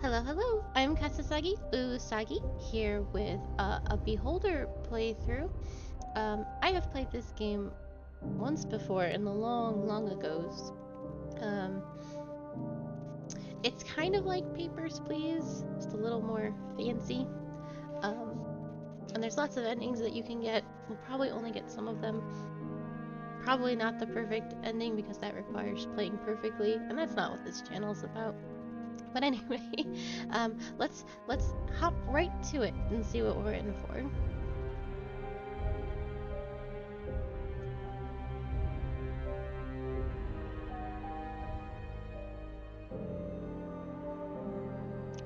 Hello, hello. I'm Kasasagi Usagi here with a Beholder playthrough. I have played this game once before in the long, long ago's. Um, it's kind of like Papers, Please, just a little more fancy. Um, and there's lots of endings that you can get. We'll probably only get some of them. Probably not the perfect ending because that requires playing perfectly, and that's not what this channel is about. But anyway, let's hop right to it and see what we're in for.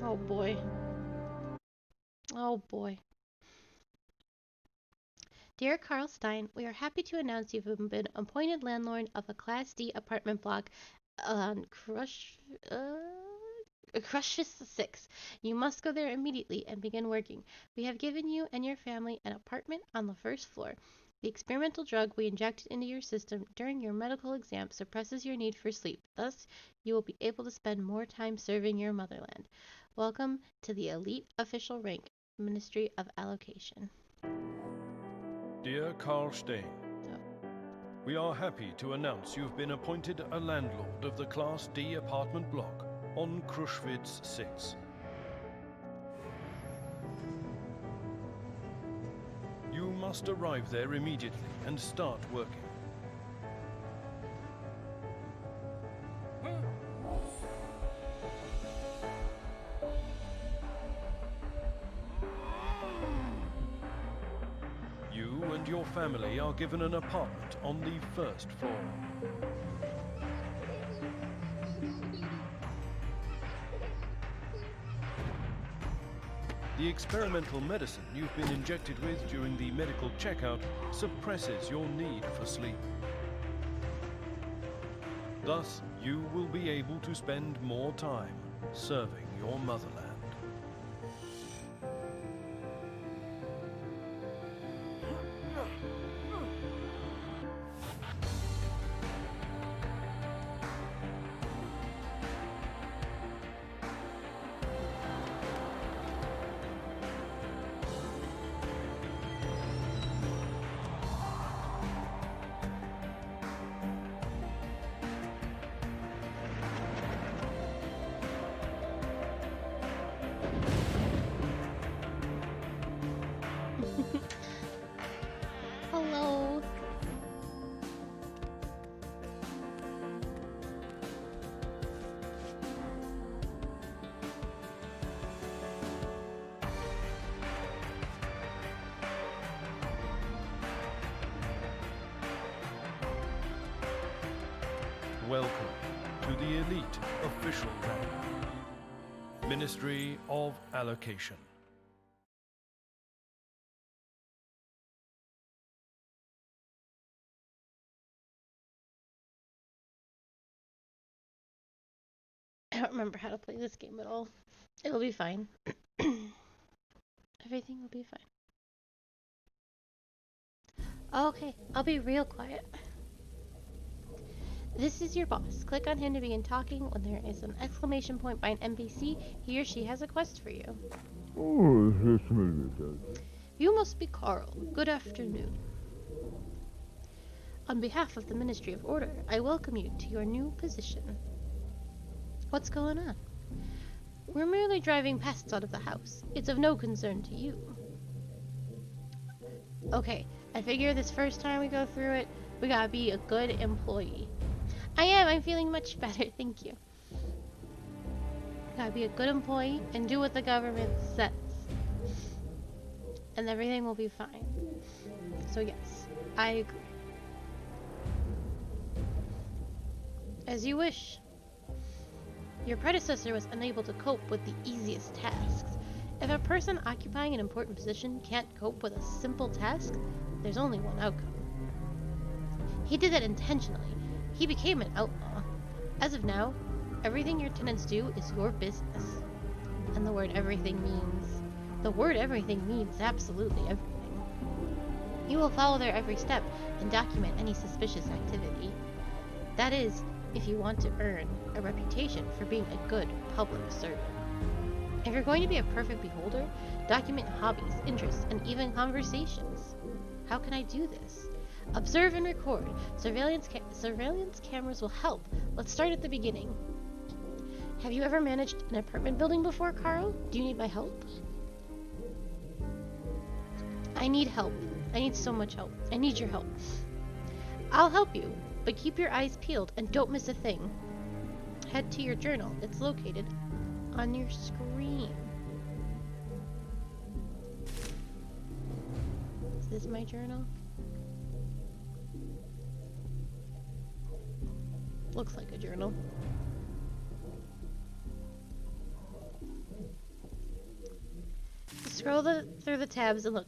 Oh boy. Oh boy. Dear Carl Stein, we are happy to announce you've been appointed landlord of a Class D apartment block on Crushus 6. You must go there immediately and begin working. We have given you and your family an apartment on the first floor. The experimental drug we injected into your system during your medical exam suppresses your need for sleep. Thus, you will be able to spend more time serving your motherland. Welcome to the elite official rank, Ministry of Allocation. Dear Carl Stein, we are happy to announce you've been appointed a landlord of the Class D apartment block on Krushviz 6. You must arrive there immediately and start working. You and your family are given an apartment on the first floor. The experimental medicine you've been injected with during the medical checkout suppresses your need for sleep. Thus, you will be able to spend more time serving your motherland. Hello. Welcome to the elite official rank, Ministry of Allocation. I don't remember how to play this game at all. It'll be fine. Everything will be fine. Okay, I'll be real quiet. This is your boss. Click on him to begin talking. When there is an exclamation point by an NPC, he or she has a quest for you. Oh, yes, maybe it does. You must be Carl. Good afternoon. On behalf of the Ministry of Order, I welcome you to your new position. What's going on? We're merely driving pests out of the house. It's of no concern to you. Okay, I figure this first time we go through it, we gotta be a good employee. I'm feeling much better, thank you. Gotta be a good employee and do what the government says. And everything will be fine. So yes, I agree. As you wish. Your predecessor was unable to cope with the easiest tasks. If a person occupying an important position can't cope with a simple task, there's only one outcome. He did that intentionally. He became an outlaw. As of now, everything your tenants do is your business. And the word everything means absolutely everything. You will follow their every step and document any suspicious activity. That is, if you want to earn a reputation for being a good public servant. If you're going to be a perfect beholder, document hobbies, interests, and even conversations. How can I do this? Observe and record. Surveillance cameras will help. Let's start at the beginning. Have you ever managed an apartment building before, Carl? Do you need my help? I need help. I need so much help. I need your help. I'll help you, but keep your eyes peeled and don't miss a thing. Head to your journal. It's located on your screen. Is this my journal? Looks like a journal. Scroll through the tabs and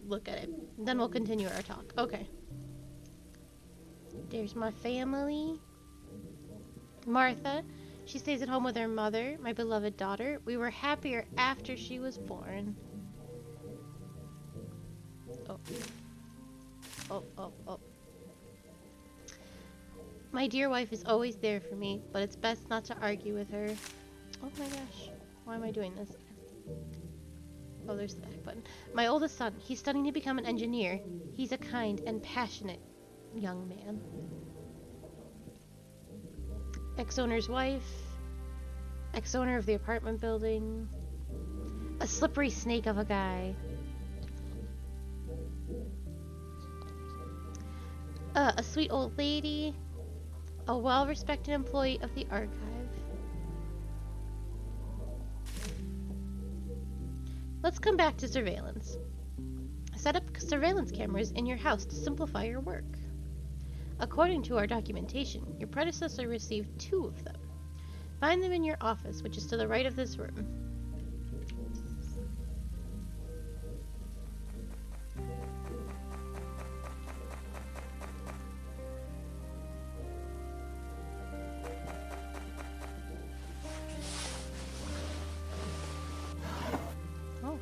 look at it. Then we'll continue our talk. Okay. There's my family. Martha. She stays at home with her mother, my beloved daughter. We were happier after she was born. Oh. Oh. My dear wife is always there for me, but it's best not to argue with her. Oh my gosh. Why am I doing this? Oh, there's the back button. My oldest son, he's studying to become an engineer. He's a kind and passionate young man. Ex-owner's wife. Ex-owner of the apartment building. A slippery snake of a guy. A sweet old lady. A well-respected employee of the archive. Let's come back to surveillance. Set up surveillance cameras in your house to simplify your work. According to our documentation, your predecessor received 2 of them. Find them in your office, which is to the right of this room. Oh.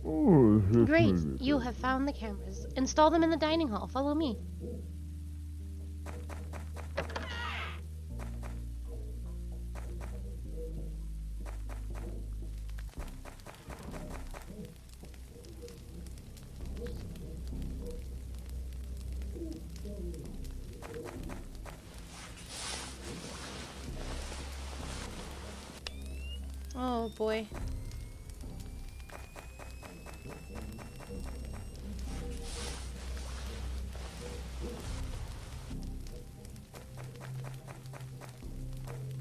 Oh, yes, Great, maybe. you have found the cameras. Install them in the dining hall. Follow me. Oh boy.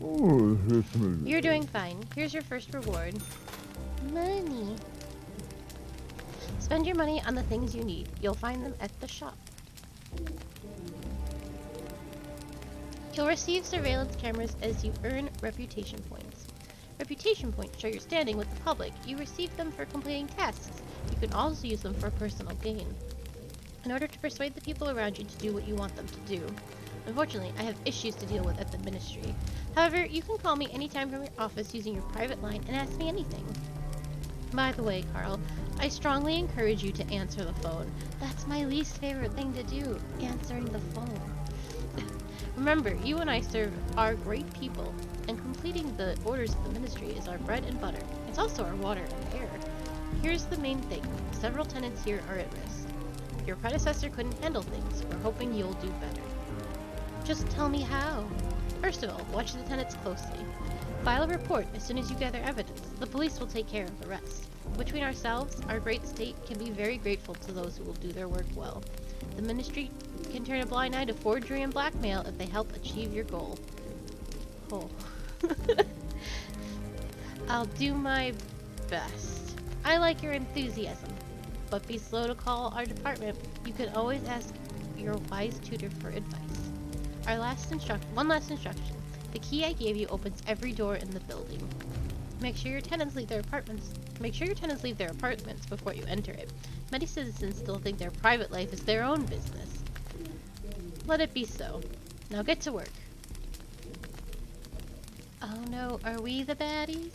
Oh, yes, maybe. You're doing fine. Here's your first reward. Money. Spend your money on the things you need. You'll find them at the shop. You'll receive surveillance cameras as you earn reputation points. Reputation points show your standing with the public. You receive them for completing tasks. You can also use them for personal gain. In order to persuade the people around you to do what you want them to do. Unfortunately, I have issues to deal with at the ministry. However, you can call me anytime from your office using your private line and ask me anything. By the way, Carl, I strongly encourage you to answer the phone. That's my least favorite thing to do, answering the phone. Remember, you and I are great people, and completing the orders of the ministry is our bread and butter. It's also our water and air. Here's the main thing. Several tenants here are at risk. Your predecessor couldn't handle things. We're hoping you'll do better. Just tell me how. First of all, watch the tenants closely. File a report as soon as you gather evidence. The police will take care of the rest. Between ourselves, our great state can be very grateful to those who will do their work well. The ministry can turn a blind eye to forgery and blackmail if they help achieve your goal. Oh. I'll do my best. I like your enthusiasm, but be slow to call our department. You can always ask your wise tutor for advice. One last instruction. The key I gave you opens every door in the building. Make sure your tenants leave their apartments before you enter it. Many citizens still think their private life is their own business. Let it be so. Now get to work. Oh no, are we the baddies?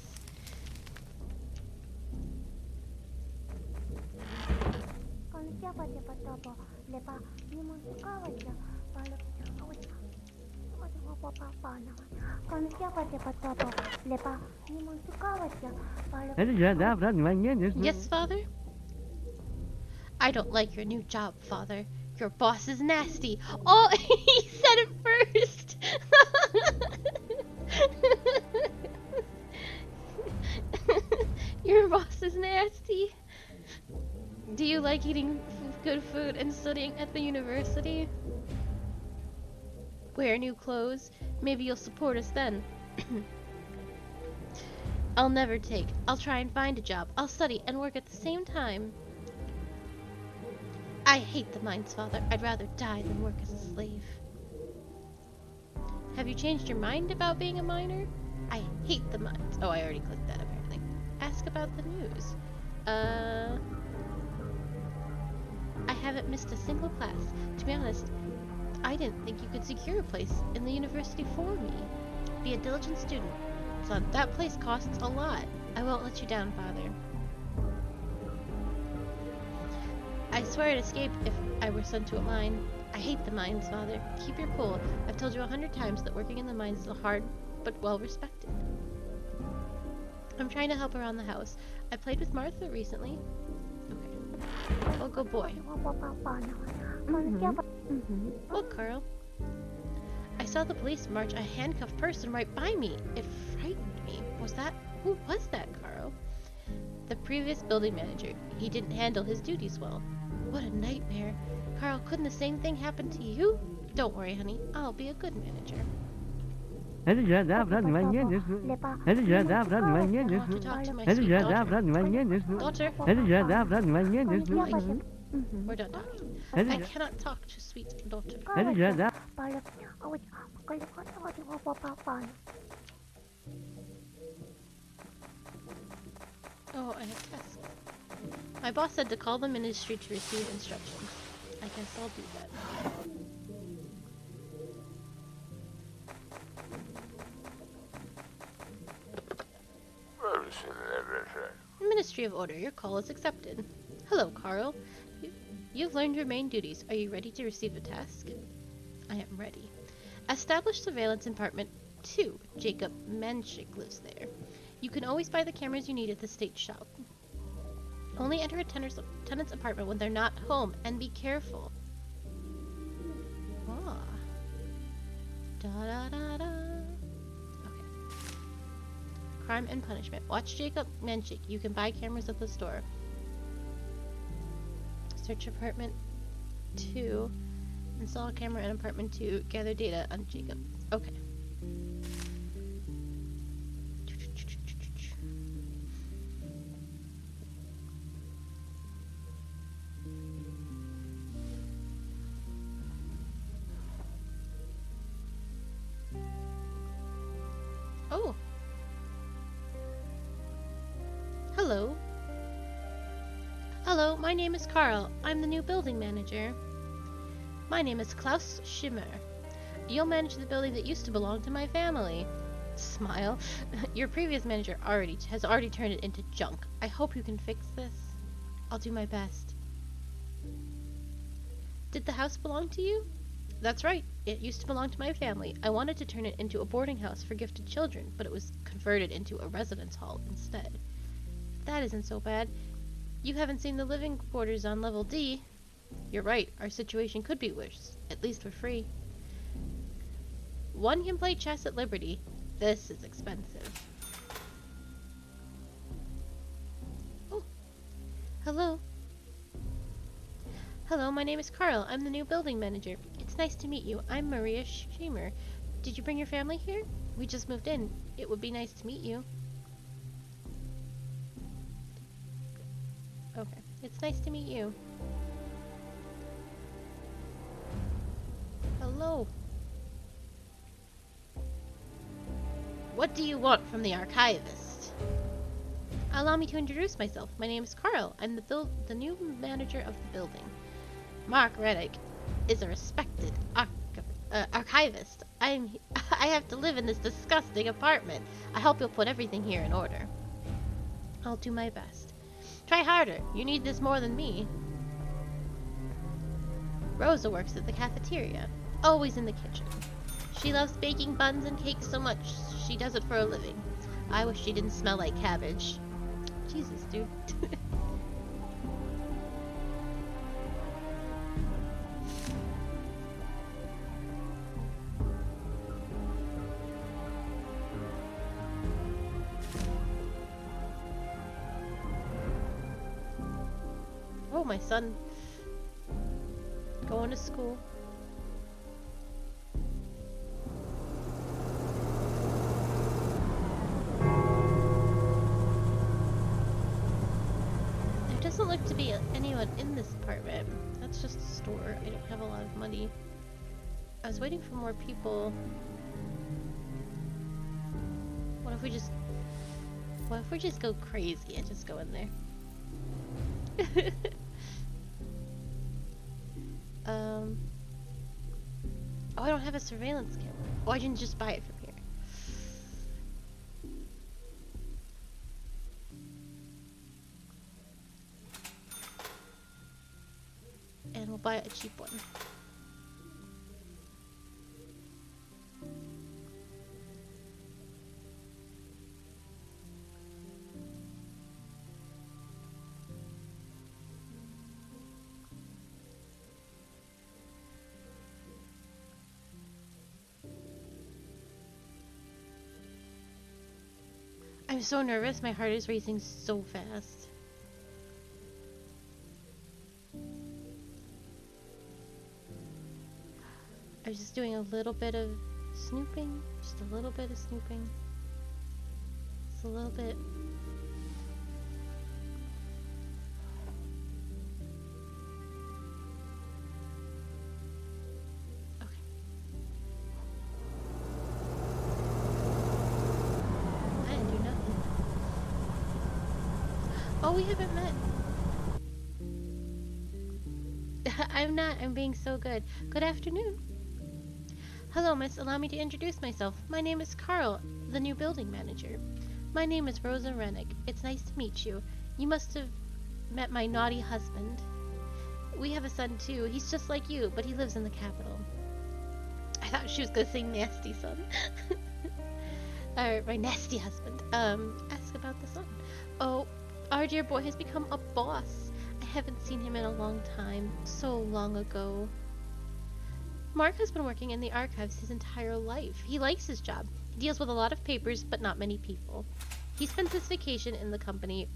Yes, Father? I don't like your new job, Father. Your boss is nasty. Oh, he said it first. Your boss is nasty. Do you like eating good food and studying at the university? Wear new clothes. Maybe you'll support us then. I'll never take. I'll try and find a job. I'll study and work at the same time. I hate the mines, Father. I'd rather die than work as a slave. Have you changed your mind about being a miner? I hate the mines. Oh, I already clicked that apparently. Ask about the news. I haven't missed a single class. To be honest, I didn't think you could secure a place in the university for me. Be a diligent student. Son, that place costs a lot. I won't let you down, Father. I swear I'd escape if I were sent to a mine. I hate the mines, Father. Keep your cool. I've told you 100 times that working in the mines is hard, but well respected. I'm trying to help around the house. I played with Martha recently. Okay. Oh, good boy. Look, Carl. I saw the police march a handcuffed person right by me. It frightened me. Who was that, Carl? The previous building manager. He didn't handle his duties well. What a nightmare. Carl, couldn't the same thing happen to you? Don't worry, honey. I'll be a good manager. I'll have to talk to my daughter. We're done talking. I cannot talk to sweet daughter. Oh, I have tests. My boss said to call the ministry to receive instructions. I guess I'll do that. Ministry of Order, your call is accepted. Hello, Carl. You've learned your main duties. Are you ready to receive a task? I am ready. Establish surveillance in apartment 2. Jacob Manchik lives there. You can always buy the cameras you need at the state shop. Only enter a tenant's apartment when they're not home, and be careful. Ah. Da-da-da-da. Okay. Crime and punishment. Watch Jacob Manchik. You can buy cameras at the store. Search apartment 2. Install a camera in apartment 2. Gather data on Jacob. Okay. Oh. Hello. Hello, my name is Carl. I'm the new building manager. My name is Klaus Schimmer. You'll manage the building that used to belong to my family. Smile. Your previous manager has already turned it into junk. I hope you can fix this. I'll do my best. Did the house belong to you? That's right. It used to belong to my family. I wanted to turn it into a boarding house for gifted children, but it was converted into a residence hall instead. That isn't so bad. You haven't seen the living quarters on level D. You're right. Our situation could be worse, at least for free. One can play chess at Liberty. This is expensive. Oh. Hello. Hello, my name is Carl. I'm the new building manager. It's nice to meet you. I'm Maria Schemer. Did you bring your family here? We just moved in. It would be nice to meet you. Okay. It's nice to meet you. Hello. What do you want from the archivist? Allow me to introduce myself. My name is Carl. I'm the new manager of the building. Mark Reddick is a respected archivist. I have to live in this disgusting apartment. I hope you'll put everything here in order. I'll do my best. Try harder. You need this more than me. Rosa works at the cafeteria, always in the kitchen. She loves baking buns and cakes so much, she does it for a living. I wish she didn't smell like cabbage. Jesus, dude. Oh, my son. Going to school. There doesn't look to be anyone in this apartment. That's just a store. I don't have a lot of money. I was waiting for more people. What if we just go crazy and just go in there? Oh, I don't have a surveillance camera. Oh, I didn't just buy it from here. And we'll buy a cheap one. I'm so nervous, my heart is racing so fast. I was just doing a little bit of snooping, just a little bit of snooping. Just a little bit. Okay. I didn't do nothing. Oh, we haven't met. I'm not. I'm being so good. Good afternoon. Hello, miss. Allow me to introduce myself. My name is Carl, the new building manager. My name is Rosa Rennick. It's nice to meet you. You must have met my naughty husband. We have a son, too. He's just like you, but he lives in the capital. I thought she was going to say nasty son. Or my nasty husband. Ask about the son. Oh, our dear boy has become a boss. I haven't seen him in a long time. So long ago. Mark has been working in the archives his entire life. He likes his job. He deals with a lot of papers, but not many people. He spends his vacation in the company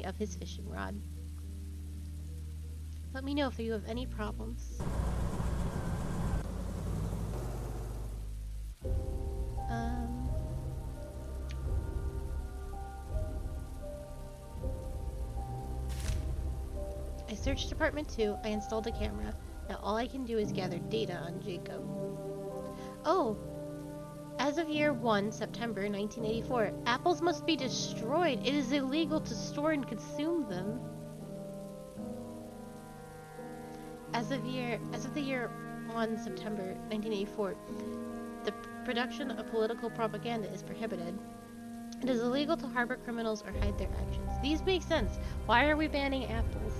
of his fishing rod. Let me know if you have any problems. I searched apartment 2. I installed a camera. Now all I can do is gather data on Jacob. Oh! As of year 1, September 1984, apples must be destroyed. It is illegal to store and consume them. As of the year 1, September 1984, the production of political propaganda is prohibited. It is illegal to harbor criminals or hide their actions. These make sense. Why are we banning apples?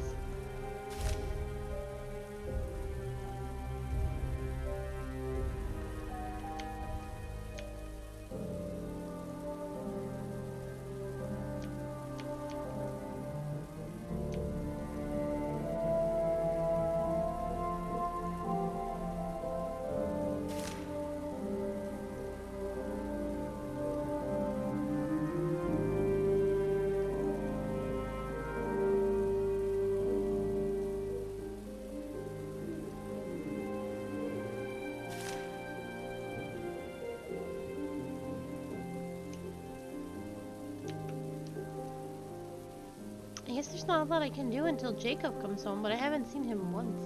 I guess there's not a lot I can do until Jacob comes home, but I haven't seen him once.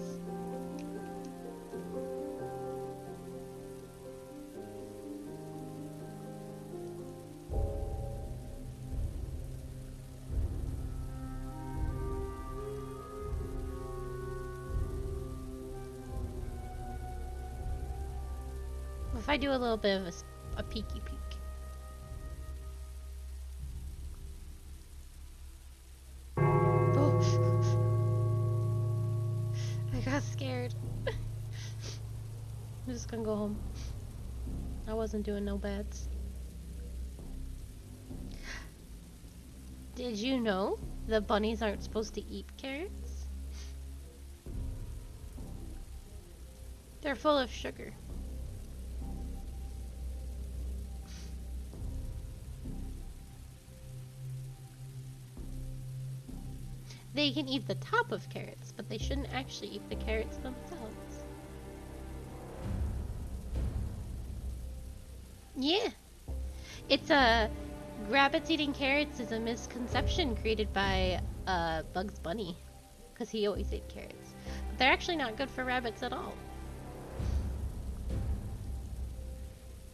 If I do a little bit of a peeky peek. Oh. I'm just gonna go home. I wasn't doing no bads. Did you know the bunnies aren't supposed to eat carrots? They're full of sugar. They can eat the top of carrots, but they shouldn't actually eat the carrots themselves. Yeah. It's a rabbits eating carrots is a misconception created by Bugs Bunny, because he always ate carrots. But they're actually not good for rabbits at all.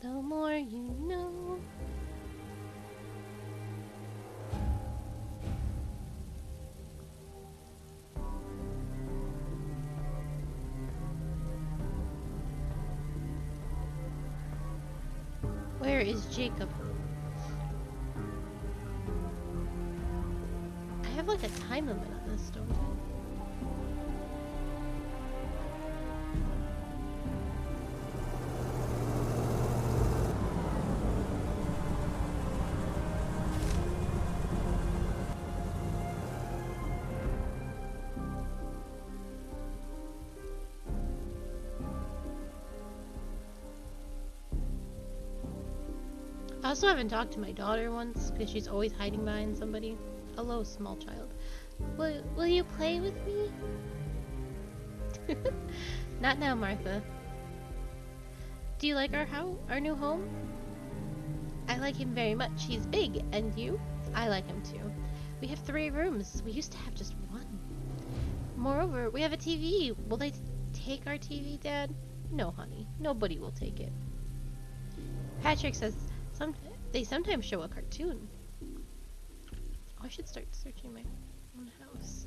The more you know. Where is Jacob? I have like a time limit on this, don't I? I also haven't talked to my daughter once because she's always hiding behind somebody. Hello, small child. Will you play with me? Not now, Martha. Do you like our new home? I like him very much. He's big. And you? I like him too. We have 3 rooms. We used to have just 1. Moreover, we have a TV. Will they take our TV, Dad? No, honey. Nobody will take it. Patrick says they sometimes show a cartoon. Oh, I should start searching my own house.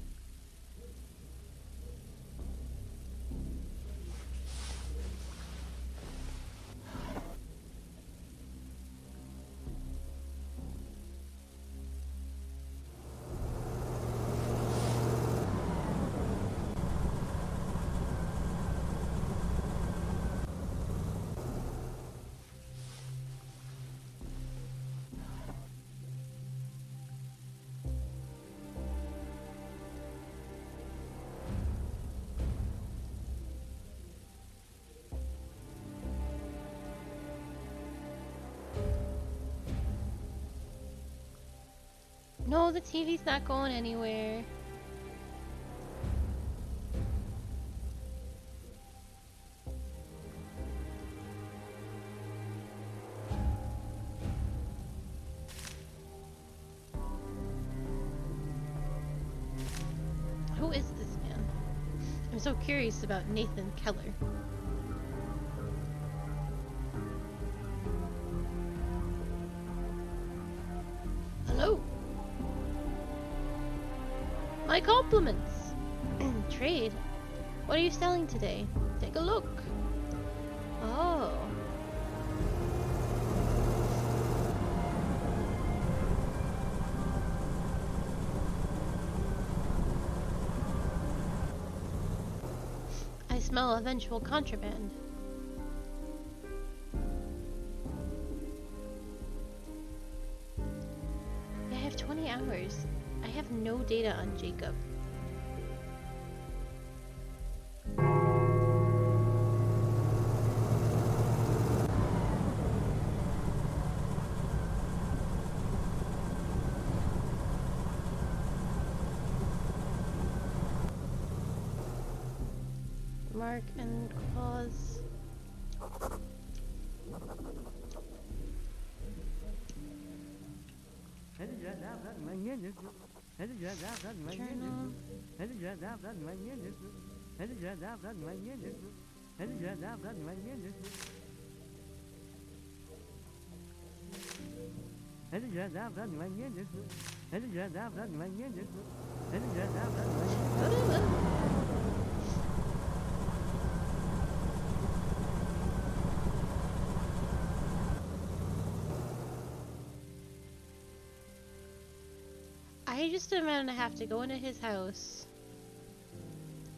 No, the TV's not going anywhere. Who is this man? I'm so curious about Nathan Keller. Hello. My compliments. Trade. What are you selling today? Take a look. Oh. I smell eventual contraband. I have 20 hours. I have no data on Jacob. Mark and cause. I just am gonna have to go into his house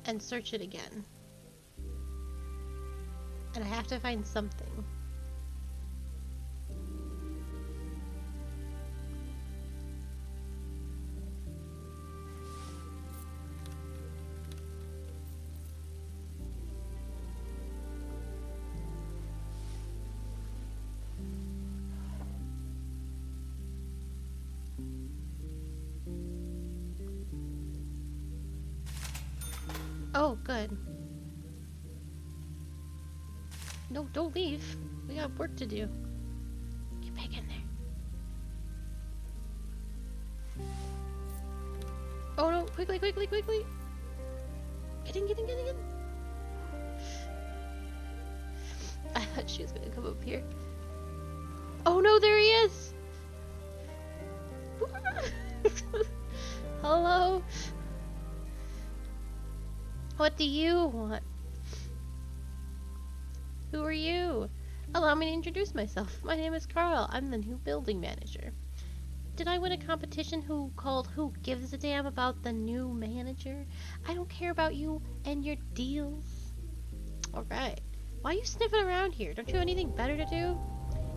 and search it again. And I have to find something. Oh, good. No, don't leave. We got work to do. Get back in there. Oh no, quickly, quickly, quickly. Get in, get in, get in, get in. I thought she was gonna come up here. Oh no, there he is! Hello? What do you want? Who are you? Allow me to introduce myself. My name is Carl. I'm the new building manager. Did I win a competition called Who Gives a Damn About the New Manager? I don't care about you and your deals. Alright. Why are you sniffing around here? Don't you have anything better to do?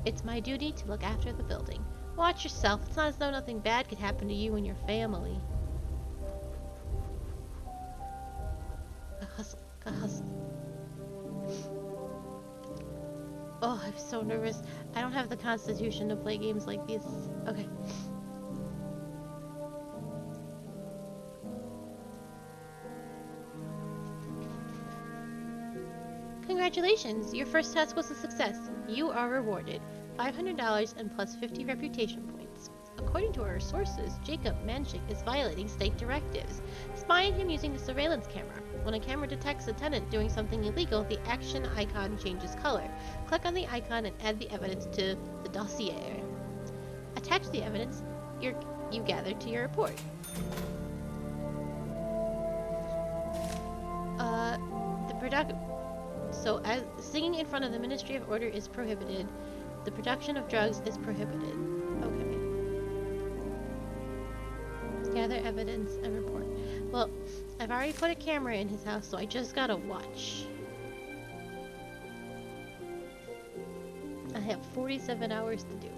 It's my duty to look after the building. Watch yourself. It's not as though nothing bad could happen to you and your family. Go hustle. Go hustle. Oh, I'm so nervous. I don't have the constitution to play games like these. Okay. Congratulations! Your first task was a success. You are rewarded. $500 and plus 50 reputation points. According to our sources, Jacob Manchik is violating state directives. Spy on him using the surveillance camera. When a camera detects a tenant doing something illegal, the action icon changes color. Click on the icon and add the evidence to the dossier. Attach the evidence you gathered to your report. So, as singing in front of the Ministry of Order is prohibited, the production of drugs is prohibited. Okay. Gather evidence and report. Well, I've already put a camera in his house, so I just gotta watch. I have 47 hours to do it.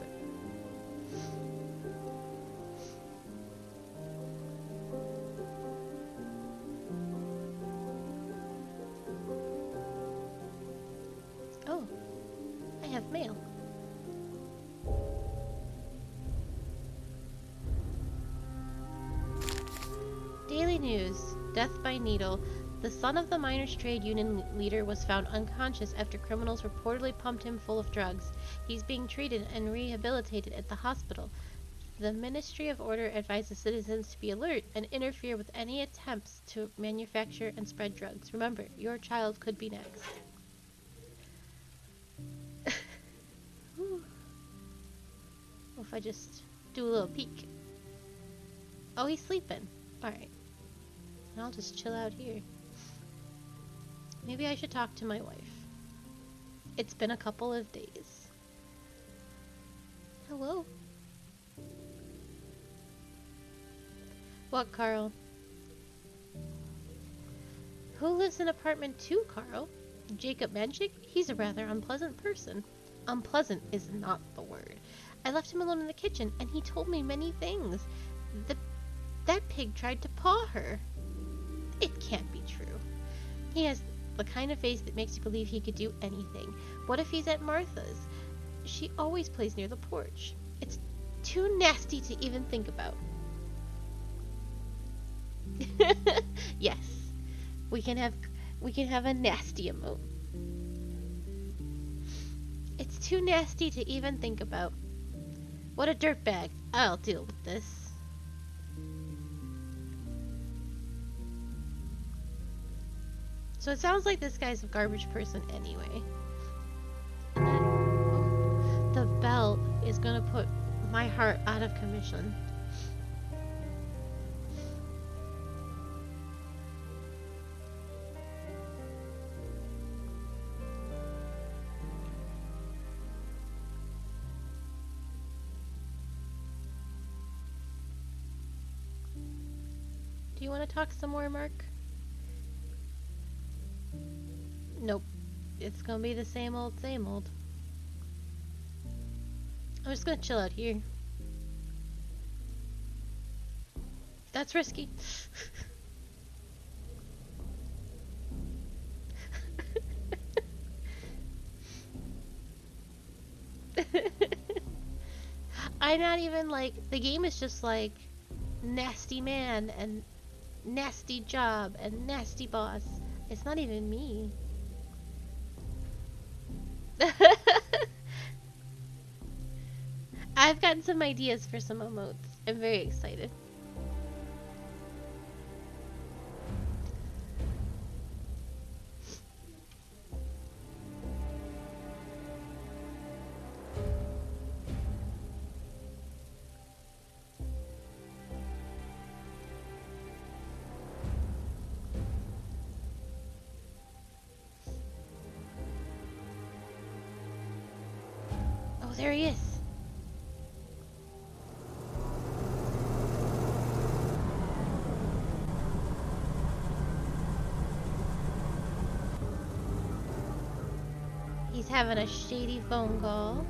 Oh, I have mail. Daily news. Death by needle. The son of the miners' trade union leader was found unconscious after criminals reportedly pumped him full of drugs. He's being treated and rehabilitated at the hospital. The Ministry of Order advises citizens to be alert and interfere with any attempts to manufacture and spread drugs. Remember, your child could be next. What if I just do a little peek? Oh, he's sleeping. Alright. I'll just chill out here. Maybe I should talk to my wife. It's been a couple of days. Hello? What, Carl? Who lives in apartment 2, Carl? Jacob Manchik? He's a rather unpleasant person. Unpleasant is not the word. I left him alone in the kitchen, and he told me many things. That pig tried to paw her. It can't be true. He has the kind of face that makes you believe he could do anything. What if he's at Martha's? She always plays near the porch. It's too nasty to even think about. Yes. We can have a nasty emote. It's too nasty to even think about. What a dirtbag. I'll deal with this. So it sounds like this guy's a garbage person anyway. And then, oh, the bell is gonna put my heart out of commission. Do you want to talk some more, Mark? Nope. It's gonna be the same old, same old. I'm just gonna chill out here. That's risky. I'm not even like, the game is just like nasty man and nasty job and nasty boss. It's not even me. I've gotten some ideas for some emotes. I'm very excited. Oh, there he is. He's having a shady phone call.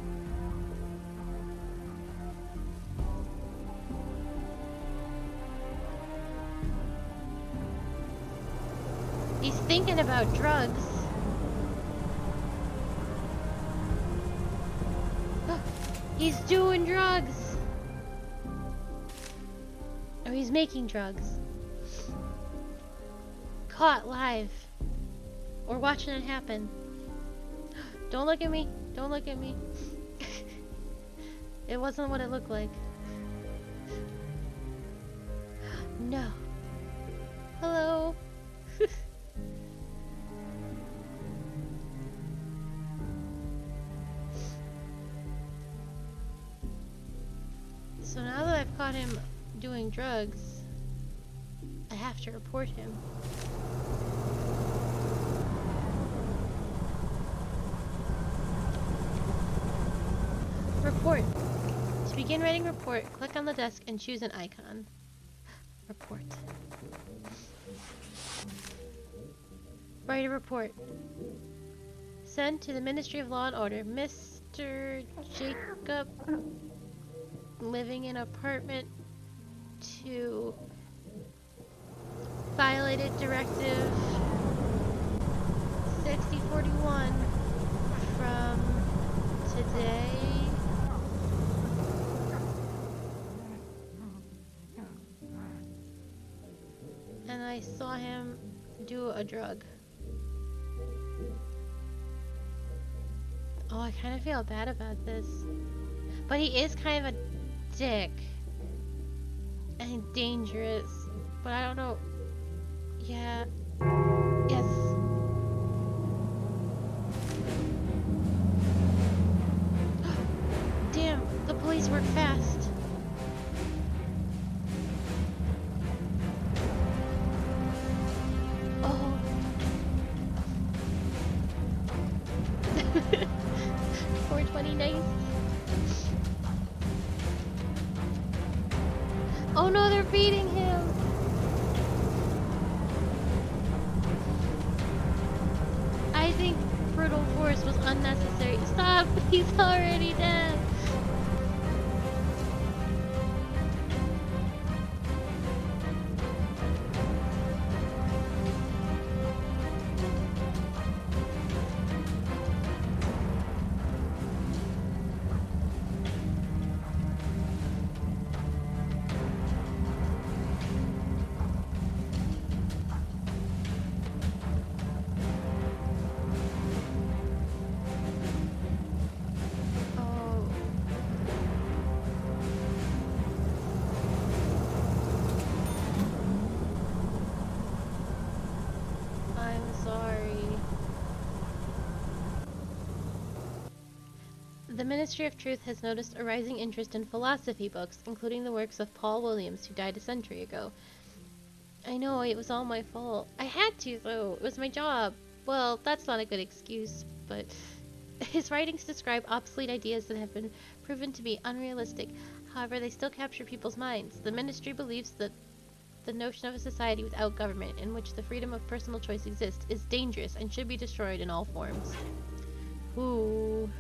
He's thinking about drugs. He's doing drugs. Or he's making drugs. Caught live. Or watching it happen. Don't look at me. Don't look at me. It wasn't what it looked like. No. Hello. So now that I've caught him doing drugs, I have to report him. Report. To begin writing report, click on the desk and choose an icon. Report. Write a report. Send to the Ministry of Law and Order. Mr. Jacob, living in apartment 2, violated directive 6041 from today. And I saw him do a drug. Oh, I kind of feel bad about this. But he is kind of a dick. And dangerous. But I don't know. Yeah. Yes. Damn, the police work fast. Oh. 420 nice. Oh no, they're beating him. I think brutal force was unnecessary. Stop! He's already dead. Oh. I'm sorry. The Ministry of Truth has noticed a rising interest in philosophy books, including the works of Paul Williams, who died a century ago. I know, it was all my fault. I had to, though. It was my job. Well, that's not a good excuse, but his writings describe obsolete ideas that have been proven to be unrealistic. However, they still capture people's minds. The ministry believes that The notion of a society without government, in which the freedom of personal choice exists, is dangerous and should be destroyed in all forms. Ooh.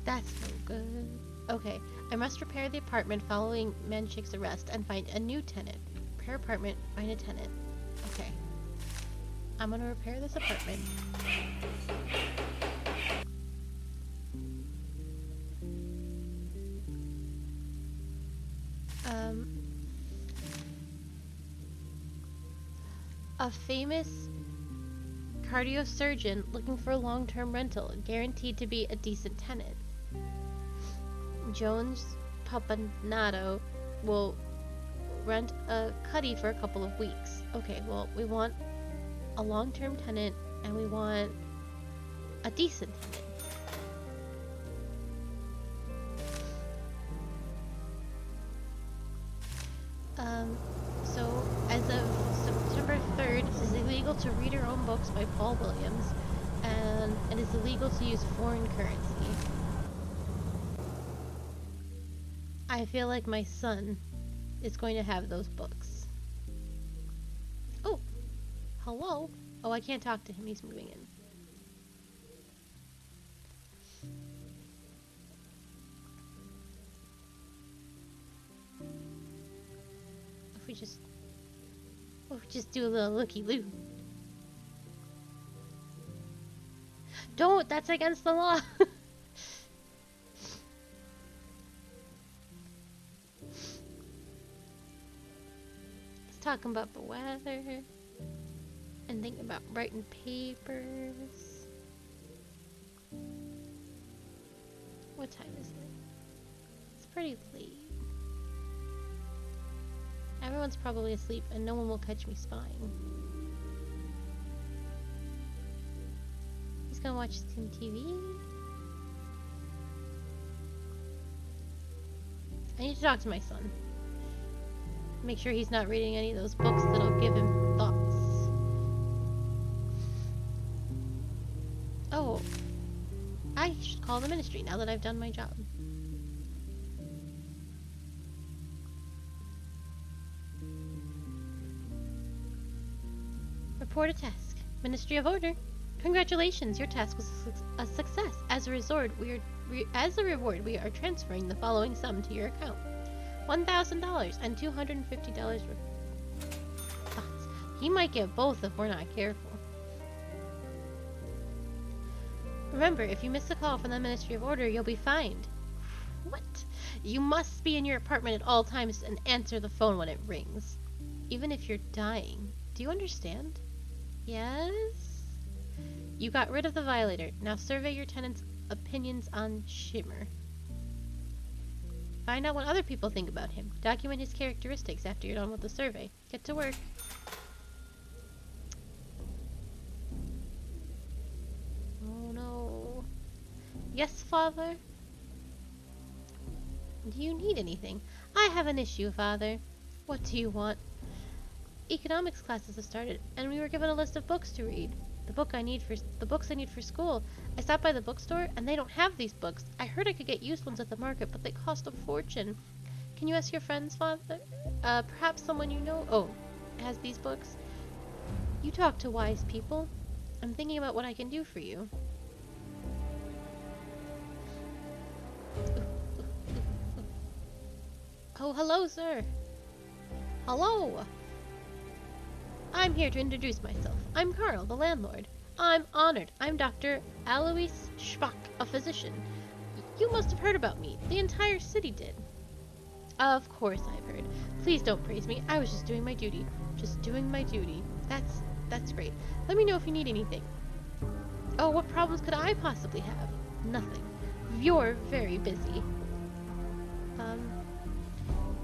That's no good. Okay, I must repair the apartment following Manchik's arrest and find a new tenant. Repair apartment, find a tenant. Okay. I'm gonna repair this apartment. A famous cardiosurgeon looking for a long-term rental, guaranteed to be a decent tenant. Jones Papanato will rent a cuddy for a couple of weeks. Okay, well, we want a long-term tenant and we want a decent tenant. So as of September 3rd, it is illegal to read or own books by Paul Williams, and it is illegal to use foreign currency. I feel like my son is going to have those books. Oh, hello. Oh, I can't talk to him. He's moving in. If we just do a little looky-loo. Don't! That's against the law! He's talking about the weather and thinking about writing papers. What time is it? It's pretty late. Everyone's probably asleep and no one will catch me spying. He's gonna watch some TV. I need to talk to my son. Make sure he's not reading any of those books that'll give him thoughts. Oh, I should call the ministry now that I've done my job. Report a task. Ministry of Order. Congratulations, your task was a success. As a reward, we are transferring the following sum to your account: $1,000 and $250 funds. He might get both if we're not careful. Remember, if you miss a call from the Ministry of Order, you'll be fined. What? You must be in your apartment at all times and answer the phone when it rings, even if you're dying. Do you understand? Yes? You got rid of the violator. Now survey your tenants' opinions on Shimmer. Find out what other people think about him. Document his characteristics after you're done with the survey. Get to work. Oh no. Yes, Father? Do you need anything? I have an issue, Father. What do you want? Economics classes have started, and we were given a list of books to read. The books I need for school. I stopped by the bookstore, and they don't have these books. I heard I could get used ones at the market, but they cost a fortune. Can you ask your friends, Father? Perhaps someone you know has these books? You talk to wise people. I'm thinking about what I can do for you. Oh, hello, sir. Hello. I'm here to introduce myself. I'm Carl, the landlord. I'm honored. I'm Dr. Alois Schbach, a physician. You must have heard about me. The entire city did. Of course I've heard. Please don't praise me. I was just doing my duty. Just doing my duty. That's great. Let me know if you need anything. Oh, what problems could I possibly have? Nothing. You're very busy.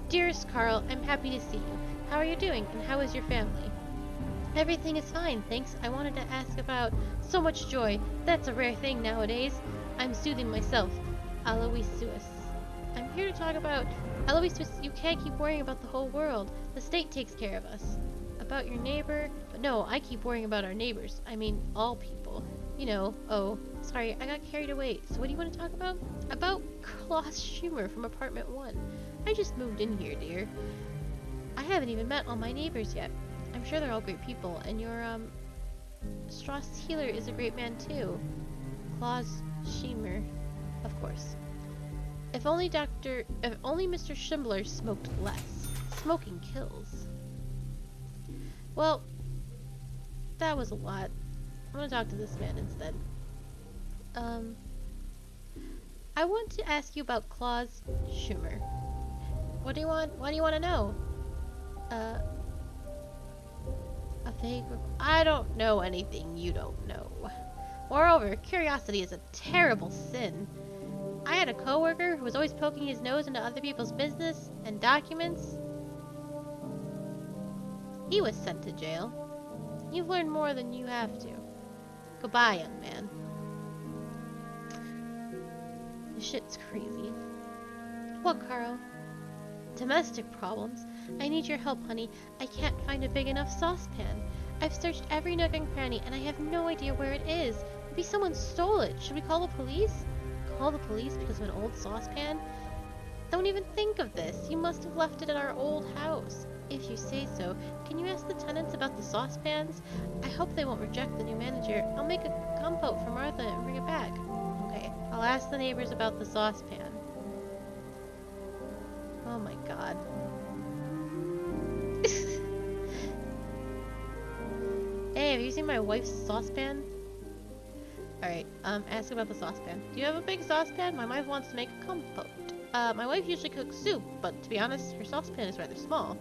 Dearest Carl, I'm happy to see you. How are you doing, and how is your family? Everything is fine, thanks. I wanted to ask about so much joy. That's a rare thing nowadays. I'm soothing myself. Aloysius. I'm here to talk about... Aloysius, you can't keep worrying about the whole world. The state takes care of us. About your neighbor? But no, I keep worrying about our neighbors. I mean, all people. You know, oh, sorry, I got carried away. So what do you want to talk about? About Klaus Schumer from apartment 1. I just moved in here, dear. I haven't even met all my neighbors yet. I'm sure they're all great people, and your, Strauss healer is a great man too. Claus Schemer, of course. If only Mr. Schimbler smoked less. Smoking kills. Well, that was a lot. I'm gonna talk to this man instead. I want to ask you about Claus Schumer. What do you want? What do you want to know? A vague... I don't know anything you don't know. Moreover, curiosity is a terrible sin. I had a coworker who was always poking his nose into other people's business and documents. He was sent to jail. You've learned more than you have to. Goodbye, young man. This shit's crazy. What, Carl? Domestic problems. I need your help, honey. I can't find a big enough saucepan. I've searched every nook and cranny, and I have no idea where it is. Maybe someone stole it. Should we call the police? Call the police because of an old saucepan? Don't even think of this. You must have left it at our old house. If you say so, can you ask the tenants about the saucepans? I hope they won't reject the new manager. I'll make a compote for Martha and bring it back. Okay, I'll ask the neighbors about the saucepan. Oh my god. Hey, have you seen my wife's saucepan? Alright, ask about the saucepan. Do you have a big saucepan? My wife wants to make a compote. My wife usually cooks soup, but to be honest, her saucepan is rather small.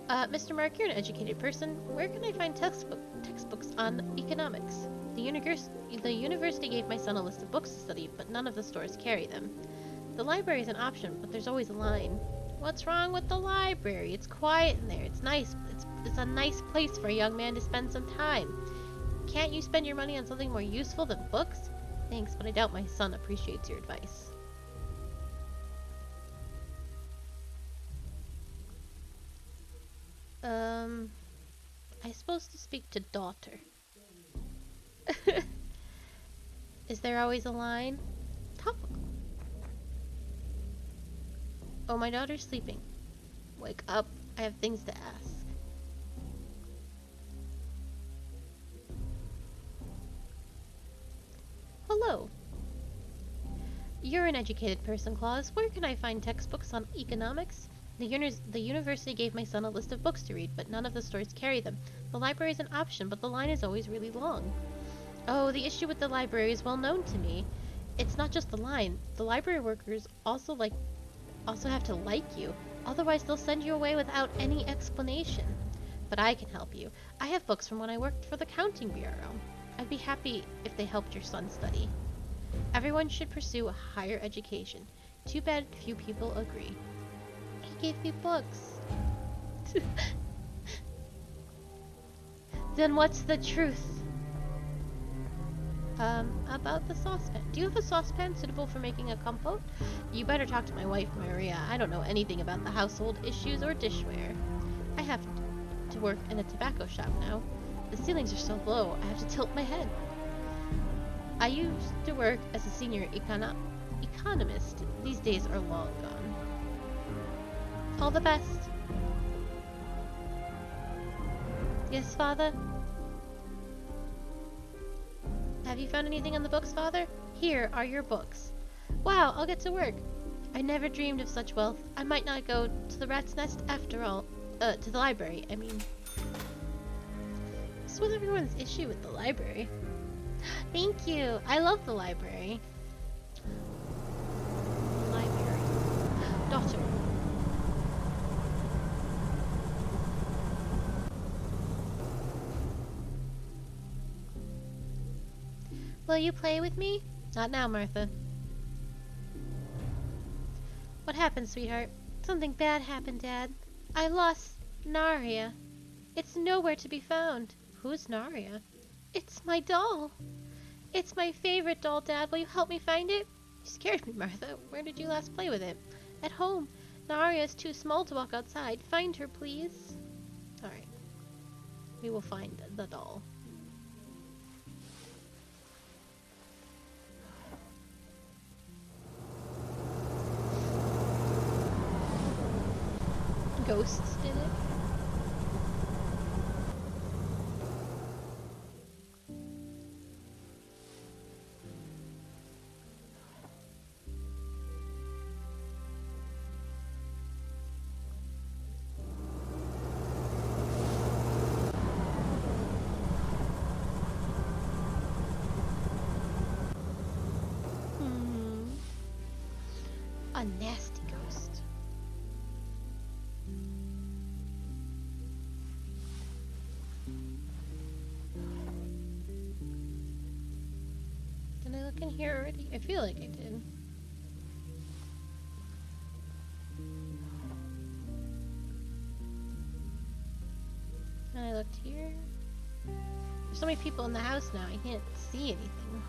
Mr. Mark, you're an educated person. Where can I find textbooks on economics? The university gave my son a list of books to study, but none of the stores carry them. The library is an option, but there's always a line. What's wrong with the library? It's quiet in there. It's nice. It's a nice place for a young man to spend some time. Can't you spend your money on something more useful than books? Thanks, but I doubt my son appreciates your advice. I'm supposed to speak to daughter. Is there always a line? Topical. Oh, my daughter's sleeping. Wake up. I have things to ask. Hello. You're an educated person, Claus. Where can I find textbooks on economics? The university gave my son a list of books to read, but none of the stores carry them. The library is an option, but the line is always really long. Oh, the issue with the library is well known to me. It's not just the line. The library workers also have to like you. Otherwise, they'll send you away without any explanation. But I can help you. I have books from when I worked for the counting bureau. I'd be happy if they helped your son study. Everyone should pursue a higher education. Too bad few people agree. He gave me books. Then what's the truth? About the saucepan. Do you have a saucepan suitable for making a compote? You better talk to my wife, Maria. I don't know anything about the household issues or dishware. I have to work in a tobacco shop now. The ceilings are so low, I have to tilt my head. I used to work as a senior economist. These days are long gone. All the best. Yes, Father? Have you found anything on the books, Father? Here are your books. Wow, I'll get to work. I never dreamed of such wealth. I might not go to the rat's nest after all. To the library, I mean. What's with everyone's issue with the library? Thank you. I love the library. Library. Daughter. Will you play with me? Not now, Martha. What happened, sweetheart? Something bad happened, Dad. I lost Naria. It's nowhere to be found. Who's Naria? It's my doll. It's my favorite doll, Dad. Will you help me find it? You scared me, Martha. Where did you last play with it? At home. Naria is too small to walk outside. Find her, please. Alright. We will find the doll. ghosts did it. A nasty ghost. Did I look in here already? I feel like I did. And I looked here. There's so many people in the house now, I can't see anything.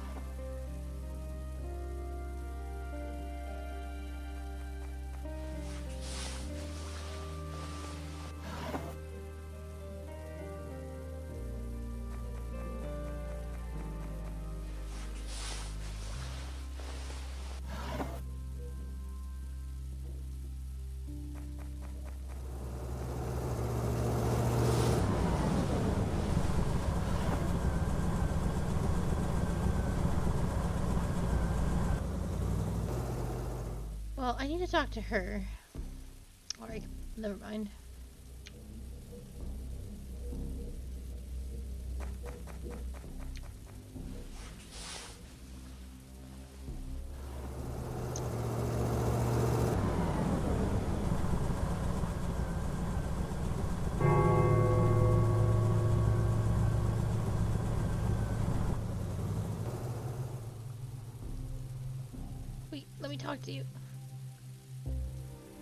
Well, I need to talk to her. Alright, never mind. Wait, let me talk to you.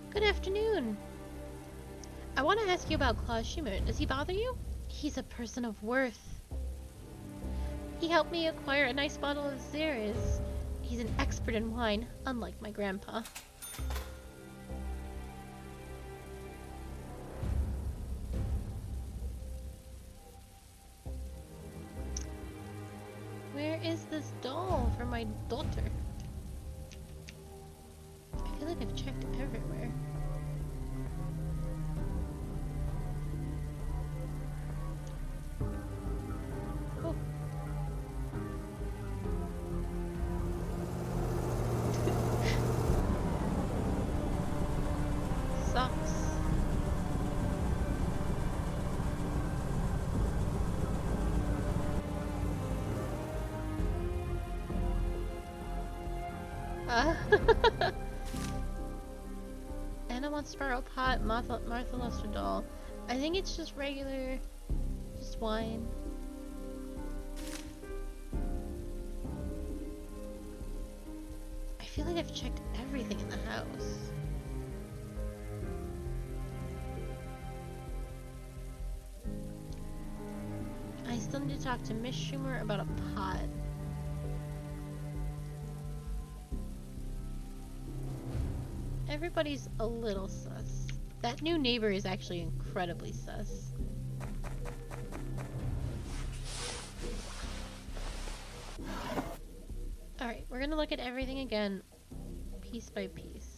Good afternoon. I want to ask you about Claus Schimmer. Does he bother you? He's a person of worth. He helped me acquire a nice bottle of Xeris. He's an expert in wine, unlike my grandpa. Where is this doll for my daughter? I feel like I've checked everywhere. Oh. Socks. Anna wants Sparrow Pot, Martha lost her doll. I think it's just regular, just wine. I feel like I've checked everything in the house. I still need to talk to Miss Schumer about a pot. Everybody's a little sus. That new neighbor is actually incredibly sus. Alright, we're gonna look at everything again, piece by piece.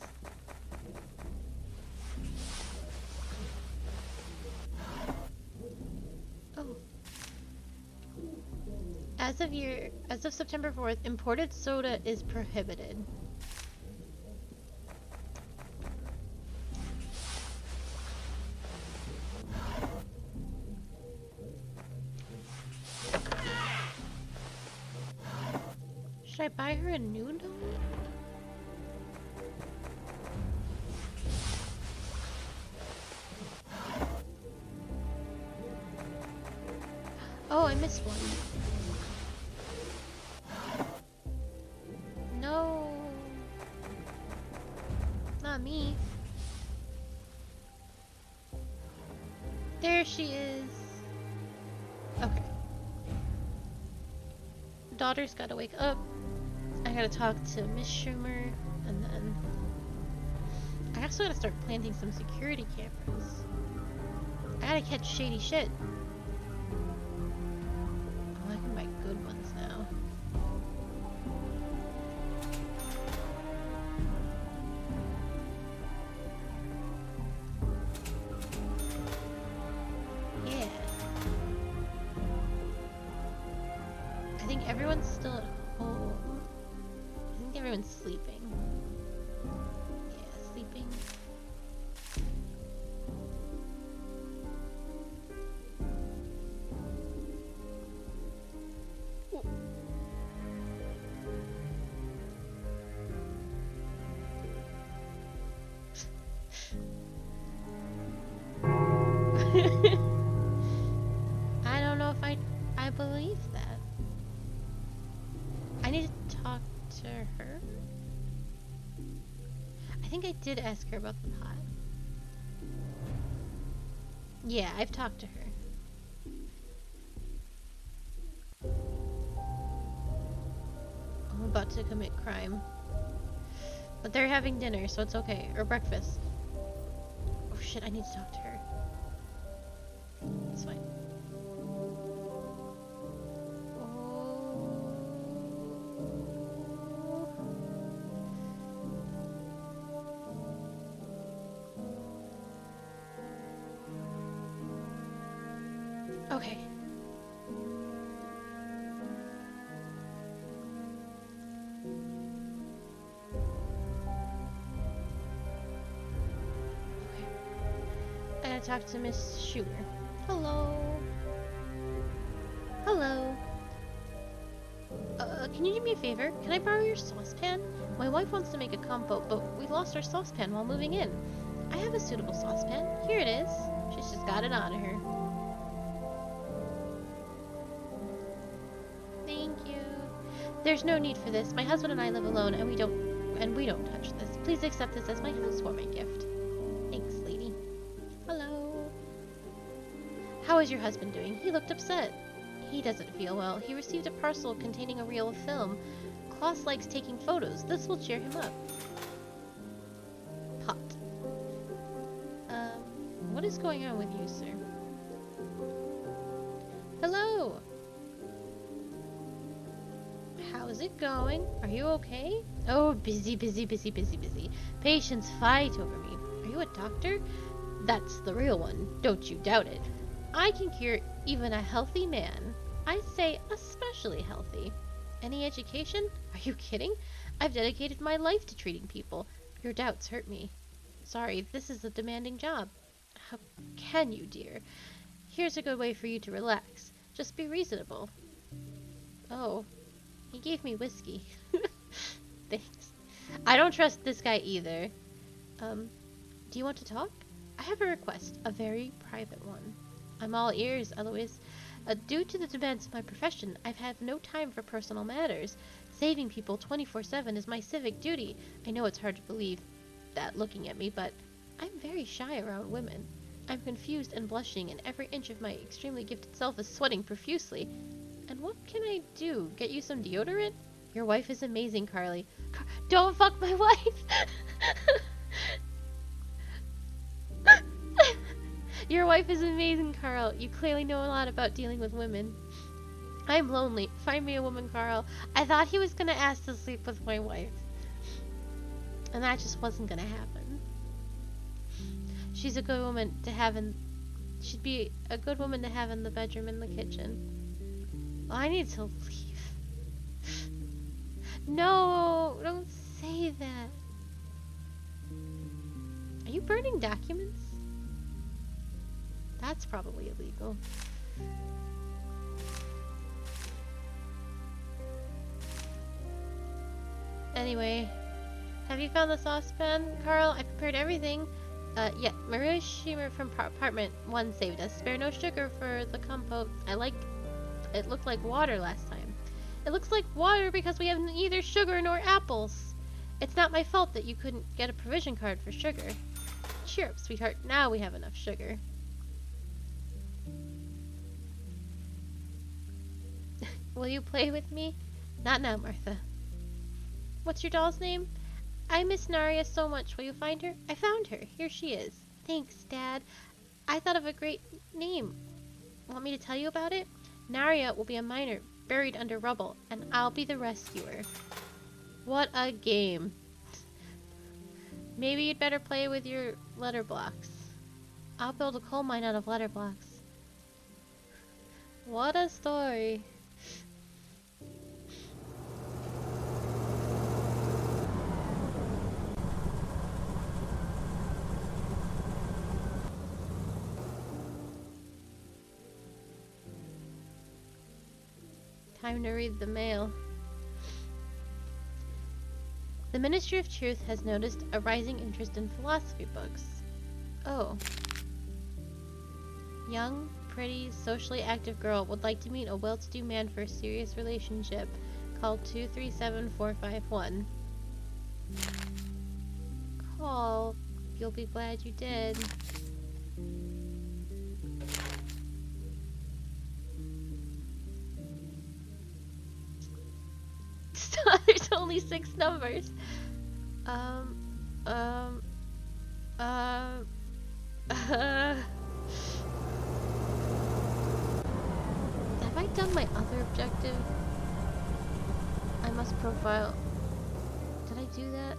Oh. As of September 4th, imported soda is prohibited. Should I buy her a new doll? Oh, I missed one. No. Not me. There she is. Okay. Daughter's gotta wake up. I gotta talk to Miss Schumer, and then I also gotta start planting some security cameras. I gotta catch shady shit. Oh, I can buy good ones now. I think everyone's still at home. I think everyone's sleeping. Yeah, sleeping. I don't know if I believe that. I need to talk to her. I think I did ask her about the pot. Yeah, I've talked to her. I'm about to commit crime. But they're having dinner, so it's okay. Or breakfast. Oh shit, I need to talk to her. It's fine. Okay. I gotta talk to Miss Schumer. Hello. Hello. Can you do me a favor? Can I borrow your saucepan? My wife wants to make a compote, but we lost our saucepan while moving in. I have a suitable saucepan. Here it is. She's just got it on her. Thank you. There's no need for this. My husband and I live alone, and we don't touch this. Please accept this as my housewarming gift. Thanks, lady. Hello. How is your husband doing? He looked upset. He doesn't feel well. He received a parcel containing a reel of film. Klaus likes taking photos. This will cheer him up. Pot. What is going on with you, sir? Hello. How's it going? Are you okay? Oh, busy, busy, busy, busy, busy. Patients fight over me. Are you a doctor? That's the real one. Don't you doubt it. I can cure even a healthy man. I say especially healthy. Any education? Are you kidding? I've dedicated my life to treating people. Your doubts hurt me. Sorry, this is a demanding job. How can you, dear? Here's a good way for you to relax. Just be reasonable. Oh, he gave me whiskey. Thanks. I don't trust this guy either. Do you want to talk? I have a request, a very private one. I'm all ears, Eloise. Due to the demands of my profession, I've had no time for personal matters. Saving people 24/7 is my civic duty. I know it's hard to believe that looking at me, but I'm very shy around women. I'm confused and blushing, and every inch of my extremely gifted self is sweating profusely. And what can I do? Get you some deodorant? Your wife is amazing, Carly. Don't fuck my wife! Your wife is amazing, Carl. You clearly know a lot about dealing with women. I'm lonely. Find me a woman, Carl. I thought he was gonna ask to sleep with my wife. And that just wasn't gonna happen. She's a good woman to have in... She'd be a good woman to have in the bedroom and the kitchen. Well, I need to leave. No, don't say that. Are you burning documents? That's probably illegal. Anyway, have you found the saucepan, Carl? I prepared everything. Yeah, Maria Schemer from apartment 1 saved us. Spare no sugar for the compote. It looked like water last time. It looks like water because we have neither sugar nor apples. It's not my fault that you couldn't get a provision card for sugar. Cheer up, sweetheart. Now we have enough sugar. Will you play with me? Not now, Martha. What's your doll's name? I miss Naria so much. Will you find her? I found her. Here she is. Thanks, Dad. I thought of a great name. Want me to tell you about it? Naria will be a miner buried under rubble, and I'll be the rescuer. What a game. Maybe you'd better play with your letter blocks. I'll build a coal mine out of letter blocks. What a story. Time to read the mail. The Ministry of Truth has noticed a rising interest in philosophy books. Oh. Young, pretty, socially active girl would like to meet a well-to-do man for a serious relationship. Call 237-451. Call. You'll be glad you did. There's only 6 numbers. Have I done my other objective? I must profile. Did I do that?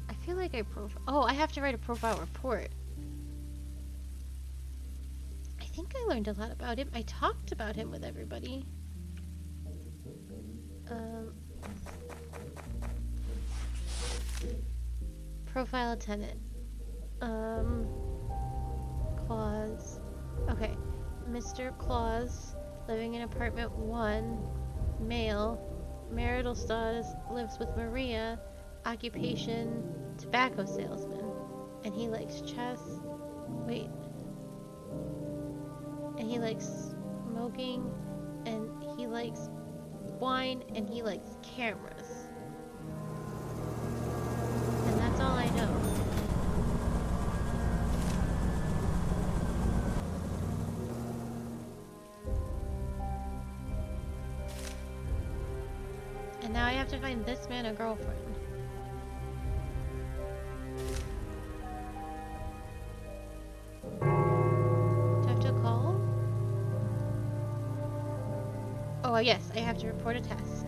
I feel like I profile. Oh, I have to write a profile report. I think I learned a lot about him. I talked about him with everybody. Profile a tenant. Claus. Okay. Mr. Claus, living in apartment 1, male, marital status, lives with Maria, occupation, tobacco salesman. And he likes chess. Wait. And he likes smoking, and he likes wine, and he likes cameras. And that's all I know. And now I have to find this man a girlfriend. Do I have to call? Oh, yes, I have to report a test.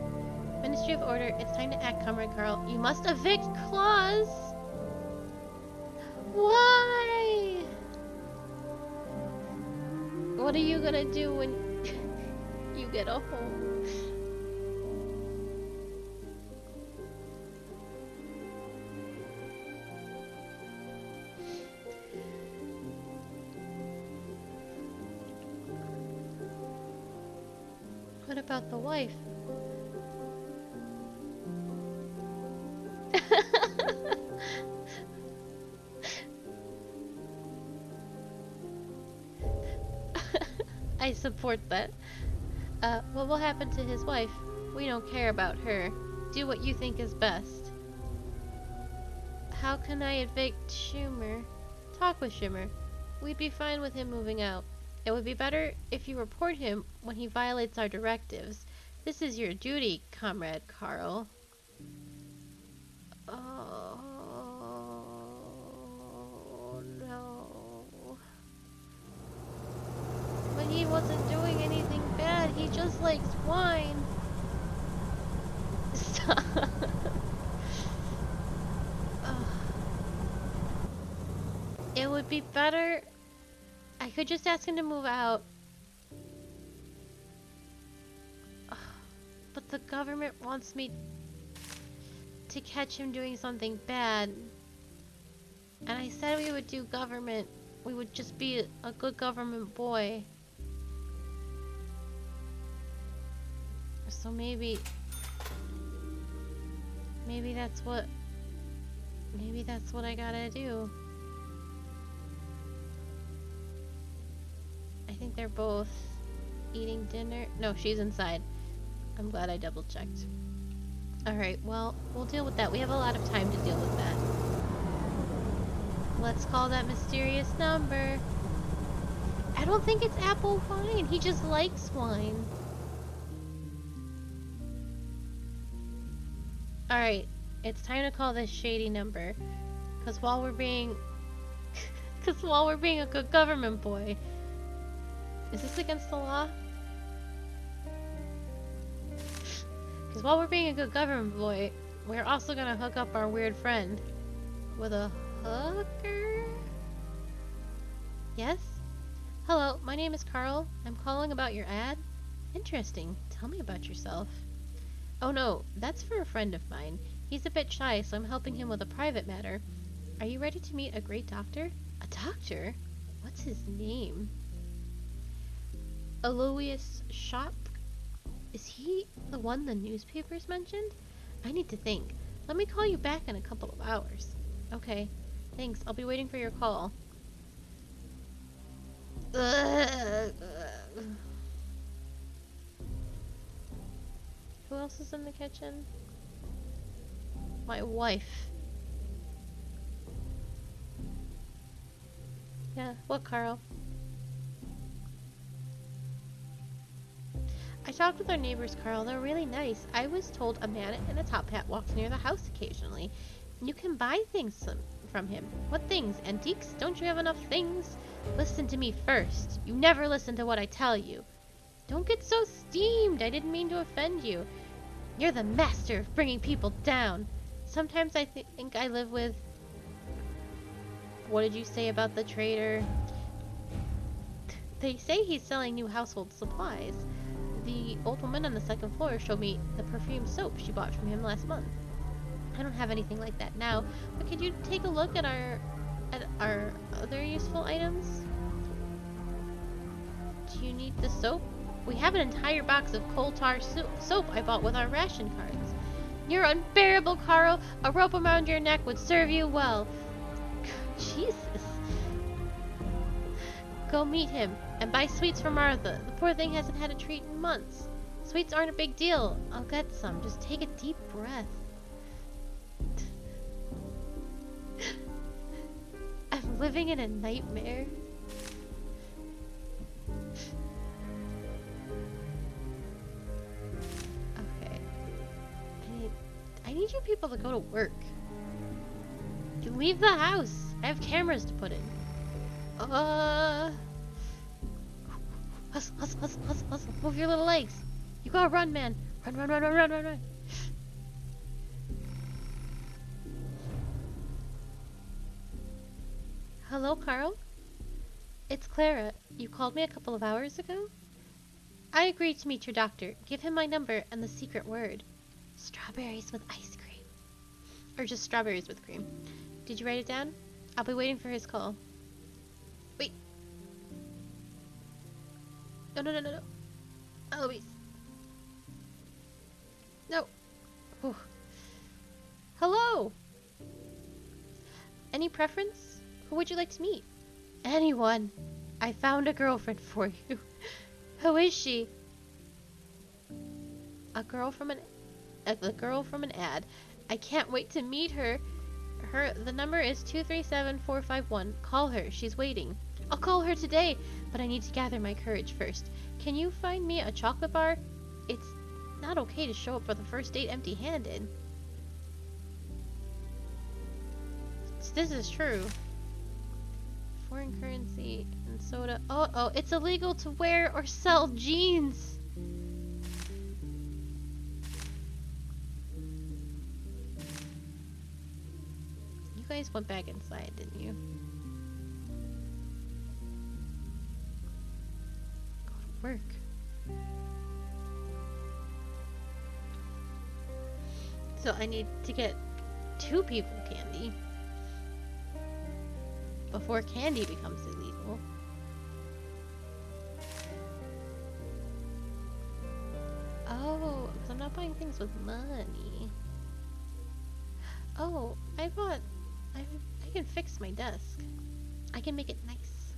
Ministry of Order, it's time to act, Comrade Carl. You must evict Claus! Why? What are you gonna do when you get a home? What about the wife? I support that. What will happen to his wife? We don't care about her. Do what you think is best. How can I evict Schumer? Talk with Schumer. We'd be fine with him moving out. It would be better if you report him when he violates our directives. This is your duty, Comrade Carl. Oh, no. But he wasn't doing anything bad. He just likes wine. Stop. It would be better. I could just ask him to move out. But the government wants me to catch him doing something bad. And I said we would do government. We would just be a good government boy. So maybe that's what I gotta do. I think they're both eating dinner. No, she's inside. I'm glad I double checked. Alright, well, we'll deal with that. We have a lot of time to deal with that. Let's call that mysterious number. I don't think it's apple wine. He just likes wine. Alright, it's time to call this shady number. Because while we're being a good government boy. Is this against the law? Because while we're being a good government boy, we're also gonna hook up our weird friend with a hooker? Yes? Hello, my name is Carl. I'm calling about your ad. Interesting. Tell me about yourself. Oh no, that's for a friend of mine. He's a bit shy, so I'm helping him with a private matter. Are you ready to meet a great doctor? A doctor? What's his name? Aloysius Shop? Is he the one the newspapers mentioned? I need to think. Let me call you back in a couple of hours. Okay. Thanks. I'll be waiting for your call. Who else is in the kitchen? My wife. Yeah, what, Carl? I talked with our neighbors, Carl. They're really nice. I was told a man in a top hat walks near the house occasionally. You can buy things from him. What things? Antiques? Don't you have enough things? Listen to me first. You never listen to what I tell you. Don't get so steamed. I didn't mean to offend you. You're the master of bringing people down. Sometimes I think I live with... What did you say about the trader? They say he's selling new household supplies. The old woman on the second floor showed me the perfume soap she bought from him last month. I don't have anything like that now, but could you take a look at our other useful items? Do you need the soap? We have an entire box of coal tar soap I bought with our ration cards. You're unbearable, Carl. A rope around your neck would serve you well. Jesus. Go meet him and buy sweets for Martha. The poor thing hasn't had a treat in months. Sweets aren't a big deal. I'll get some. Just take a deep breath. I'm living in a nightmare. Okay. I need you people to go to work. You leave the house. I have cameras to put in. Hustle, hustle, hustle, hustle, hustle. Move your little legs. You gotta run, man. Run, run, run, run, run, run, run. Hello, Carl? It's Clara. You called me a couple of hours ago? I agreed to meet your doctor. Give him my number and the secret word. Strawberries with ice cream. Or just strawberries with cream. Did you write it down? I'll be waiting for his call. Wait. No, no, no, no, no. Eloise. No. Whew. Hello. Any preference? Who would you like to meet? Anyone. I found a girlfriend for you. Who is she? A girl from an ad. I can't wait to meet her. The number is 237451. Call her. She's waiting. I'll call her today, but I need to gather my courage first. Can you find me a chocolate bar? It's not okay to show up for the first date empty-handed. This is true. Foreign currency and soda. Oh, it's illegal to wear or sell jeans. You guys went back inside, didn't you? Go to work. So I need to get 2 people candy before candy becomes illegal. Oh, because I'm not buying things with money. Oh, I can fix my desk. I can make it nice.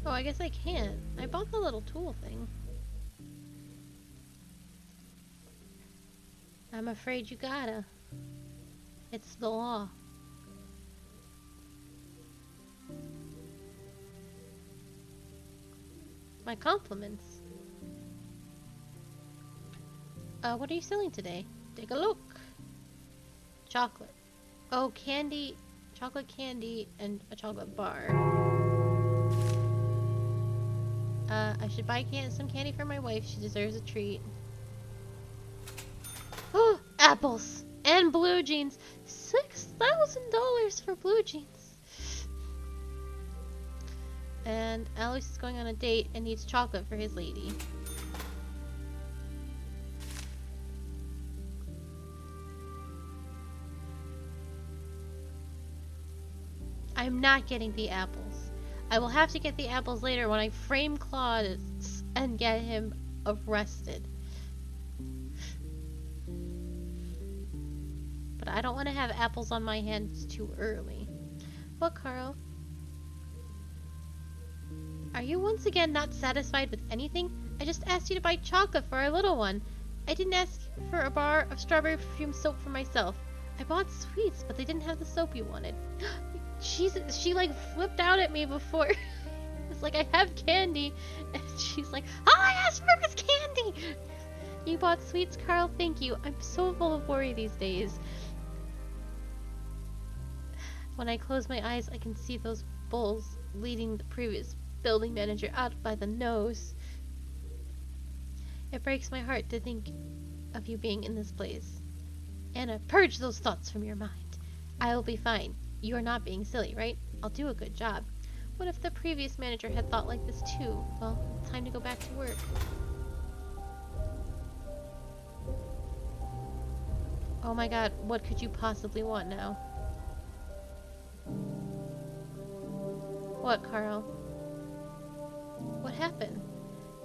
Oh, I guess I can't. I bought the little tool thing. I'm afraid you gotta. It's the law. My compliments. What are you selling today? Take a look. Chocolate. Oh, candy. Chocolate candy and a chocolate bar. I should buy some candy for my wife. She deserves a treat. Oh, apples and blue jeans. $6,000 for blue jeans. And Alois is going on a date and needs chocolate for his lady. I'm not getting the apples. I will have to get the apples later when I frame Claude and get him arrested. But I don't want to have apples on my hands too early. What, Carl? Are you once again not satisfied with anything? I just asked you to buy chocolate for our little one. I didn't ask for a bar of strawberry perfume soap for myself. I bought sweets, but they didn't have the soap you wanted. She like flipped out at me before. It's like, I have candy. And she's like, all I asked for was candy! You bought sweets, Carl? Thank you. I'm so full of worry these days. When I close my eyes, I can see those bulls leading the previous building manager out by the nose. It breaks my heart to think of you being in this place. Anna, purge those thoughts from your mind. I will be fine. You are not being silly, right? I'll do a good job. What if the previous manager had thought like this too? Well, time to go back to work. Oh my god, what could you possibly want now? What, Carl? What happened?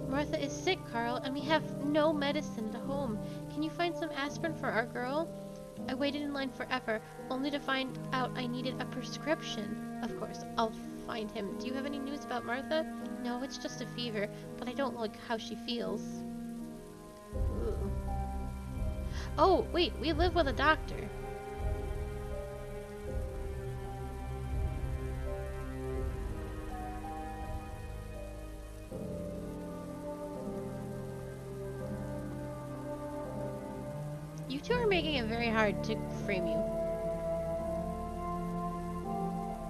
Martha is sick, Carl, and we have no medicine at home. Can you find some aspirin for our girl? I waited in line forever, only to find out I needed a prescription. Of course, I'll find him. Do you have any news about Martha? No, it's just a fever, but I don't like how she feels. Ooh. Oh, wait, we live with a doctor. You two are making it very hard to frame you.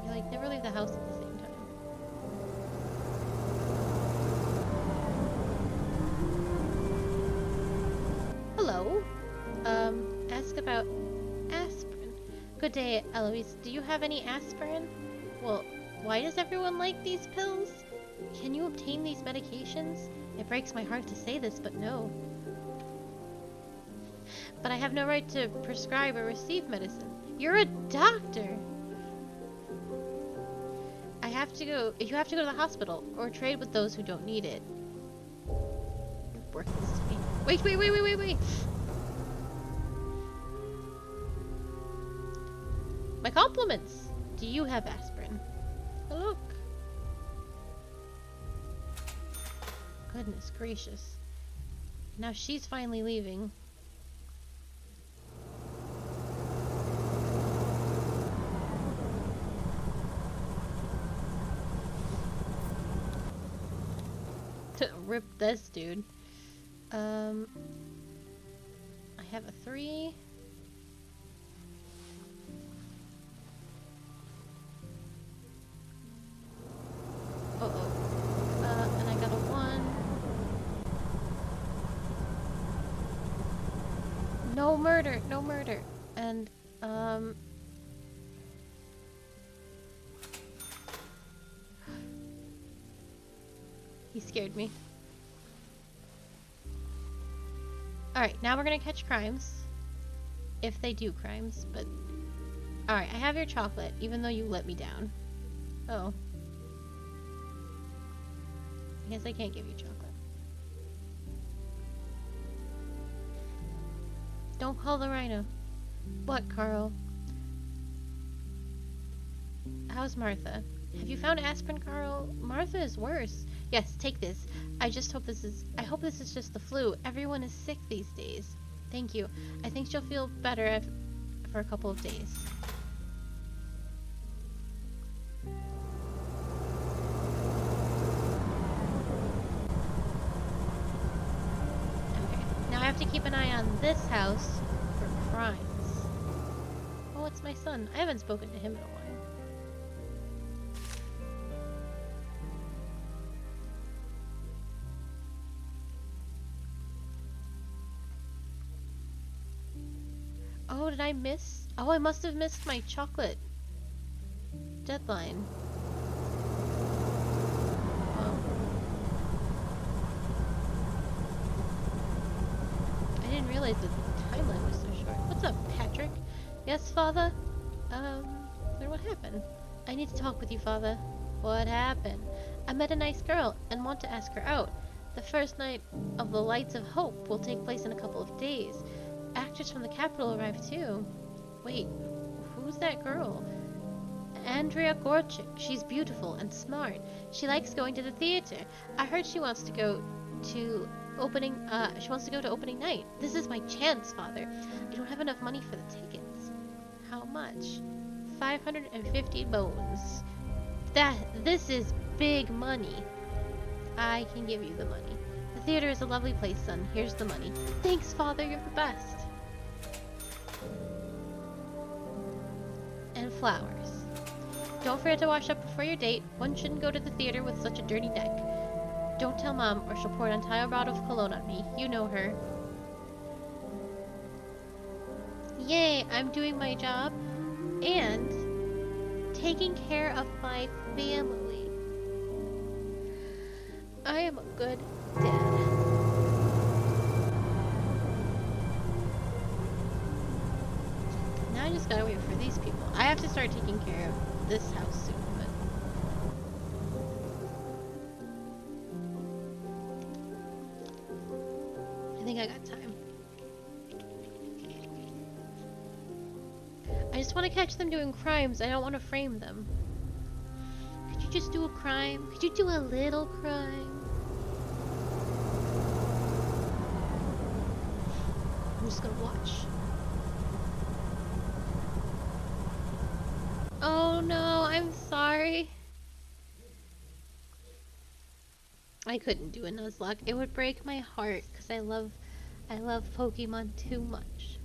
You like never leave the house at the same time. Hello. Ask about aspirin. Good day, Eloise. Do you have any aspirin? Well, why does everyone like these pills? Can you obtain these medications? It breaks my heart to say this, but no. But I have no right to prescribe or receive medicine. You're a doctor! You have to go to the hospital, or trade with those who don't need it. You're worthless to me. Wait! My compliments! Do you have aspirin? Oh, look. Goodness gracious. Now she's finally leaving. Rip this dude. I have a 3. And I got a 1. No murder, no murder. And he scared me. Alright, now we're gonna catch crimes. If they do crimes, but... Alright, I have your chocolate, even though you let me down. Oh. I guess I can't give you chocolate. Don't call the rhino. What, Carl? How's Martha? Have you found aspirin, Carl? Martha is worse. Yes, take this. I hope this is just the flu. Everyone is sick these days. Thank you. I think she'll feel better for a couple of days. Okay. Now I have to keep an eye on this house for crimes. Oh, it's my son. I haven't spoken to him in a while. Oh, did I miss? Oh, I must have missed my chocolate deadline. realize the timeline was so short. What's up, Patrick? Yes, Father? Then what happened? I need to talk with you, Father. What happened? I met a nice girl and want to ask her out. The first night of the Lights of Hope will take place in a couple of days. Actors from the capital arrive too. Wait, who's that girl? Andrea Gorchik. She's beautiful and smart. She likes going to the theater. I heard she wants to go to opening night. This is my chance, Father. I don't have enough money for the tickets. How much? 550 bones. This is big money. I can give you the money. The theater is a lovely place, son. Here's the money. Thanks, Father. You're the best. And flowers. Don't forget to wash up before your date. One shouldn't go to the theater with such a dirty neck. Don't tell Mom or she'll pour an entire bottle of cologne on me. You know her. Yay, I'm doing my job and taking care of my family. I am a good dad. Now I just gotta wait for these people. I have to start taking care of this house soon, but... I think I got time. I just want to catch them doing crimes. I don't want to frame them. Could you just do a crime? Could you do a little crime? I'm just gonna watch. Oh no, I'm sorry. I couldn't do a Nuzlocke. It would break my heart because I love Pokemon too much.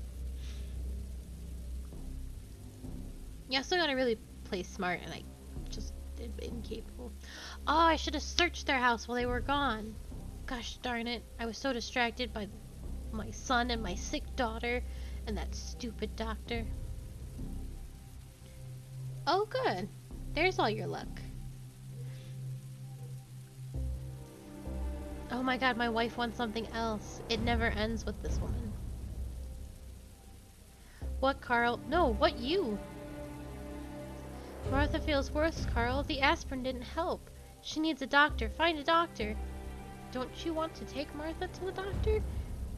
Yeah, I still gotta really play smart, and I just did incapable. Oh, I should have searched their house while they were gone. Gosh darn it. I was so distracted by my son and my sick daughter and that stupid doctor. Oh, good. There's all your luck. Oh my god, my wife wants something else. It never ends with this woman. What, Carl? No, what you? Martha feels worse, Carl. The aspirin didn't help. She needs a doctor. Find a doctor. Don't you want to take Martha to the doctor?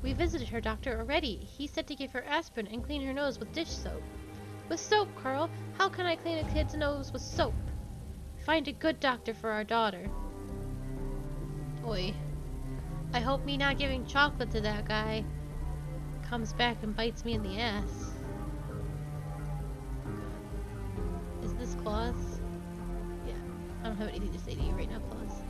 We visited her doctor already. He said to give her aspirin and clean her nose with dish soap. With soap, Carl? How can I clean a kid's nose with soap? Find a good doctor for our daughter. Oi. I hope me not giving chocolate to that guy comes back and bites me in the ass. Is this Claus? Yeah. I don't have anything to say to you right now, Claus.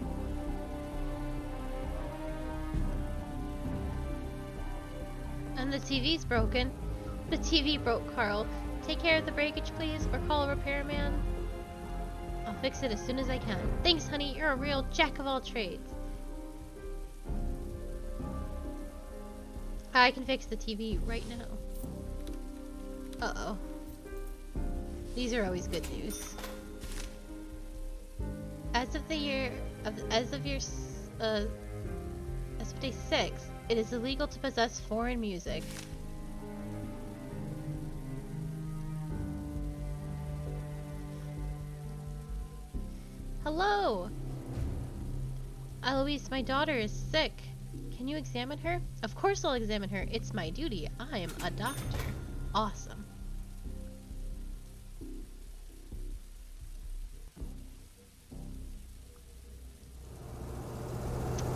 And the TV's broken. The TV broke, Carl. Take care of the breakage, please, or call a repairman. I'll fix it as soon as I can. Thanks, honey. You're a real jack of all trades. I can fix the TV right now. Uh-oh. These are always good news. As of day 6, it is illegal to possess foreign music. Hello! Eloise, my daughter is sick. Can you examine her? Of course I'll examine her. It's my duty. I am a doctor. Awesome.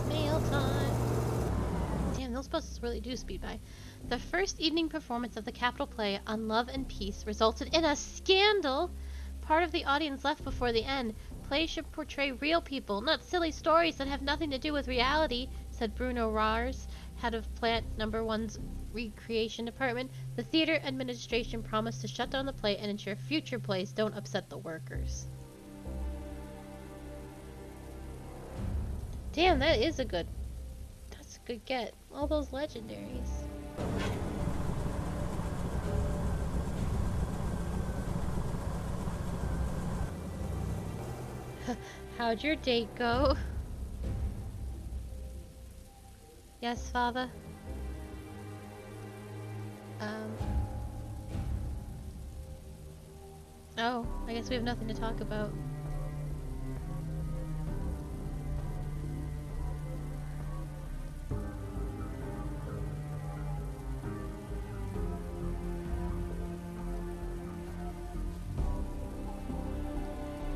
Mail time. Damn, those buses really do speed by. The first evening performance of the Capitol play on love and peace resulted in a scandal. Part of the audience left before the end. Plays should portray real people, not silly stories that have nothing to do with reality, said Bruno Rars, head of Plant No. 1's recreation department. The theater administration promised to shut down the play and ensure future plays don't upset the workers. Damn, that's a good get. All those legendaries. How'd your date go? Yes, Father? Um. Oh, I guess we have nothing to talk about.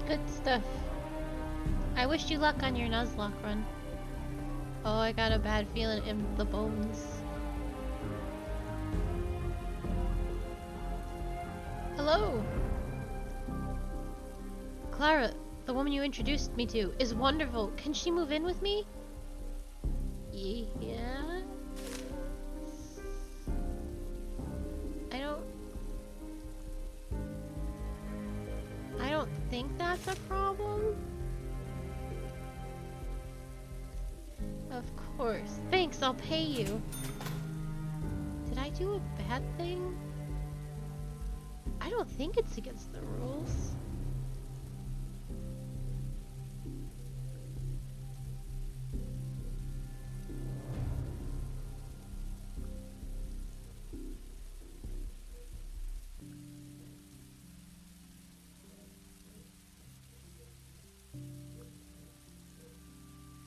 Good stuff. I wish you luck on your Nuzlocke run. Oh, I got a bad feeling in the bones. Hello! Clara, the woman you introduced me to, is wonderful. Can she move in with me? Yeah? I don't think that's a problem. Of course. Thanks, I'll pay you. Did I do a bad thing? I don't think it's against the rules.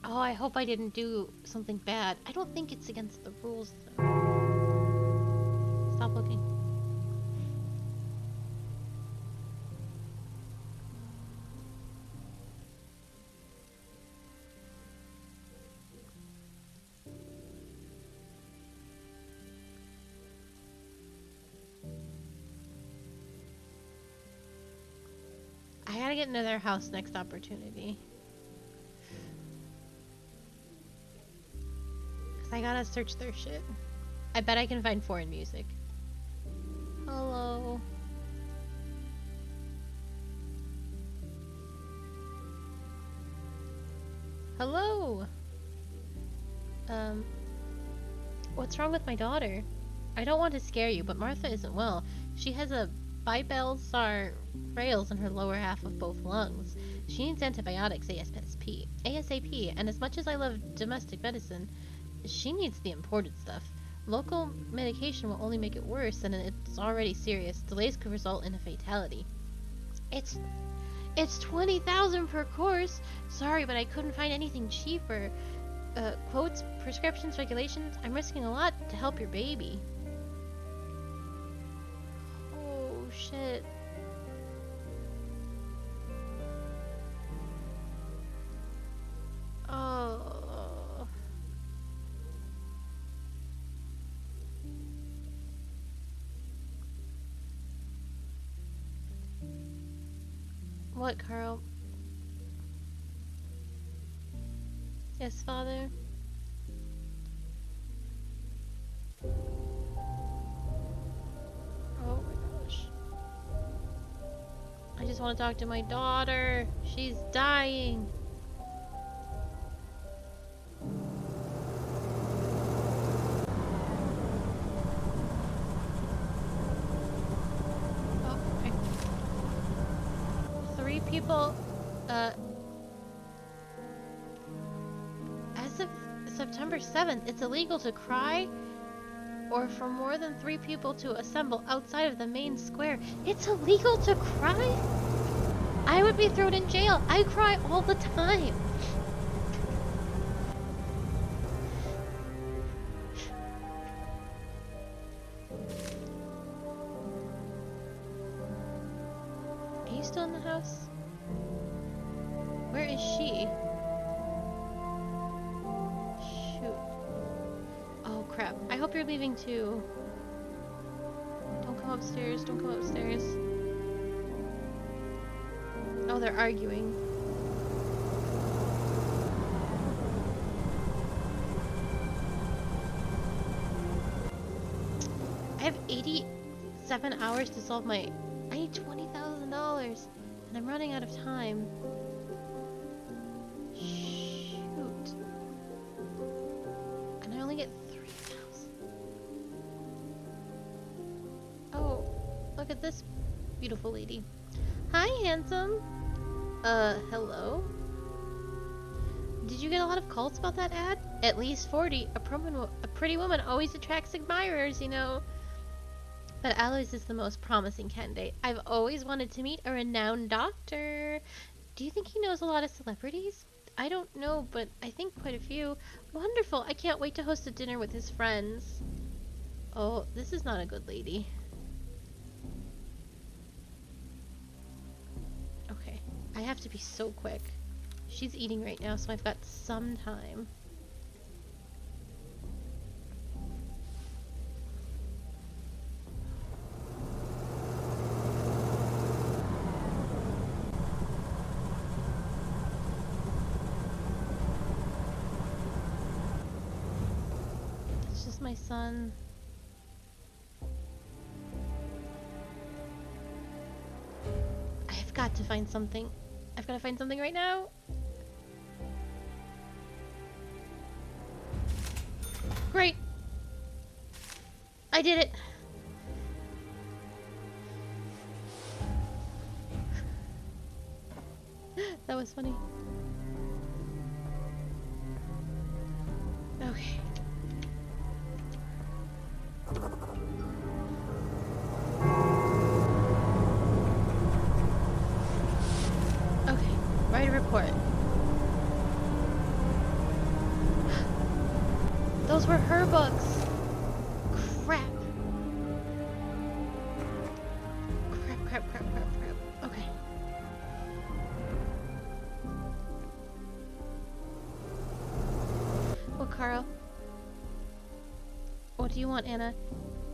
Oh, I hope I didn't do something bad. I don't think it's against the rules, though. Stop looking. I gotta get into their house next opportunity. I gotta search their shit. I bet I can find foreign music. Hello. Hello. What's wrong with my daughter? I don't want to scare you, but Martha isn't well. She has a bibalsar frails in her lower half of both lungs. She needs antibiotics ASAP, and as much as I love domestic medicine, she needs the imported stuff. Local medication will only make it worse, and it's already serious. Delays could result in a fatality. It's 20,000 per course. Sorry, but I couldn't find anything cheaper. Quotes, prescriptions, regulations. I'm risking a lot to help your baby. Oh shit. Oh. What, Carl? Yes, Father? Oh my gosh. I just want to talk to my daughter. She's dying. Oh, okay. 3 people, as of September 7th, it's illegal to cry or for more than 3 people to assemble outside of the main square. It's illegal to cry? I would be thrown in jail. I cry all the time. Are you still in the house? Where is she? Crap. I hope you're leaving too. Don't come upstairs. Don't come upstairs. Oh, they're arguing. I have 87 hours to solve my... I need $20,000 and I'm running out of time. Shoot. And I only get 3,000. Oh, look at this beautiful lady. Hi, handsome. Hello? Did you get a lot of calls about that ad? At least 40. A pretty woman always attracts admirers, you know. But Aloys is the most promising candidate. I've always wanted to meet a renowned doctor. Do you think he knows a lot of celebrities? I don't know, but I think quite a few. Wonderful. I can't wait to host a dinner with his friends. Oh, this is not a good lady. Okay. I have to be so quick. She's eating right now, so I've got some time. It's just my son. I've got to find something. I've got to find something right now. Great. I did it. That was funny. Okay. Okay, write a report. Those were her books. Crap. Crap. Okay. Well, Carl. What do you want, Anna?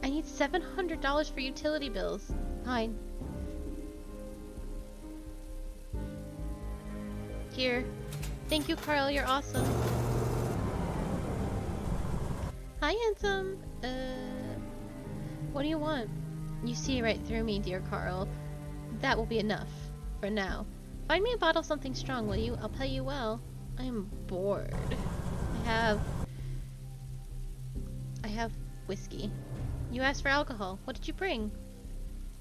I need $700 for utility bills. Fine. Here. Thank you, Carl. You're awesome. Hi, handsome. What do you want? You see right through me, dear Carl. That will be enough. For now. Find me a bottle of something strong, will you? I'll pay you well. I am bored. I have whiskey. You asked for alcohol. What did you bring?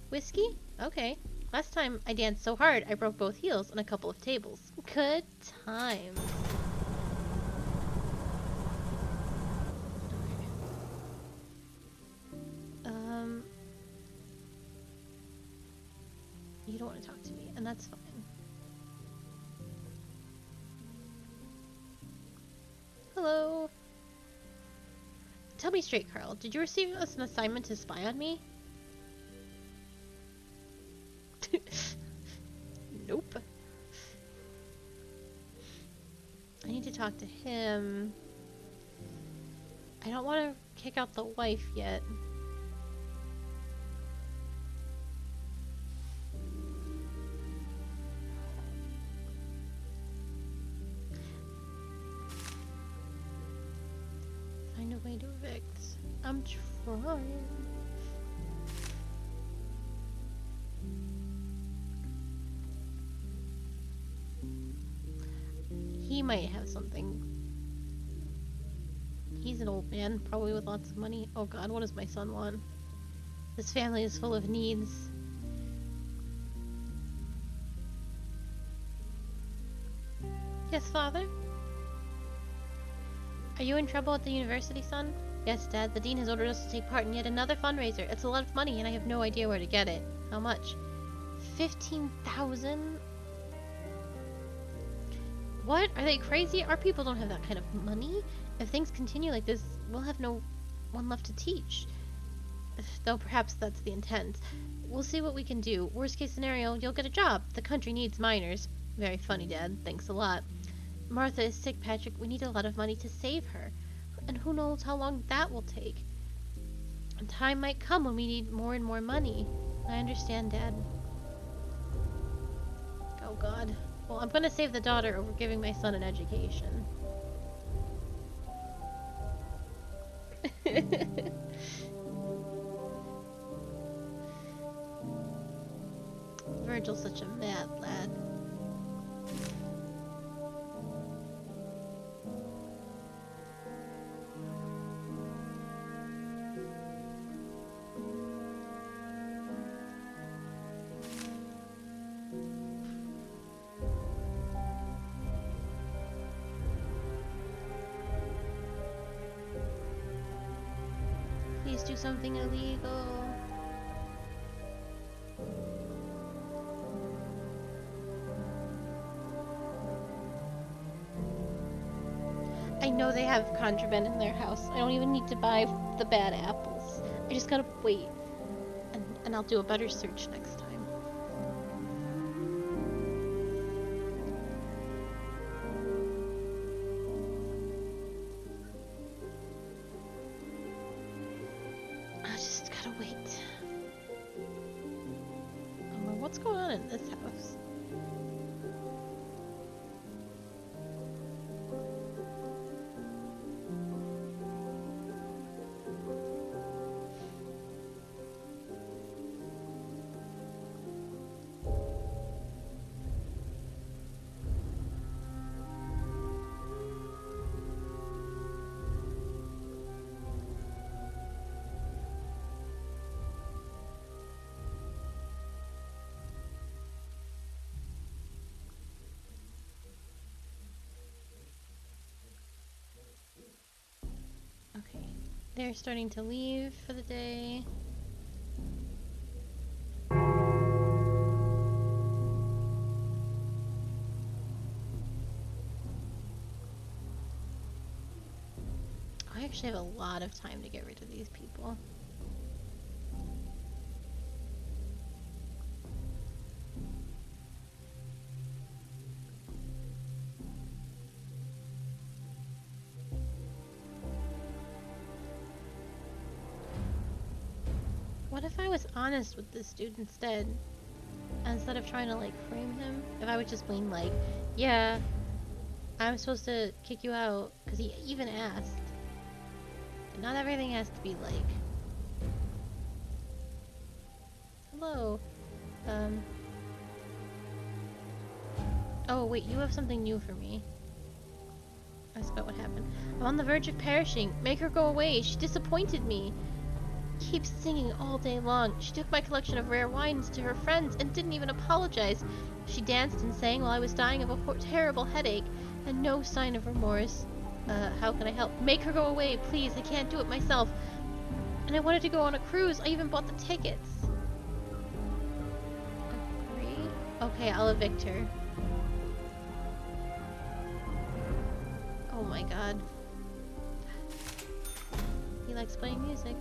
Whiskey? Okay. Last time I danced so hard, I broke both heels on a couple of tables. Good times. You don't want to talk to me, and that's fine. Hello. Tell me straight, Carl. Did you receive an assignment to spy on me? Nope. I need to talk to him. I don't want to kick out the wife yet. Find a way to evict. I'm trying. He might have something. He's an old man, probably with lots of money. Oh god, what does my son want? This family is full of needs. Yes, father? Are you in trouble at the university, son? Yes, Dad. The dean has ordered us to take part in yet another fundraiser. It's a lot of money, and I have no idea where to get it. How much? 15,000? What? Are they crazy? Our people don't have that kind of money. If things continue like this, we'll have no one left to teach. Though perhaps that's the intent. We'll see what we can do. Worst case scenario, you'll get a job. The country needs miners. Very funny, Dad. Thanks a lot. Martha is sick, Patrick. We need a lot of money to save her. And who knows how long that will take. And time might come when we need more and more money. I understand, Dad. Oh, God. Well, I'm gonna save the daughter over giving my son an education. Virgil's such a mad lad. Please do something illegal. have contraband in their house. I don't even need to buy the bad apples. I just gotta wait. And I'll do a better search next time. I just gotta wait. Oh, well, what's going on in this house? Okay, they're starting to leave for the day. I actually have a lot of time to get rid of these people. What if I was honest with this dude instead? Instead of trying to like frame him? If I would just mean like, yeah, I'm supposed to kick you out, because he even asked. And not everything has to be like, hello, oh wait, you have something new for me. Ask about what happened. I'm on the verge of perishing. Make her go away. She disappointed me. Keeps singing all day long. She took my collection of rare wines to her friends and didn't even apologize. She danced and sang while I was dying of a terrible headache, and no sign of remorse. How can I help? Make her go away, please. I can't do it myself. And I wanted to go on a cruise. I even bought the tickets. Agree? Okay, I'll evict her. Oh my god. He likes playing music.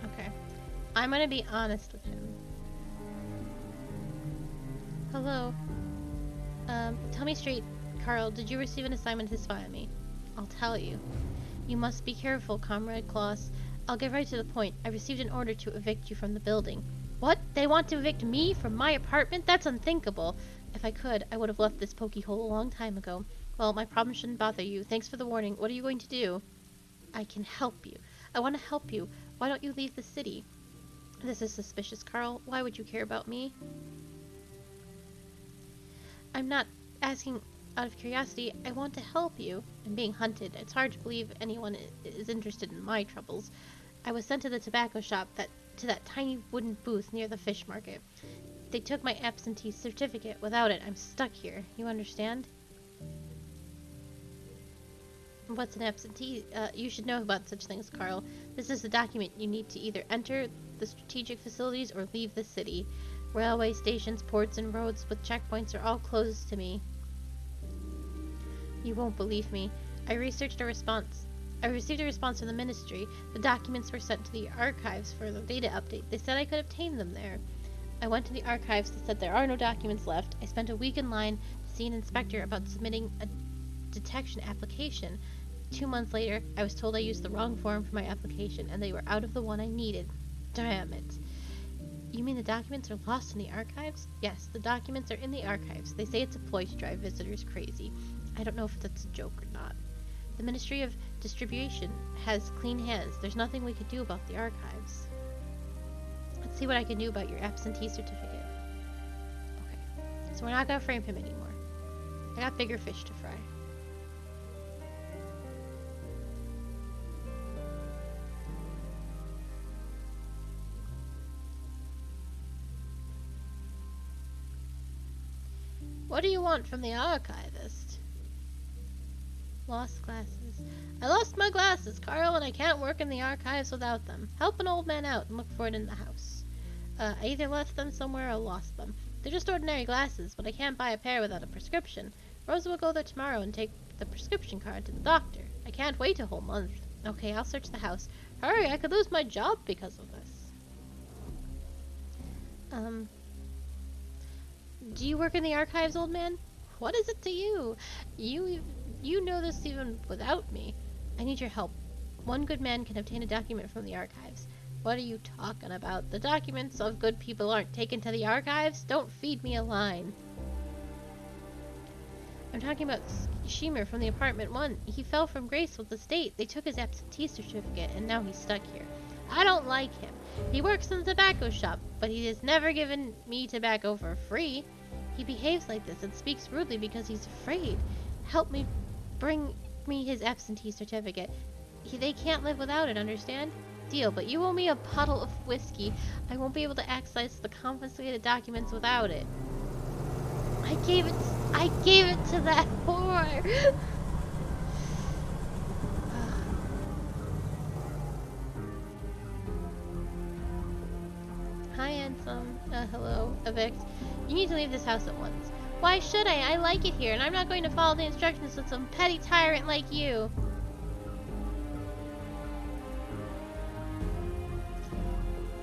Okay. I'm gonna be honest with him. Hello. Tell me straight, Carl, did you receive an assignment to spy on me? I'll tell you. You must be careful, Comrade Klaus. I'll get right to the point. I received an order to evict you from the building. What? They want to evict me from my apartment? That's unthinkable. If I could, I would have left this pokey hole a long time ago. Well, my problem shouldn't bother you. Thanks for the warning. What are you going to do? I can help you. I want to help you. Why don't you leave the city? This is suspicious, Carl. Why would you care about me? I'm not asking out of curiosity. I want to help you. I'm being hunted. It's hard to believe anyone is interested in my troubles. I was sent to the tobacco shop, to that tiny wooden booth near the fish market. They took my absentee certificate. Without it, I'm stuck here. You understand? What's an absentee? You should know about such things, Carl. This is the document you need to either enter the strategic facilities or leave the city. Railway stations, ports, and roads with checkpoints are all closed to me. You won't believe me. I received a response from the ministry. The documents were sent to the archives for the data update. They said I could obtain them there. I went to the archives. They said there are no documents left. I spent a week in line to see an inspector about submitting a detection application. 2 months later, I was told I used the wrong form for my application, and they were out of the one I needed. Damn it. You mean the documents are lost in the archives? Yes, the documents are in the archives. They say it's a ploy to drive visitors crazy. I don't know if that's a joke or not. The Ministry of Distribution has clean hands. There's nothing we could do about the archives. Let's see what I can do about your absentee certificate. Okay, so we're not gonna frame him anymore. I got bigger fish to fry. What do you want from the archivist? Lost glasses. glasses. I lost my glasses, Carl, and I can't work in the archives without them. Help an old man out and look for it in the house. I either left them somewhere or lost them. They're just ordinary glasses, but I can't buy a pair without a prescription. Rosa will go there tomorrow and take the prescription card to the doctor. I can't wait a whole month. Okay, I'll search the house. Hurry, I could lose my job because of this. Do you work in the archives, old man? What is it to you? You know this even without me. I need your help. One good man can obtain a document from the archives. What are you talking about? The documents of good people aren't taken to the archives? Don't feed me a line. I'm talking about Shemer from the apartment 1. He fell from grace with the state. They took his absentee certificate, and now he's stuck here. I don't like him. He works in the tobacco shop, but he has never given me tobacco for free. He behaves like this and speaks rudely because he's afraid. Help me bring me his absentee certificate. They can't live without it, understand? Deal, but you owe me a bottle of whiskey. I won't be able to access the confiscated documents without it. I gave it to that whore. Hi, handsome. Hello, Evict. You need to leave this house at once. Why should I? I like it here, and I'm not going to follow the instructions of some petty tyrant like you.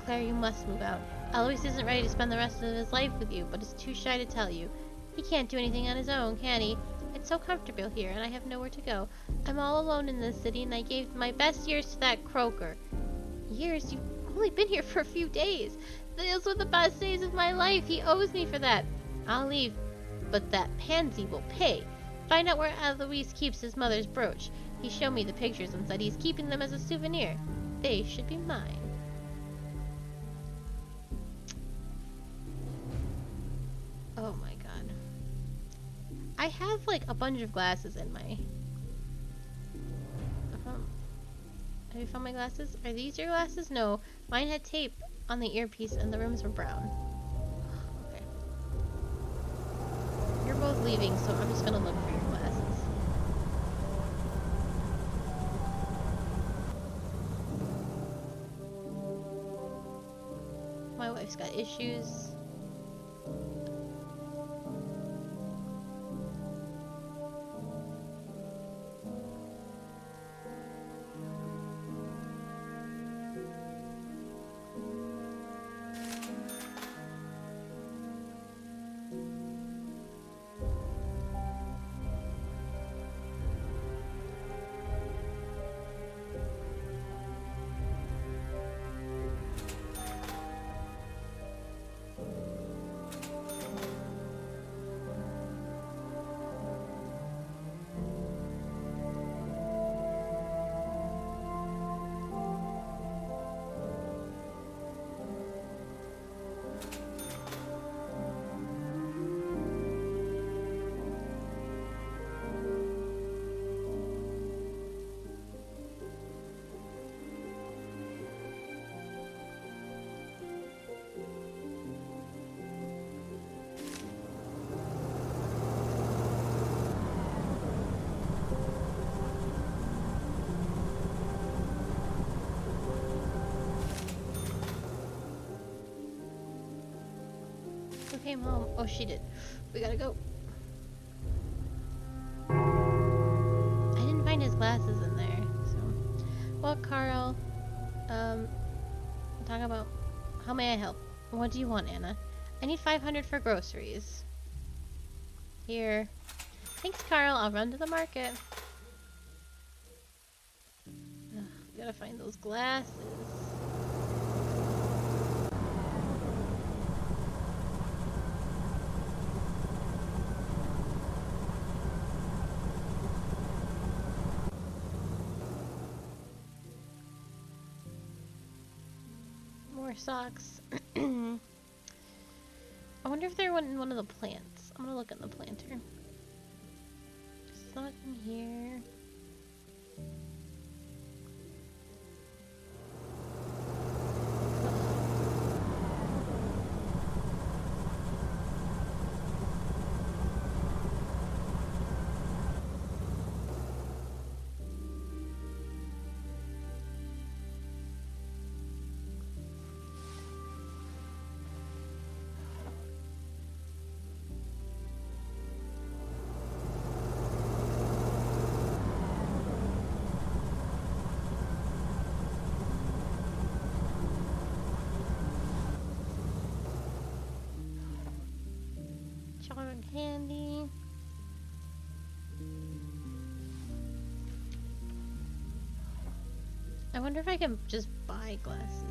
Claire, you must move out. Alois isn't ready to spend the rest of his life with you, but is too shy to tell you. He can't do anything on his own, can he? It's so comfortable here, and I have nowhere to go. I'm all alone in this city, and I gave my best years to that croaker. Years? You've only been here for a few days. Those were the best days of my life. He owes me for that. I'll leave, but that pansy will pay. Find out where Alois keeps his mother's brooch. He showed me the pictures and said he's keeping them as a souvenir. They should be mine. Oh my god. I have like a bunch of glasses in my... Have you found my glasses? Are these your glasses? No. Mine had tape on the earpiece and the rims were brown. Okay. You're both leaving, so I'm just gonna look for your glasses. My wife's got issues. Came home. Oh, she did. We gotta go. I didn't find his glasses in there, so. Well, Carl, talk about how may I help? What do you want, Anna? I need 500 for groceries. Here. Thanks, Carl. I'll run to the market. Ugh, gotta find those glasses. Socks. I wonder if they're in one of the plants. I'm gonna look in the planter. It's not in here. some candy. I wonder if I can just buy glasses.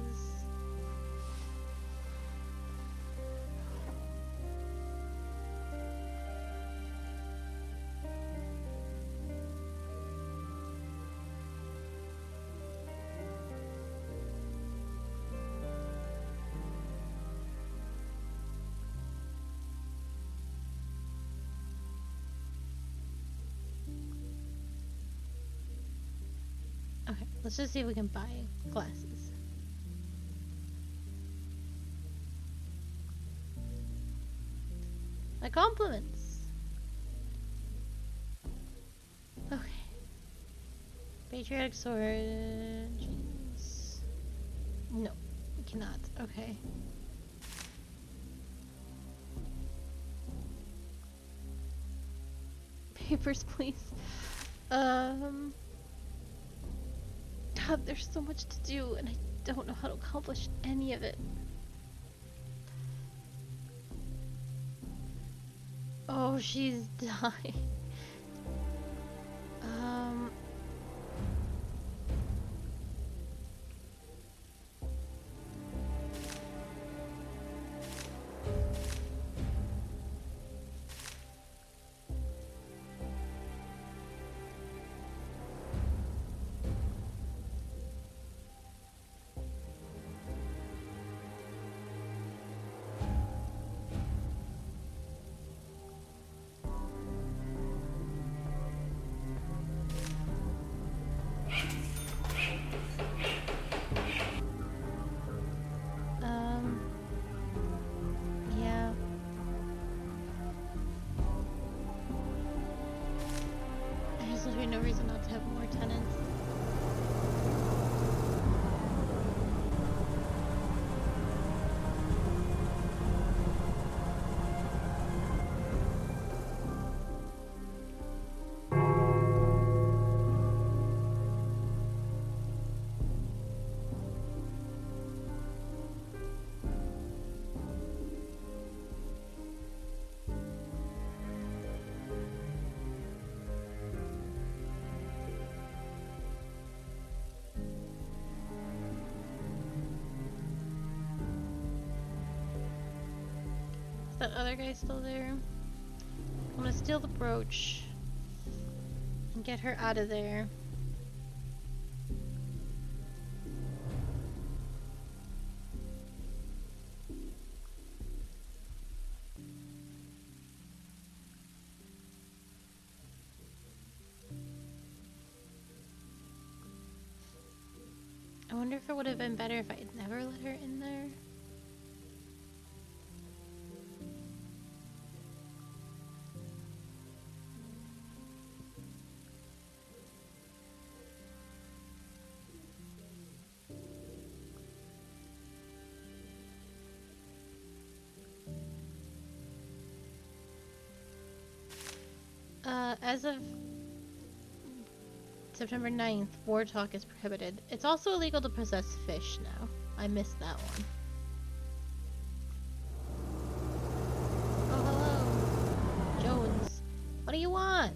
Okay, let's just see if we can buy glasses. My compliments. Okay. Patriotic sword. Jeans. No, we cannot. Okay. Papers, please. God, there's so much to do, and I don't know how to accomplish any of it. Oh, she's dying. Yeah. There's literally no reason not to have more tenants. Is that other guy still there? I'm gonna steal the brooch and get her out of there. I wonder if it would have been better if I had never let her in there. As of September 9th, war talk is prohibited. It's also illegal to possess fish now. I missed that one. Oh, hello. Jones. What do you want?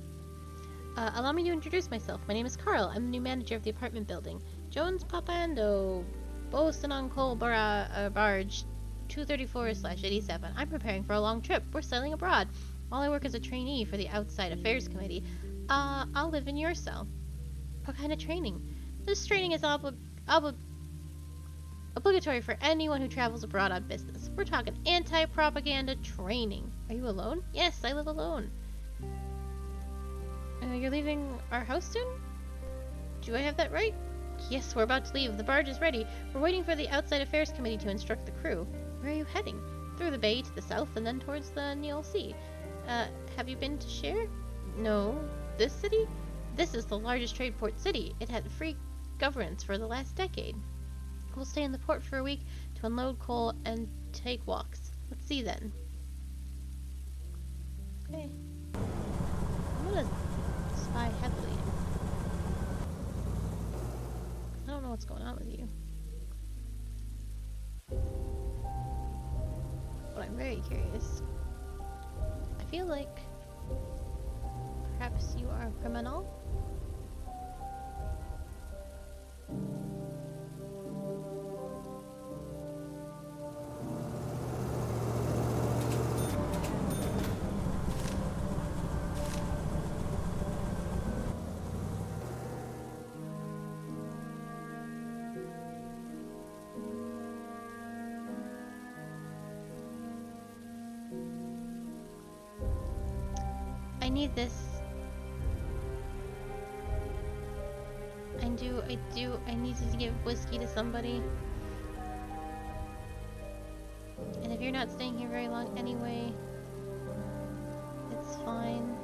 Allow me to introduce myself. My name is Carl. I'm the new manager of the apartment building. Jones Papando. Bosun on coal barge 234/87. I'm preparing for a long trip. We're sailing abroad. While I work as a trainee for the Outside Affairs Committee, I'll live in your cell. What kind of training? This training is obligatory for anyone who travels abroad on business. We're talking anti-propaganda training. Are you alone? Yes, I live alone. You're leaving our house soon? Do I have that right? Yes, we're about to leave. The barge is ready. We're waiting for the Outside Affairs Committee to instruct the crew. Where are you heading? Through the bay to the south and then towards the Neil Sea. Have you been to Shire? No. This city? This is the largest trade port city. It had free governance for the last decade. We'll stay in the port for a week to unload coal and take walks. Let's see then. Okay. I'm gonna spy heavily. I don't know what's going on with you. But I'm very curious. I feel like perhaps you are a criminal. I need this. I need to give whiskey to somebody. And if you're not staying here very long anyway, it's fine.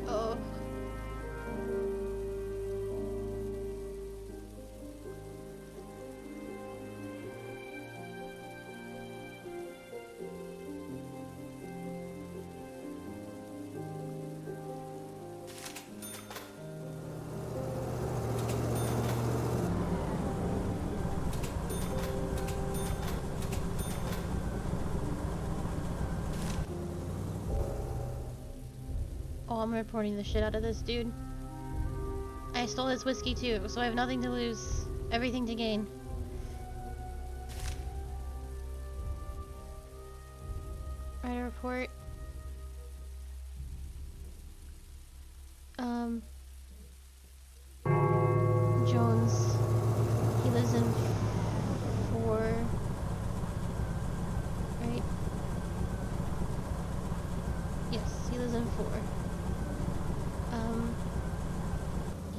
Oh. Oh, I'm reporting the shit out of this dude. I stole his whiskey too, so I have nothing to lose, everything to gain. Write a report. Jones. He lives in 4. Right? Yes, he lives in 4.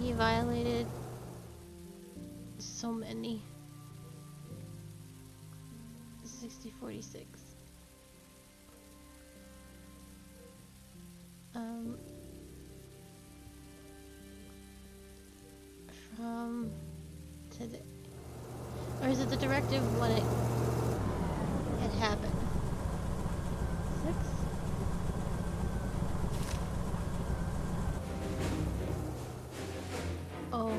He violated so many. 6046. From today. Or is it the directive when it had happened? 6? Oh.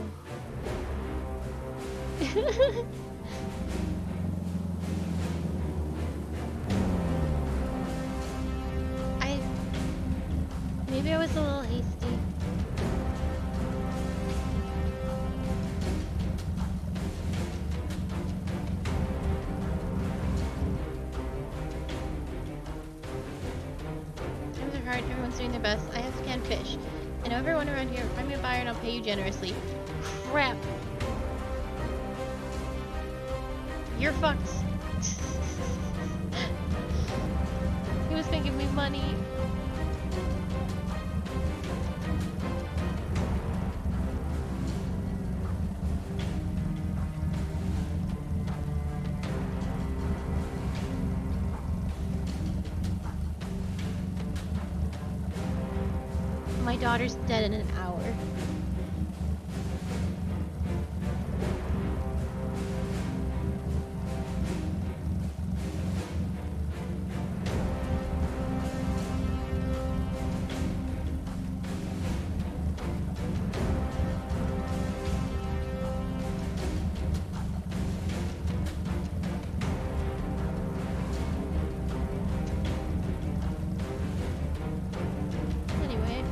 Maybe I was a little hasty. Times are hard, everyone's doing their best. I have to can fish. I know everyone around here. Find me a buyer and I'll pay you generously. Crap. You're fucked. He was making me money. My daughter's dead in an hour. Anyway.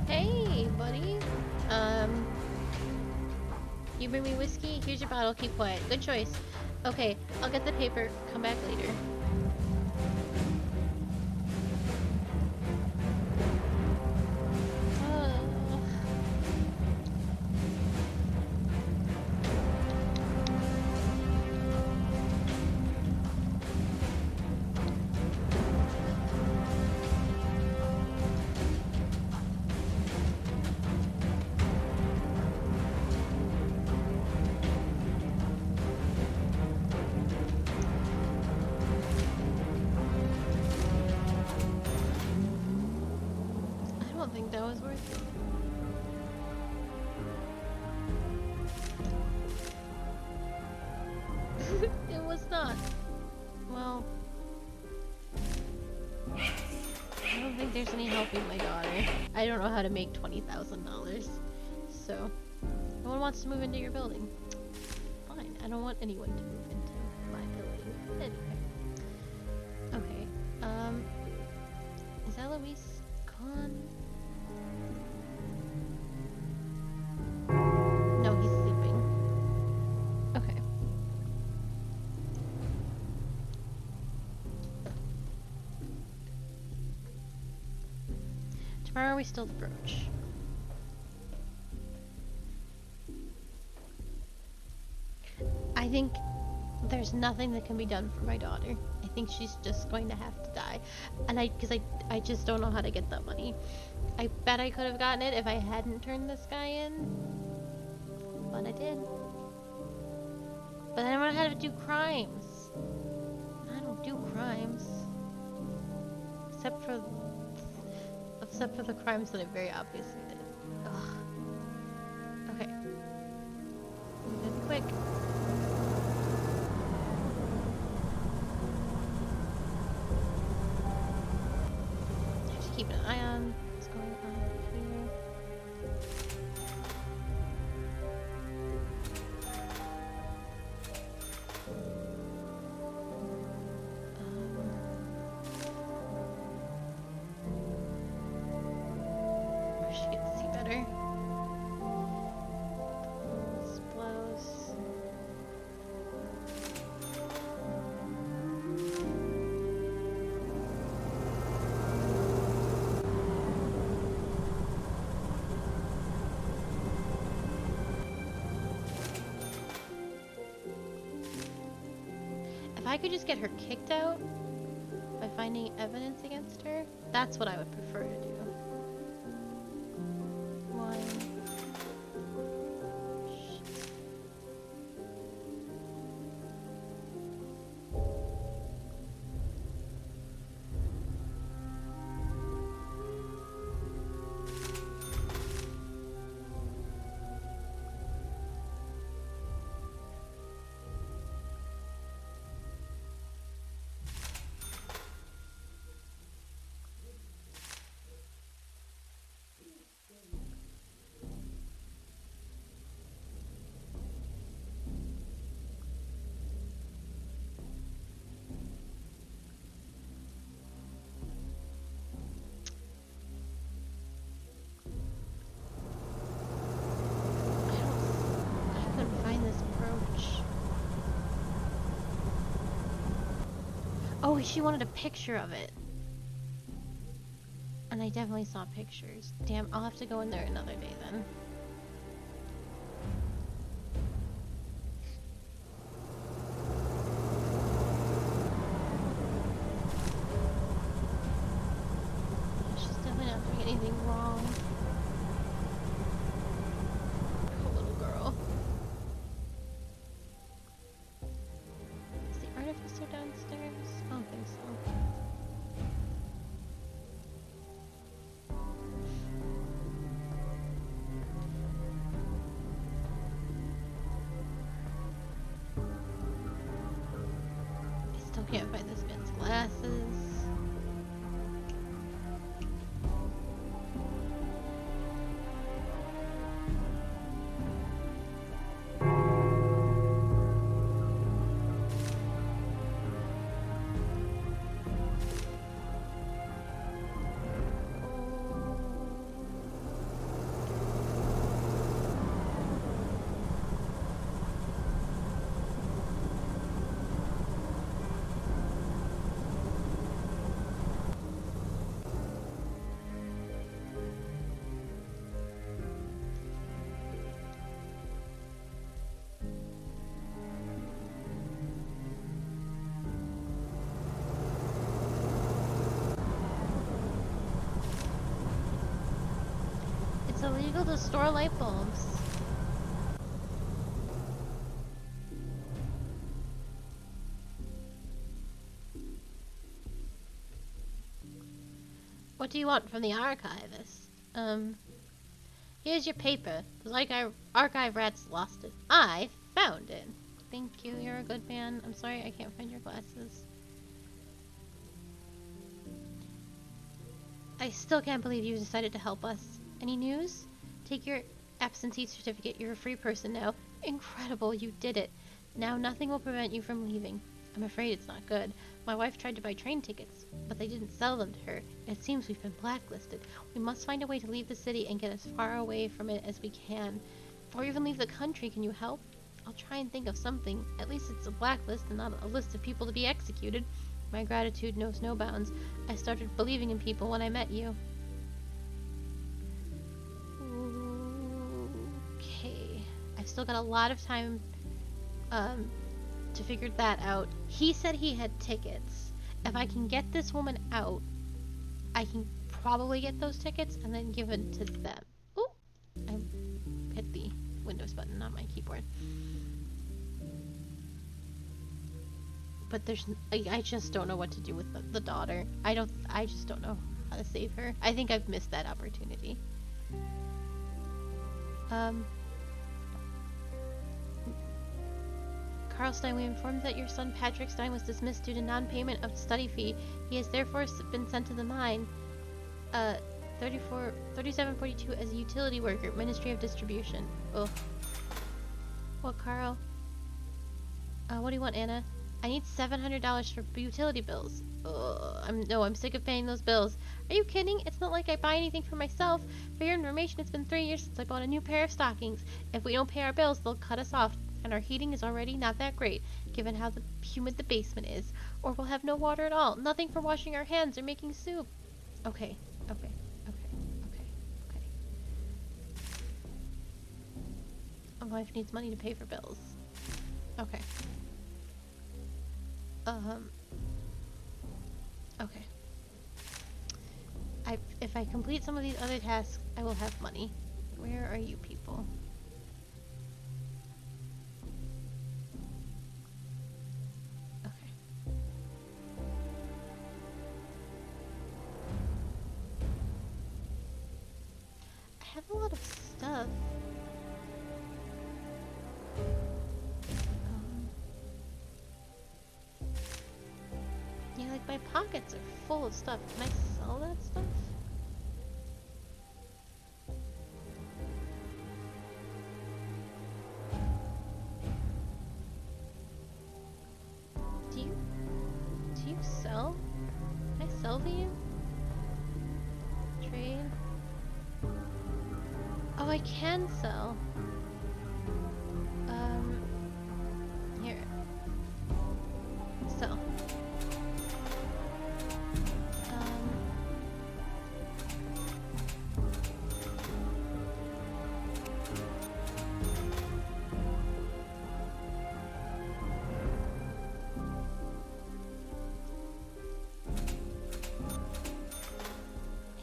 Hey, buddy. You bring me whiskey? Here's your bottle. Keep quiet. Good choice. Okay, I'll get the paper. Come back later. That was worth it. It was not. Well, I don't think there's any helping my daughter. I don't know how to make $20,000. So, no one wants to move into your building. Fine, I don't want anyone to move into my building. Anyway. Okay, is Eloise gone? No, he's sleeping. Okay. Tomorrow we steal the brooch. I think there's nothing that can be done for my daughter. I think she's just going to have to die. And because I just don't know how to get that money. I bet I could have gotten it if I hadn't turned this guy in. But I did. But I don't know how to do crimes. I don't do crimes. Except for the crimes that I very obviously did. Ugh. Okay. Move quick. Just keep an eye on what's going on here. I should get to see better. Blows. If I could just get her kicked out by finding evidence against her, that's what I would prefer to do. One. Shit. I couldn't find this brooch. Oh, she wanted a picture of it. And I definitely saw pictures. Damn, I'll have to go in there another day then. She's definitely not doing anything wrong. Poor little girl. Is the artificer downstairs? I don't think so. I still can't find this man's glasses. It's illegal to store light bulbs. What do you want from the archivist? Here's your paper. Like archive rats lost it. I found it. Thank you. You're a good man. I'm sorry I can't find your glasses. I still can't believe you decided to help us. Any news? Take your absentee certificate. You're a free person now. Incredible. You did it. Now nothing will prevent you from leaving. I'm afraid it's not good. My wife tried to buy train tickets, but they didn't sell them to her. It seems we've been blacklisted. We must find a way to leave the city and get as far away from it as we can. Or even leave the country. Can you help? I'll try and think of something. At least it's a blacklist and not a list of people to be executed. My gratitude knows no bounds. I started believing in people when I met you. Okay. I've still got a lot of time to figure that out. He said he had tickets. If I can get this woman out, I can probably get those tickets and then give it to them. Ooh! I hit the Windows button on my keyboard. But I just don't know what to do with the daughter. I just don't know how to save her. I think I've missed that opportunity. Carl Stein, we informed that your son Patrick Stein was dismissed due to non-payment of the study fee. He has therefore been sent to the mine. 3742 as a utility worker, Ministry of Distribution. Ugh. What, Carl? What do you want, Anna? I need $700 for utility bills. Ugh. I'm sick of paying those bills. Are you kidding? It's not like I buy anything for myself. For your information, it's been 3 years since I bought a new pair of stockings. If we don't pay our bills, they'll cut us off. And our heating is already not that great, given how humid the basement is. Or we'll have no water at all. Nothing for washing our hands or making soup. Okay. My wife needs money to pay for bills. Okay. Okay. If I complete some of these other tasks, I will have money. Where are you people? I have a lot of stuff. Yeah, like my pockets are full of stuff. Can I sell that stuff? Do you sell? Can I sell to you? Trade. Oh, I can sell. Here. Sell.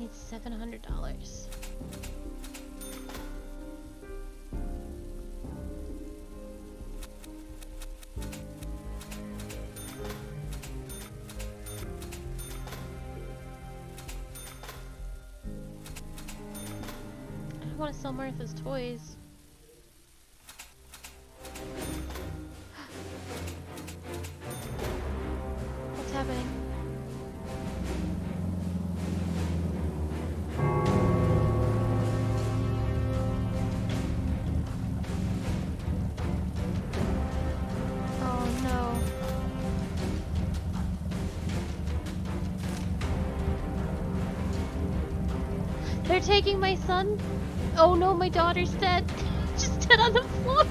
It's $700. I want to sell Martha's toys. What's happening? Oh no. They're taking my son? Oh no, my daughter's dead. Just dead on the floor.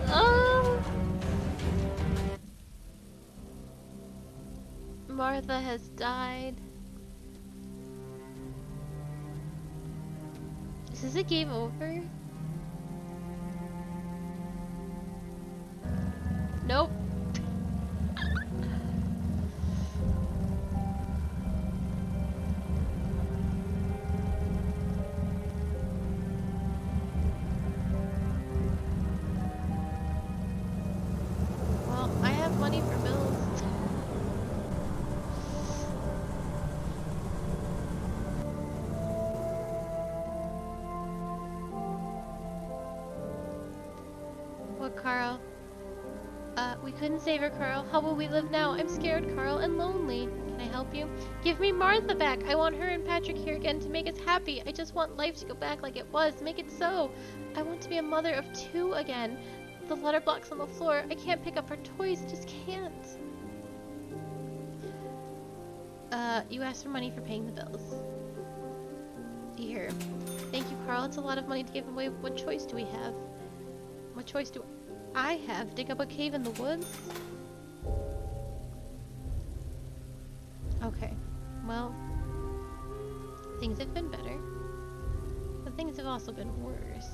Oh. Martha has died. Is this a game over? Nope. Well, I have money for bills. Carl. We couldn't save her, Carl. How will we live now? I'm scared, Carl, and lonely. Can I help you? Give me Martha back. I want her and Patrick here again to make us happy. I just want life to go back like it was. Make it so. I want to be a mother of 2 again. The letter block's on the floor. I can't pick up her toys. Just can't. You asked for money for paying the bills. Here. Thank you, Carl. It's a lot of money to give away. What choice do we have? What choice do I have? Dig up a cave in the woods? Okay. Well, things have been better. But things have also been worse.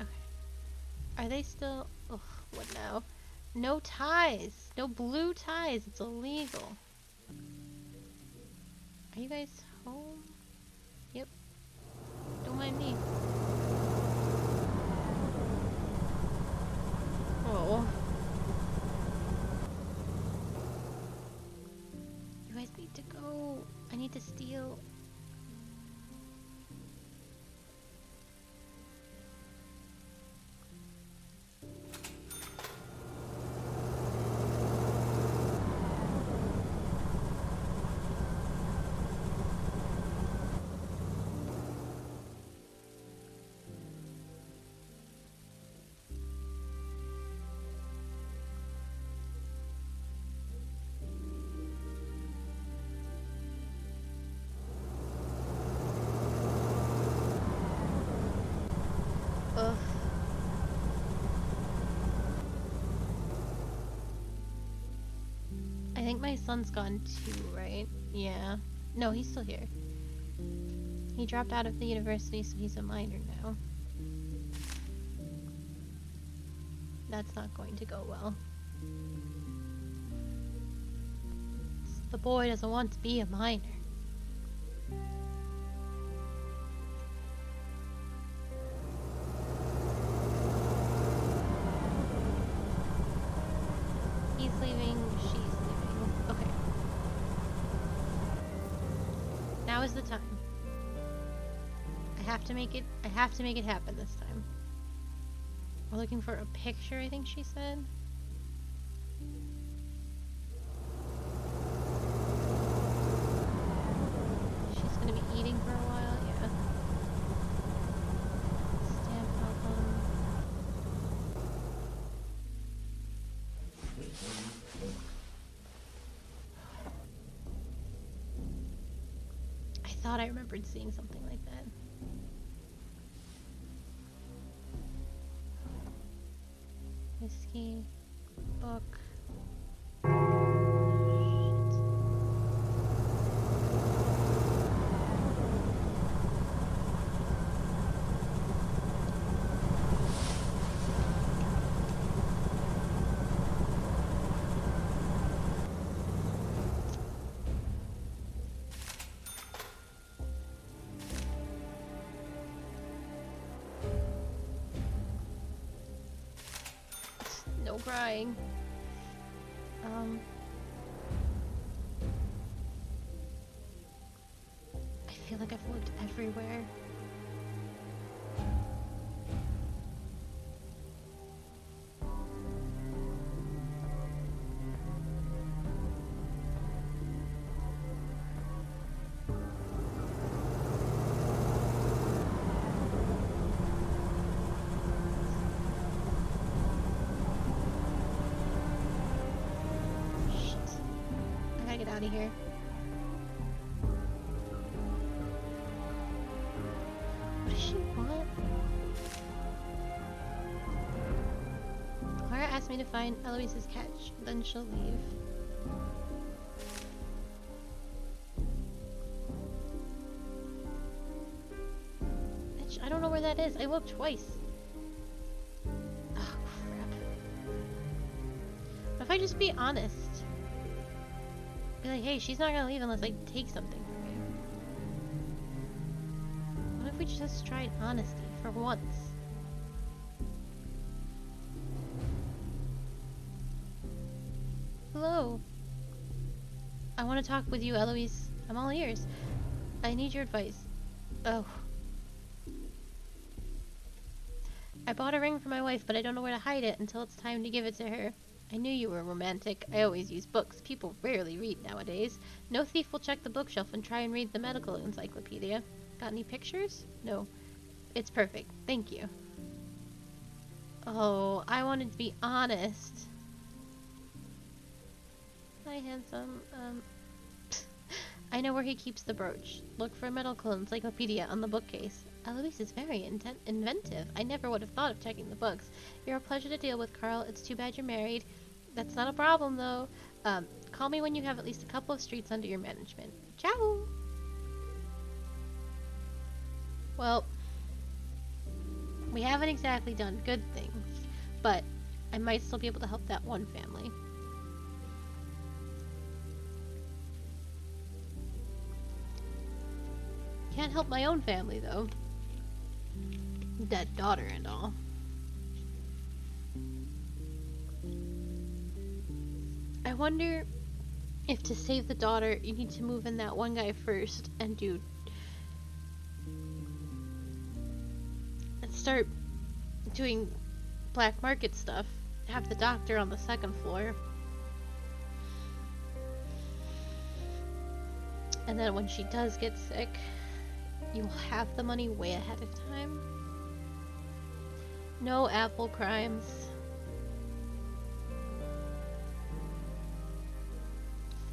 Okay. Are they still... Ugh, what now? No ties! No blue ties! It's illegal. Are you guys home? Yep. Don't mind me. Oh. You guys need to go. I need to steal. Ugh. I think my son's gone too, right? Yeah. No, he's still here. He dropped out of the university, so he's a minor now. That's not going to go well. The boy doesn't want to be a minor. He's leaving, she's leaving. Okay. Now is the time. I have to make it happen this time. We're looking for a picture, I think she said. She's gonna be eating for a while, yeah. Stamp album. I thought I remembered seeing something like that. Whiskey, book. No crying. I feel like I've looked everywhere. Get out of here. What does she want? Clara asked me to find Eloise's catch, then she'll leave. Bitch, I don't know where that is. I looked twice. Oh, crap. What if I just be honest? Be like, hey, she's not gonna leave unless I take something from you. What if we just tried honesty for once? Hello. I want to talk with you, Eloise. I'm all ears. I need your advice. Oh, I bought a ring for my wife, but I don't know where to hide it until it's time to give it to her. I knew you were romantic. I always use books. People rarely read nowadays. No thief will check the bookshelf and try and read the medical encyclopedia. Got any pictures? No. It's perfect. Thank you. Oh, I wanted to be honest. Hi, handsome. I know where he keeps the brooch. Look for a medical encyclopedia on the bookcase. Eloise is very inventive. I never would have thought of checking the books. You're a pleasure to deal with, Carl. It's too bad you're married. That's not a problem, though. Call me when you have at least a couple of streets under your management. Ciao! Well, we haven't exactly done good things, but I might still be able to help that one family. Can't help my own family, though. Dead daughter and all. I wonder if to save the daughter, you need to move in that one guy first and start doing black market stuff. Have the doctor on the second floor. And then when she does get sick, you will have the money way ahead of time. No apple crimes.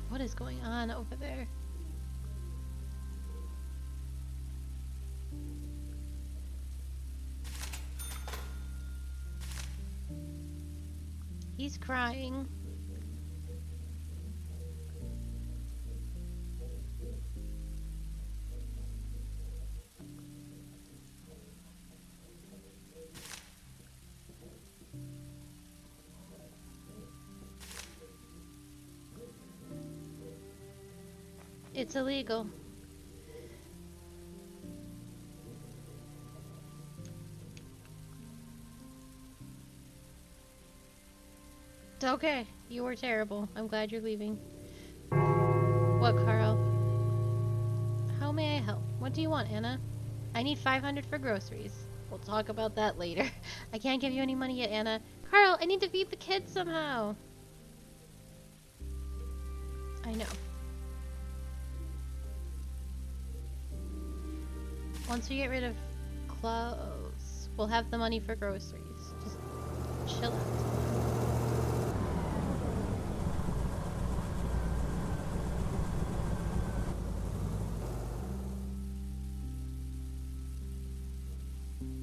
What is going on over there? He's crying. It's illegal. It's okay. You were terrible. I'm glad you're leaving. What, Carl? How may I help? What do you want, Anna? I need 500 for groceries. We'll talk about that later. I can't give you any money yet, Anna. Carl, I need to feed the kids somehow. I know. Once we get rid of clothes, we'll have the money for groceries. Just chill out.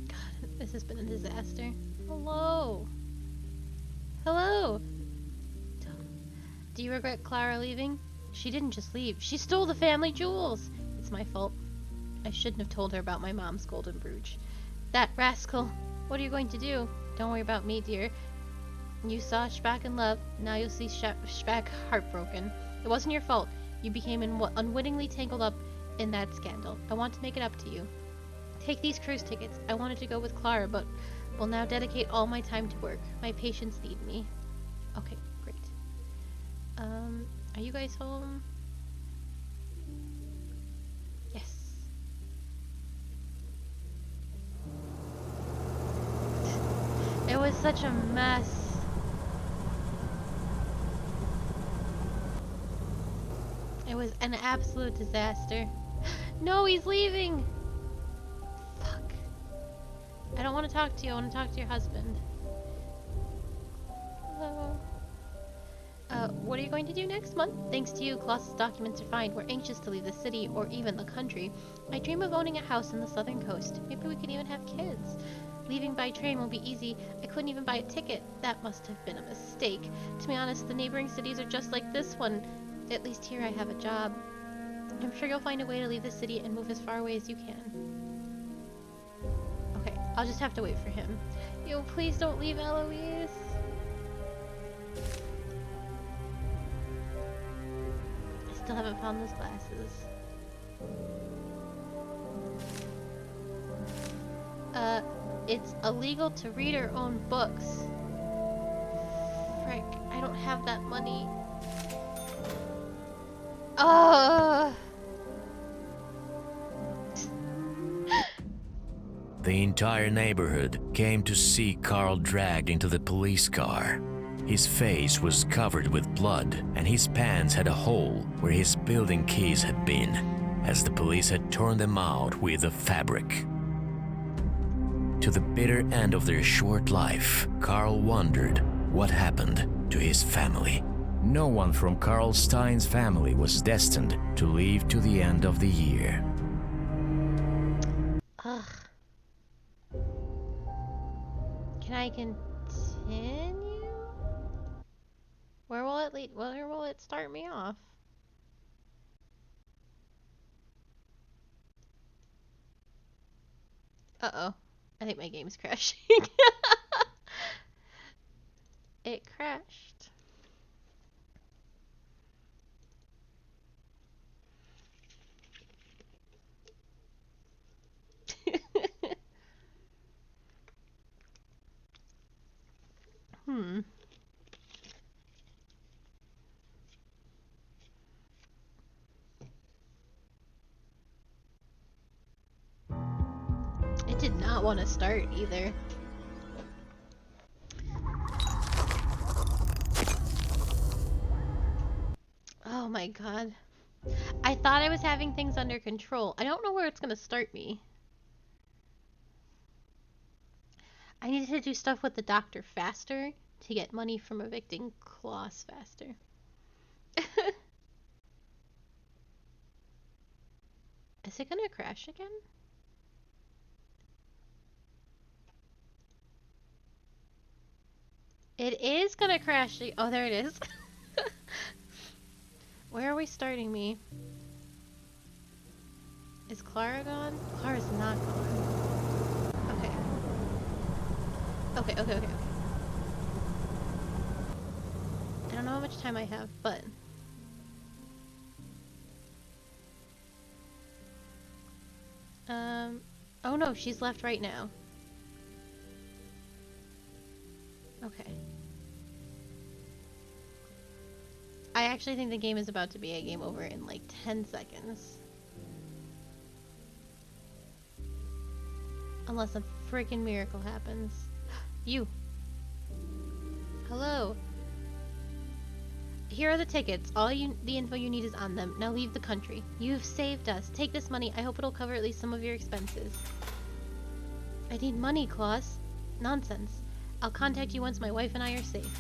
God, this has been a disaster. Hello. Hello. Do you regret Clara leaving? She didn't just leave. She stole the family jewels. It's my fault. I shouldn't have told her about my mom's golden brooch. That rascal. What are you going to do? Don't worry about me, dear. You saw Shpak in love. Now you'll see Shpak heartbroken. It wasn't your fault. You became unwittingly tangled up in that scandal. I want to make it up to you. Take these cruise tickets. I wanted to go with Clara, but will now dedicate all my time to work. My patients need me. Okay, great. Are you guys home? Yes. It was such a mess. It was an absolute disaster. No, he's leaving! Fuck. I don't want to talk to you. I want to talk to your husband. Hello. What are you going to do next month? Thanks to you, Colossus documents are fine. We're anxious to leave the city or even the country. I dream of owning a house on the southern coast. Maybe we could even have kids. Leaving by train will be easy. I couldn't even buy a ticket. That must have been a mistake. To be honest, the neighboring cities are just like this one. At least here I have a job. I'm sure you'll find a way to leave the city and move as far away as you can. Okay, I'll just have to wait for him. Yo, please don't leave, Eloise. I still haven't found those glasses. It's illegal to read or own books. Frick, I don't have that money. The entire neighborhood came to see Carl dragged into the police car. His face was covered with blood, and his pants had a hole where his building keys had been, as the police had torn them out with a fabric. To the bitter end of their short life, Carl wondered what happened to his family. No one from Carl Stein's family was destined to live to the end of the year. Ugh. Can I continue? Where will it lead? Where will it start me off? Uh-oh. I think my game's crashing. It crashed. Hmm. It did not want to start either. Oh my god. I thought I was having things under control. I don't know where it's gonna start me. I needed to do stuff with the doctor faster to get money from evicting Klaus faster. Is it gonna crash again? It is gonna crash. Oh, there it is. Where are we starting me? Is Clara gone? Clara's not gone. Okay. Okay. I don't know how much time I have, but... Oh no, she's left right now. Okay. I actually think the game is about to be a game over in like 10 seconds. Unless a freaking miracle happens. You! Hello! Here are the tickets. The info you need is on them. Now leave the country. You've saved us. Take this money. I hope it'll cover at least some of your expenses. I need money, Klaus. Nonsense. I'll contact you once my wife and I are safe.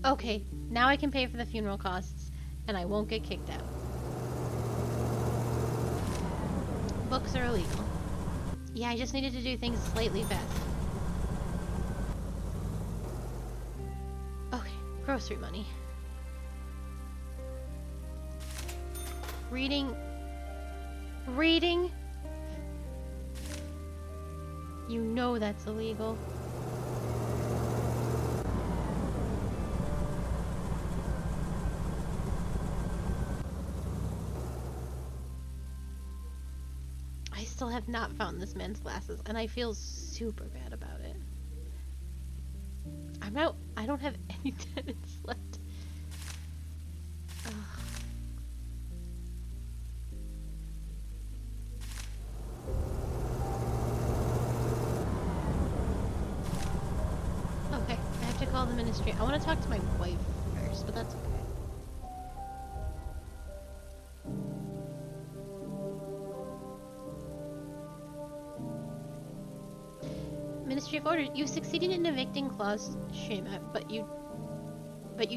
Okay, now I can pay for the funeral costs, and I won't get kicked out. Books are illegal. Yeah, I just needed to do things slightly fast. Okay, grocery money. Reading. You know that's illegal. I still have not found this man's glasses, and I feel super bad about it. I don't have any tenants left. Ugh. Okay, I have to call the ministry. I want to talk to my wife first, but that's okay. Ministry of Orders, you succeeded in evicting Klaus Schema, but you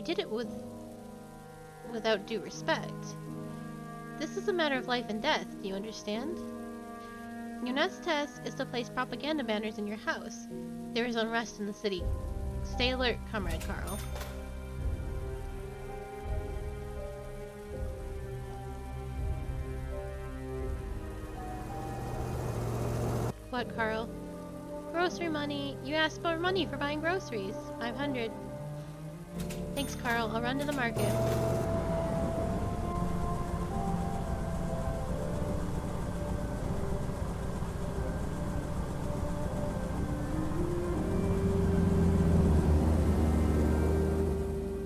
did it without due respect. This is a matter of life and death, do you understand? Your next task is to place propaganda banners in your house. There is unrest in the city. Stay alert, Comrade Carl. What, Carl? Grocery money. You asked for money for buying groceries. 500. Thanks, Carl. I'll run to the market.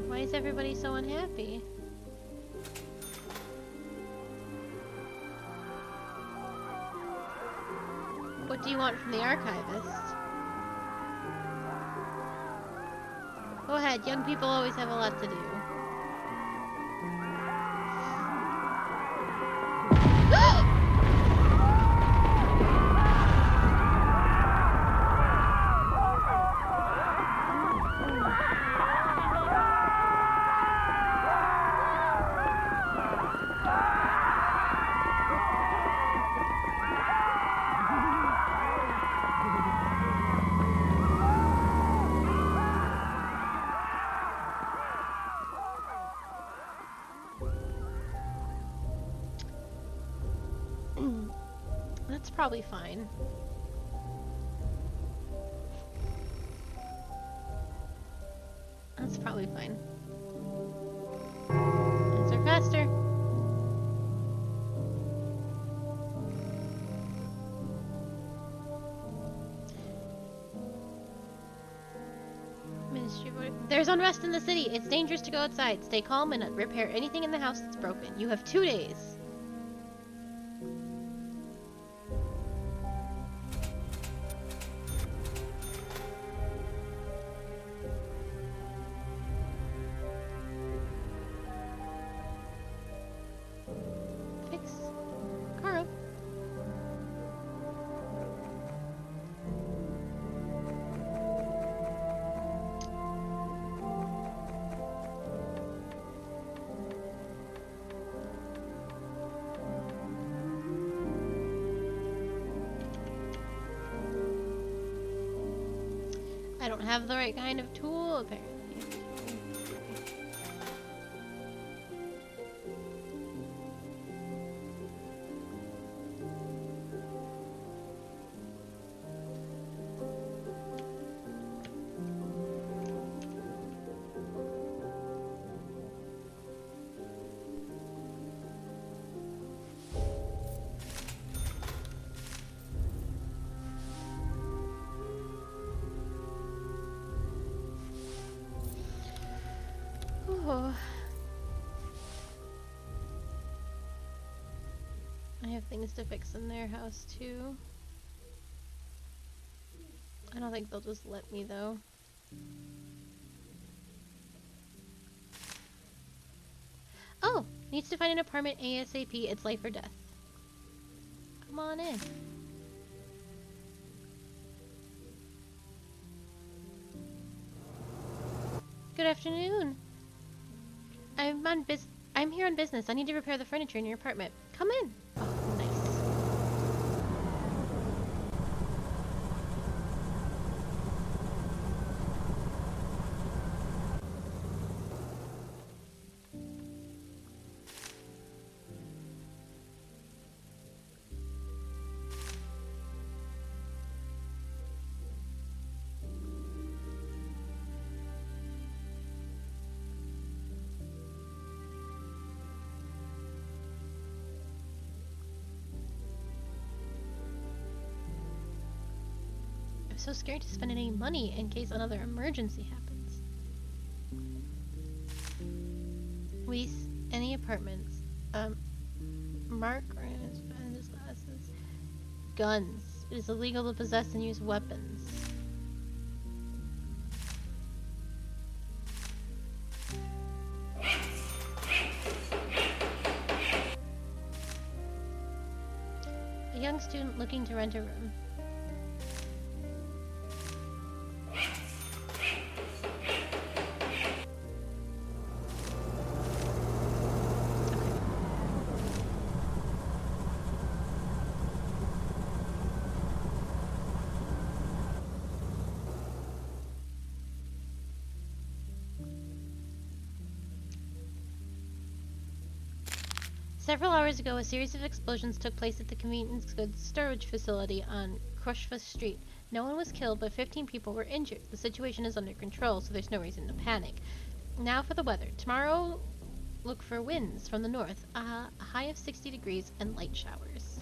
Why is everybody so unhappy? What do you want from the archivist? Go ahead, young people always have a lot to do. That's probably fine. That's probably fine. Answer faster. Ministry of Order. There's unrest in the city. It's dangerous to go outside. Stay calm and repair anything in the house that's broken. You have 2 days. Fix. Carl. I don't have the right kind of tool, apparently. Oh. I have things to fix in their house too. I don't think they'll just let me though. Oh! Needs to find an apartment ASAP. It's life or death. Come on in. Good afternoon. I'm here on business. I need to repair the furniture in your apartment. Come in. Oh, nice. I'm so scared to spend any money in case another emergency happens. Lease any apartments. Mark and his glasses. Guns. It is illegal to possess and use weapons. A young student looking to rent a room. Several hours ago, a series of explosions took place at the convenience goods storage facility on Krushva Street. No one was killed, but 15 people were injured. The situation is under control, so there's no reason to panic. Now for the weather. Tomorrow, look for winds from the north, a high of 60 degrees, and light showers.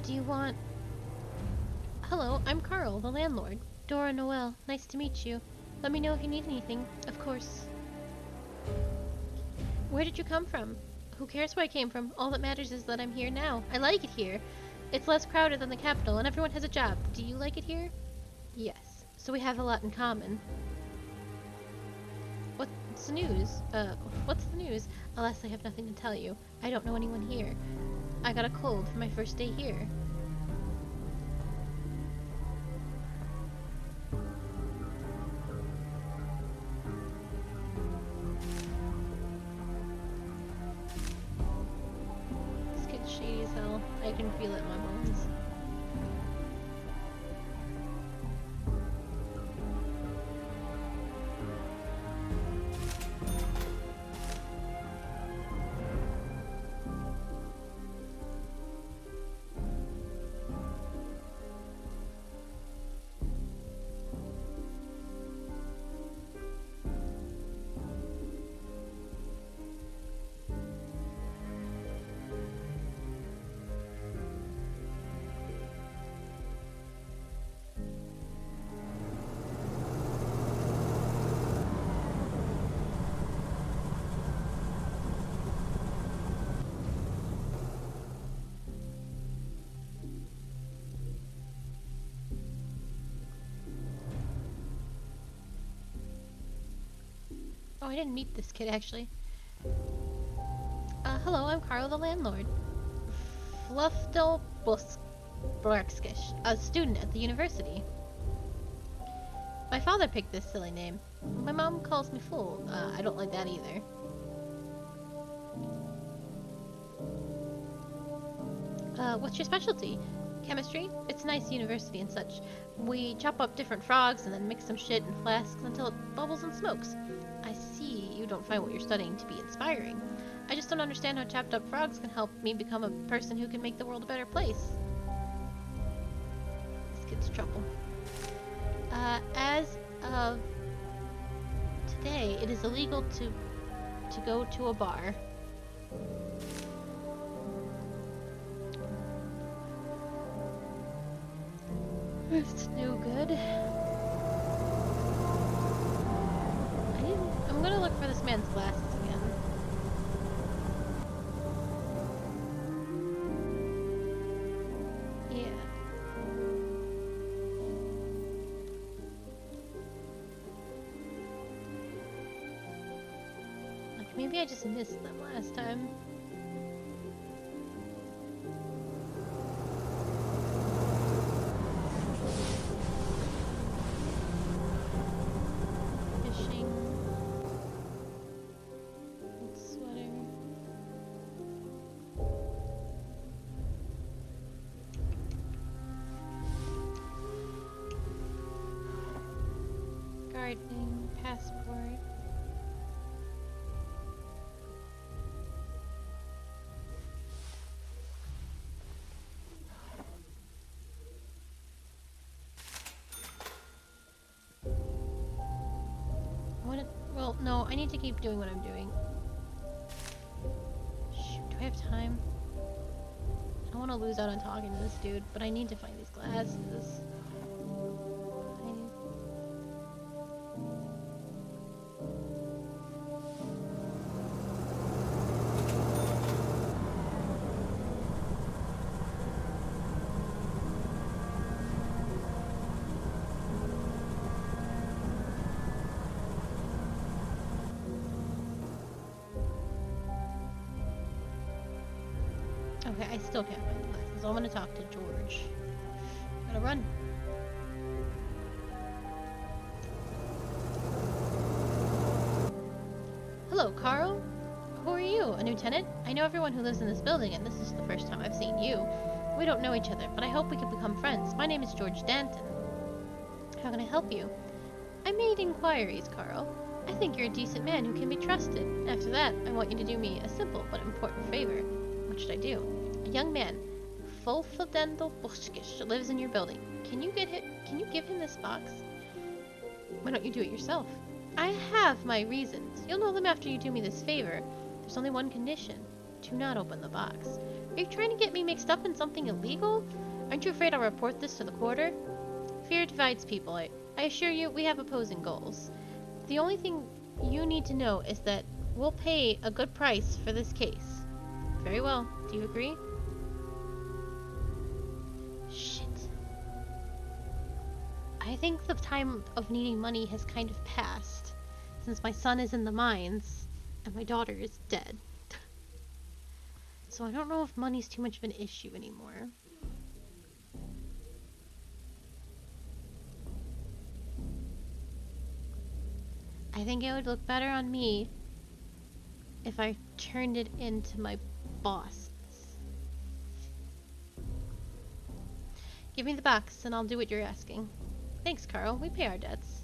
What do you want? Hello, I'm Carl, the landlord. Dora Noel, nice to meet you. Let me know if you need anything, of course. Where did you come from? Who cares where I came from? All that matters is that I'm here now. I like it here. It's less crowded than the capital, and everyone has a job. Do you like it here? Yes. So we have a lot in common. What's the news? What's the news? Alas, I have nothing to tell you. I don't know anyone here. I got a cold for my first day here. This kid's shady as hell. I can feel it in my bones. Oh, I didn't meet this kid, actually. Hello, I'm Carl, the landlord. Fluffdel Blarkskish, a student at the university. My father picked this silly name. My mom calls me fool. I don't like that either. What's your specialty? Chemistry? It's a nice university and such. We chop up different frogs and then mix some shit in flasks until it bubbles and smokes. I see you don't find what you're studying to be inspiring. I just don't understand how chopped up frogs can help me become a person who can make the world a better place. This kid's trouble. As of today, it is illegal to go to a bar. It's no good. I'm gonna look for this man's glasses again. Yeah. Like, maybe I just missed them last time. Gardening, passport. Well, no, I need to keep doing what I'm doing. Shoot, do I have time? I don't want to lose out on talking to this dude, but I need to find these glasses. Okay, I still can't find the glasses. I'm gonna talk to George. Gotta run. Hello, Carl. Who are you? A new tenant? I know everyone who lives in this building, and this is the first time I've seen you. We don't know each other, but I hope we can become friends. My name is George Danton. How can I help you? I made inquiries, Carl. I think you're a decent man who can be trusted. After that, I want you to do me a simple but important favor. What should I do? A young man, Fulfadendal Bushkish, lives in your building. Can you give him this box? Why don't you do it yourself? I have my reasons. You'll know them after you do me this favor. There's only one condition. Do not open the box. Are you trying to get me mixed up in something illegal? Aren't you afraid I'll report this to the quarter? Fear divides people. I assure you, we have opposing goals. The only thing you need to know is that we'll pay a good price for this case. Very well. Do you agree? Shit. I think the time of needing money has kind of passed, since my son is in the mines and my daughter is dead. So I don't know if money's too much of an issue anymore. I think it would look better on me if I turned it into my boss. Give me the box and I'll do what you're asking. Thanks, Carl. We pay our debts.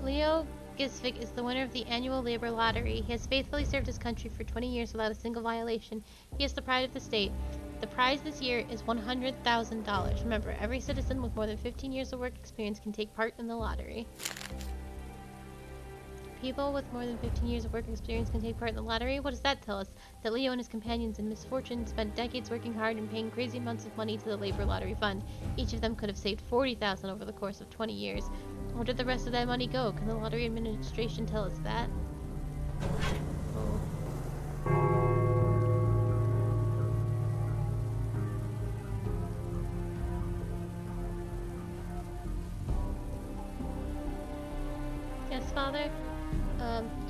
Leo Gisvik is the winner of the annual labor lottery. He has faithfully served his country for 20 years without a single violation. He is the pride of the state. The prize this year is $100,000. Remember, every citizen with more than 15 years of work experience can take part in the lottery. People with more than 15 years of work experience can take part in the lottery? What does that tell us? That Leo and his companions in misfortune spent decades working hard and paying crazy amounts of money to the labor lottery fund. Each of them could have saved $40,000 over the course of 20 years. Where did the rest of that money go? Can the lottery administration tell us that? Oh. Yes, Father?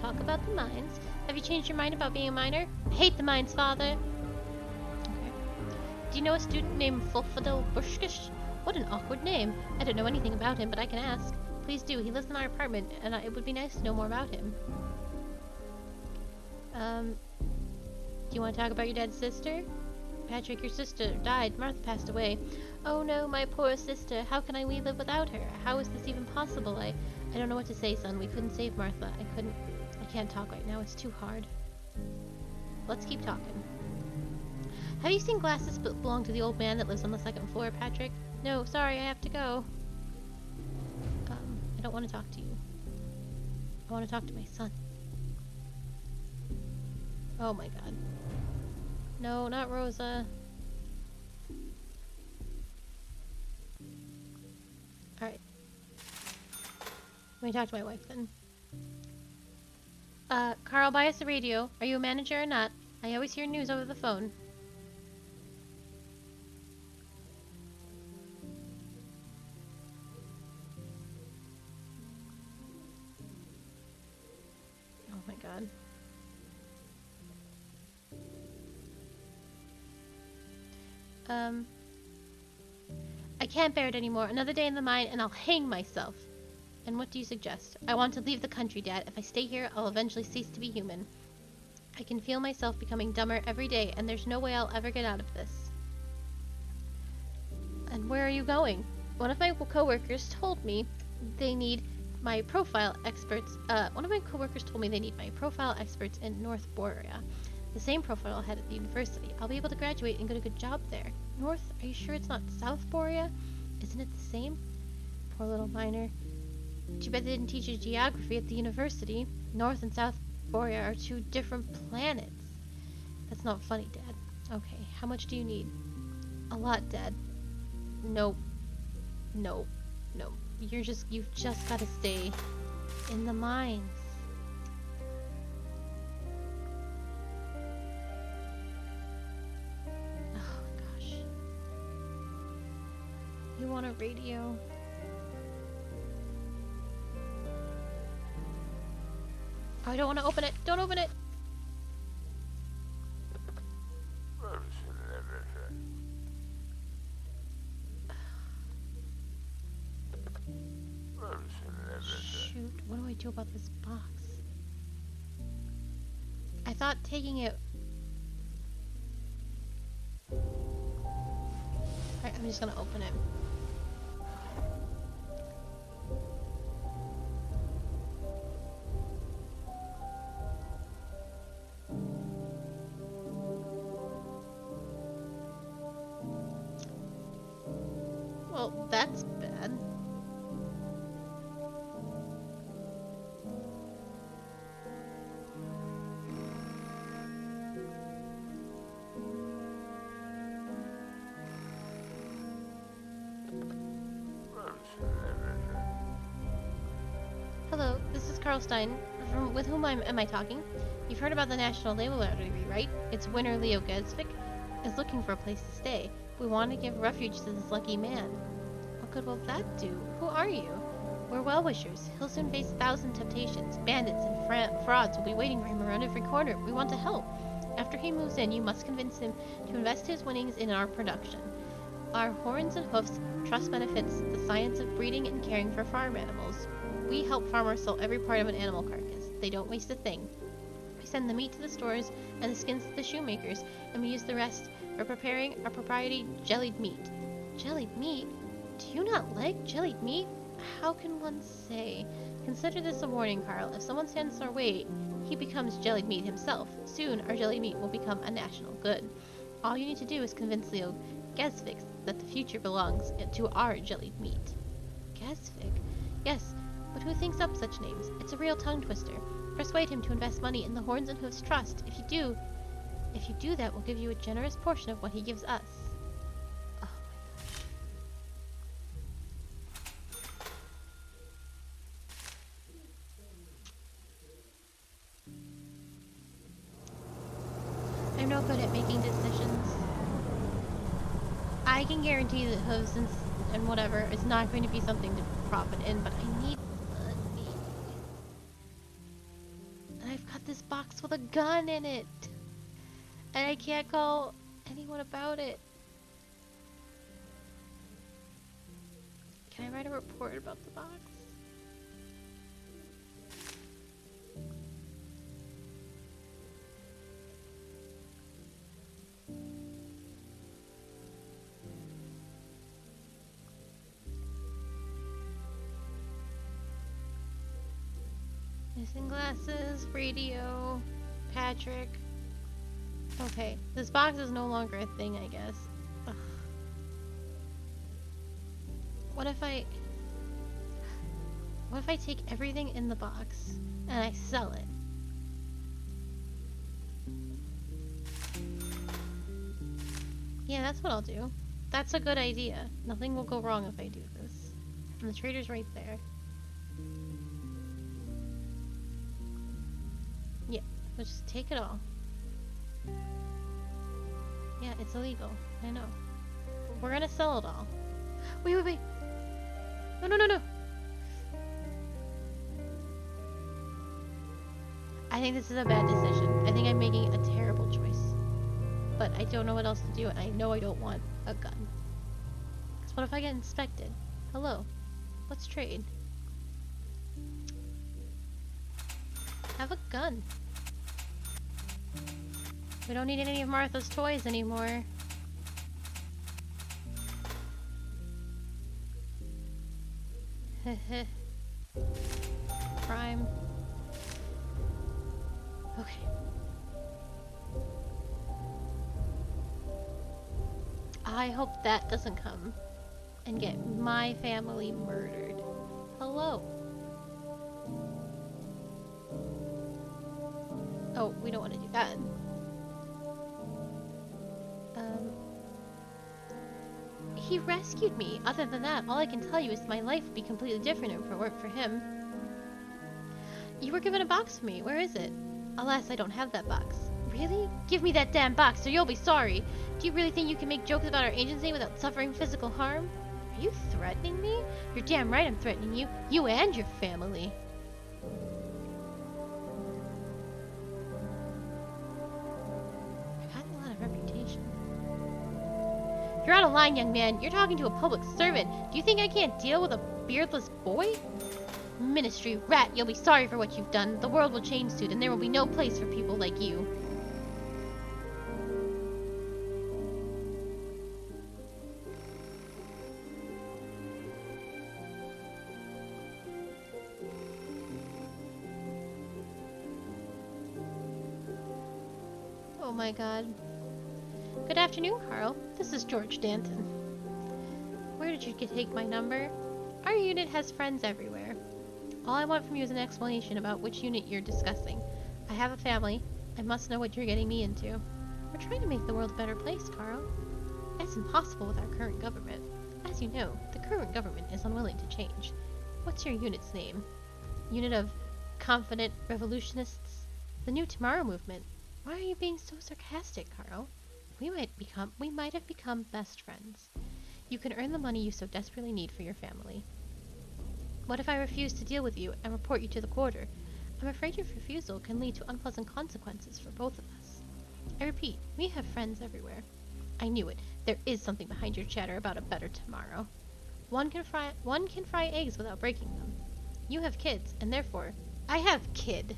Talk about the mines. Have you changed your mind about being a miner? I hate the mines, Father. Okay. Do you know a student named Fulfadil Bushkish? What an awkward name. I don't know anything about him, but I can ask. Please do. He lives in our apartment, and it would be nice to know more about him. Do you want to talk about your dad's sister? Patrick, your sister died. Martha passed away. Oh no, my poor sister. How can we live without her? How is this even possible? I don't know what to say, son. We couldn't save Martha. I can't talk right now. It's too hard. Let's keep talking. Have you seen glasses that belong to the old man that lives on the second floor, Patrick? No, sorry, I have to go. I don't want to talk to you. I want to talk to my son. Oh my god. No, not Rosa. Alright. Let me talk to my wife then. Carl, buy us a radio. Are you a manager or not? I always hear news over the phone. Oh my god. I can't bear it anymore. Another day in the mine and I'll hang myself. And what do you suggest? I want to leave the country, Dad. If I stay here, I'll eventually cease to be human. I can feel myself becoming dumber every day, and there's no way I'll ever get out of this. And where are you going? One of my coworkers told me they need my profile experts. One of my coworkers told me they need my profile experts in North Borea. The same profile I had at the university. I'll be able to graduate and get a good job there. North? Are you sure it's not South Borea? Isn't it the same? Poor little miner. Too bad they didn't teach you geography at the university. North and South Borea are two different planets. That's not funny, Dad. Okay, how much do you need? A lot, Dad. Nope. No. No. You've just gotta stay in the mines. Oh gosh. You want a radio? Oh, I don't want to open it. Don't open it. Shoot, what do I do about this box? I thought taking it... Alright, I'm just gonna open it. Well, that's bad. Carl Stein. With whom am I talking? You've heard about the National Labor Lottery, right? Its winner, Leo Gesvik, is looking for a place to stay. We want to give refuge to this lucky man. What good will that do? Who are you? We're well-wishers. He'll soon face 1,000 temptations. Bandits and frauds will be waiting for him around every corner. We want to help. After he moves in, you must convince him to invest his winnings in our production. Our Horns and Hoofs Trust benefits the science of breeding and caring for farm animals. We help farmers sell every part of an animal carcass. They don't waste a thing. We send the meat to the stores and the skins to the shoemakers, and we use the rest for preparing our proprietary jellied meat. Jellied meat? Do you not like jellied meat? How can one say? Consider this a warning, Carl. If someone stands in our way, he becomes jellied meat himself. Soon, our jellied meat will become a national good. All you need to do is convince Leo Gesvik that the future belongs to our jellied meat. Gesvik? Yes, but who thinks up such names? It's a real tongue twister. Persuade him to invest money in the Horns and Hoofs Trust. If you do that, we'll give you a generous portion of what he gives us. Oh my gosh. I'm no good at making decisions. I can guarantee that hooves and whatever is not going to be something to profit in, but I need money. And I've got this box with a gun in it. And I can't call anyone about it. Can I write a report about the box? Missing glasses, radio, Patrick. Okay, this box is no longer a thing, I guess. Ugh. What if I take everything in the box and I sell it? Yeah, that's what I'll do. That's a good idea. Nothing will go wrong if I do this. And the trader's right there. Yeah, let's just take it all. Yeah, it's illegal. I know. But we're gonna sell it all. Wait. No. I think this is a bad decision. I think I'm making a terrible choice. But I don't know what else to do, and I know I don't want a gun. Because what if I get inspected? Hello. Let's trade. Have a gun. We don't need any of Martha's toys anymore. Heh. Crime. Okay. I hope that doesn't come and get my family murdered. Hello. Oh, we don't want to do that. He rescued me. Other than that, all I can tell you is my life would be completely different if it weren't for him. You were given a box for me. Where is it? Alas, I don't have that box. Really? Give me that damn box or you'll be sorry. Do you really think you can make jokes about our agency without suffering physical harm? Are you threatening me? You're damn right I'm threatening you. You and your family. I've had a lot of reputation. You're out of line, young man. You're talking to a public servant. Do you think I can't deal with a beardless boy? Ministry rat, you'll be sorry for what you've done. The world will change soon, and there will be no place for people like you. Oh my god. Good afternoon, Carl. This is George Danton. Where did you take my number? Our unit has friends everywhere. All I want from you is an explanation about which unit you're discussing. I have a family. I must know what you're getting me into. We're trying to make the world a better place, Carl. That's impossible with our current government. As you know, the current government is unwilling to change. What's your unit's name? Unit of confident revolutionists. The New Tomorrow movement. Why are you being so sarcastic, Carl? We might have become best friends. You can earn the money you so desperately need for your family. What if I refuse to deal with you and report you to the quarter? I'm afraid your refusal can lead to unpleasant consequences for both of us. I repeat, we have friends everywhere. I knew it. There is something behind your chatter about a better tomorrow. One can fry eggs without breaking them. You have kids, and therefore, I have kid.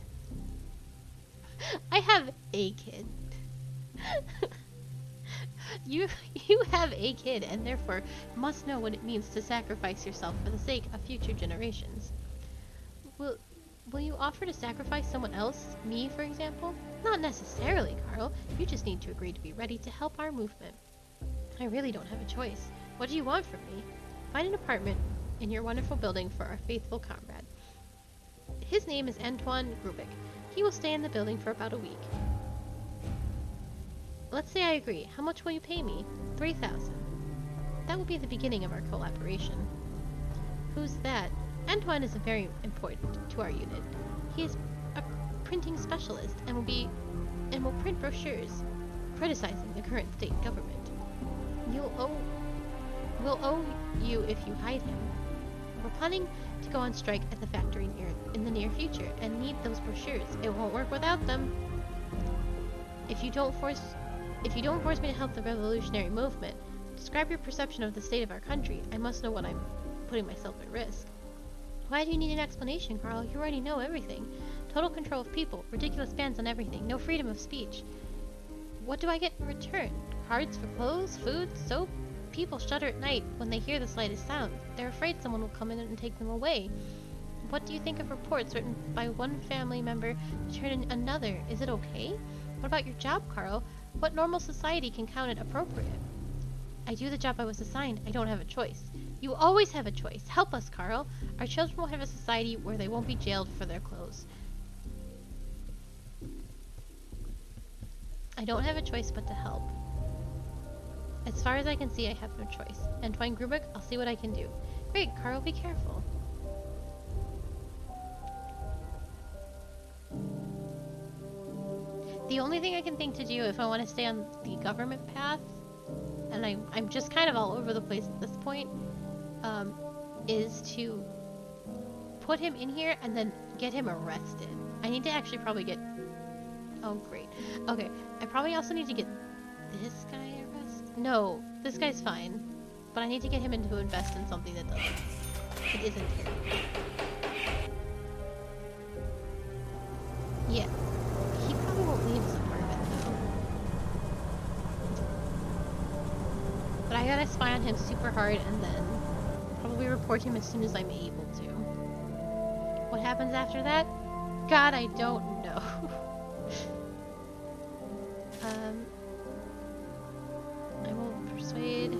I have a kid. You have a kid, and therefore must know what it means to sacrifice yourself for the sake of future generations. Will you offer to sacrifice someone else? Me, for example? Not necessarily, Carl. You just need to agree to be ready to help our movement. I really don't have a choice. What do you want from me? Find an apartment in your wonderful building for our faithful comrade. His name is Antoine Grubik. He will stay in the building for about a week. Let's say I agree. How much will you pay me? 3,000. That will be the beginning of our collaboration. Who's that? Antoine is very important to our unit. He is a printing specialist and will print brochures criticizing the current state government. We'll owe you if you hide him. We're planning to go on strike at the factory in the near future and need those brochures. It won't work without them. If you don't force me to help the revolutionary movement, describe your perception of the state of our country. I must know when I'm putting myself at risk. Why do you need an explanation, Carl? You already know everything. Total control of people, ridiculous bans on everything, no freedom of speech. What do I get in return? Cards for clothes, food, soap? People shudder at night when they hear the slightest sound. They're afraid someone will come in and take them away. What do you think of reports written by one family member to turn in another? Is it okay? What about your job, Carl? What normal society can count it appropriate? I do the job I was assigned. I don't have a choice. You always have a choice. Help us, Carl. Our children will have a society where they won't be jailed for their clothes. I don't have a choice but to help. As far as I can see, I have no choice. Antoine Grubik, I'll see what I can do. Great, Carl, be careful. The only thing I can think to do if I want to stay on the government path, and I'm just kind of all over the place at this point, is to put him in here and then get him arrested. I need to actually probably get... Oh, great. Okay, I probably also need to get this guy arrested. No, this guy's fine. But I need to get him to invest in something that doesn't... It isn't terrible. Yeah. He probably won't leave his apartment, though. But I gotta spy on him super hard and then probably report him as soon as I'm able to. What happens after that? God, I don't know. I will persuade...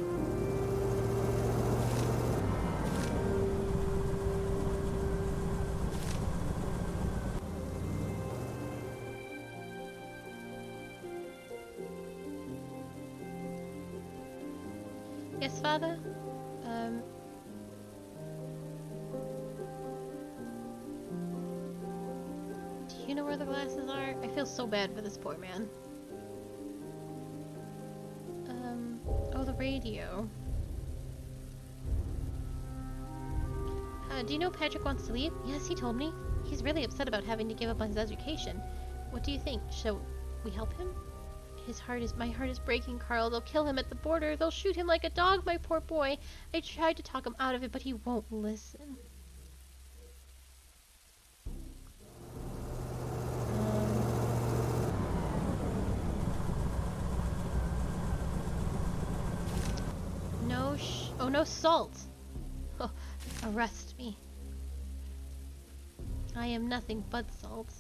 Yes, Father? Do you know where the glasses are? I feel so bad for this poor man. Oh, the radio. Do you know Patrick wants to leave? Yes, he told me. He's really upset about having to give up on his education. What do you think? Shall we help him? My heart is breaking, Carl. They'll kill him at the border. They'll shoot him like a dog, my poor boy. I tried to talk him out of it, but he won't listen. Oh, no salt. Oh, arrest me. I am nothing but salt.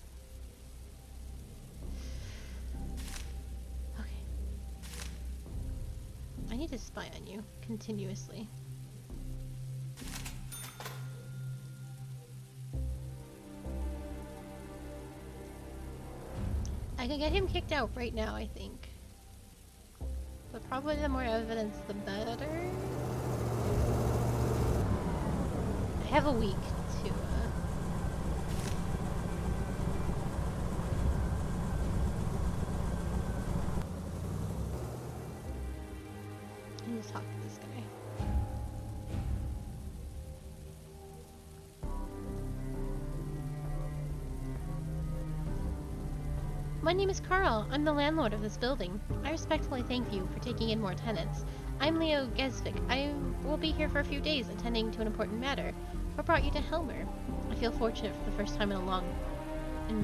I need to spy on you continuously. I can get him kicked out right now, I think. But probably the more evidence, the better. I have a week to I need to talk to this guy. My name is Carl. I'm the landlord of this building. I respectfully thank you for taking in more tenants. I'm Leo Gesvik. I will be here for a few days attending to an important matter. What brought you to Helmer? I feel fortunate for the first time in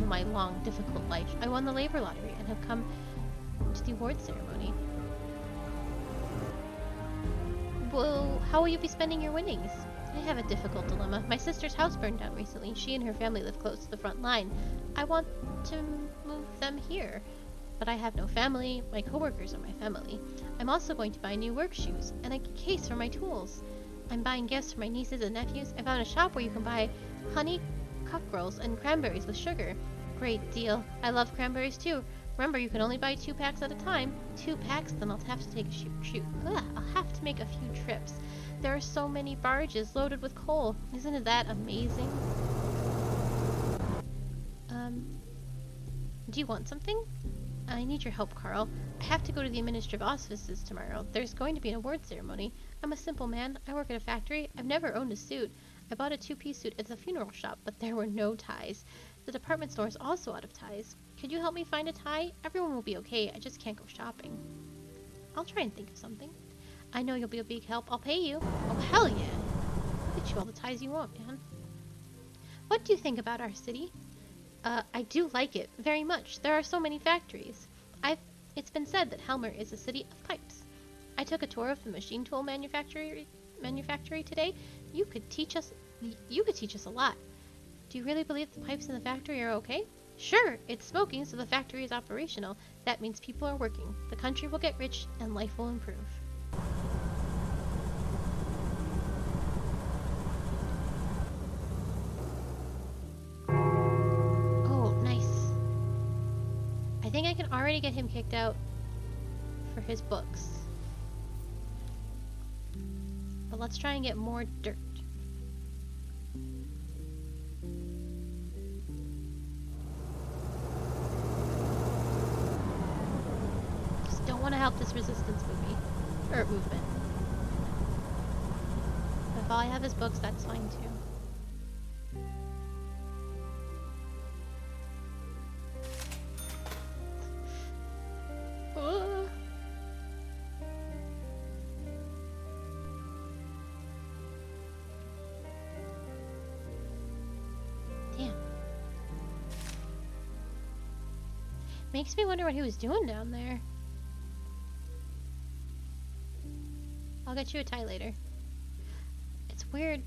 my long, difficult life. I won the labor lottery and have come to the award ceremony. Well, how will you be spending your winnings? I have a difficult dilemma. My sister's house burned down recently. She and her family live close to the front line. I want to move them here, but I have no family. My coworkers are my family. I'm also going to buy new work shoes and a case for my tools. I'm buying gifts for my nieces and nephews. I found a shop where you can buy honey cockerels and cranberries with sugar. Great deal. I love cranberries too. Remember, you can only buy 2 packs at a time. 2 packs, then I'll have to take I'll have to make a few trips. There are so many barges loaded with coal. Isn't that amazing? Do you want something? I need your help, Carl. I have to go to the administrative offices tomorrow. There's going to be an award ceremony. I'm a simple man. I work at a factory. I've never owned a suit. I bought a 2-piece suit at the funeral shop, but there were no ties. The department store is also out of ties. Could you help me find a tie? Everyone will be okay. I just can't go shopping. I'll try and think of something. I know you'll be a big help. I'll pay you. Oh, hell yeah. I'll get you all the ties you want, man. What do you think about our city? I do like it very much. There are so many factories. It's been said that Helmer is a city of pipes. I took a tour of the machine tool manufactory today. You could teach us a lot. Do you really believe the pipes in the factory are okay? Sure, it's smoking, so the factory is operational. That means people are working. The country will get rich and life will improve. I think I can already get him kicked out for his books. But let's try and get more dirt. Just don't want to help this resistance movement. But if all I have is books, that's fine too. Makes me wonder what he was doing down there. I'll get you a tie later. It's weird.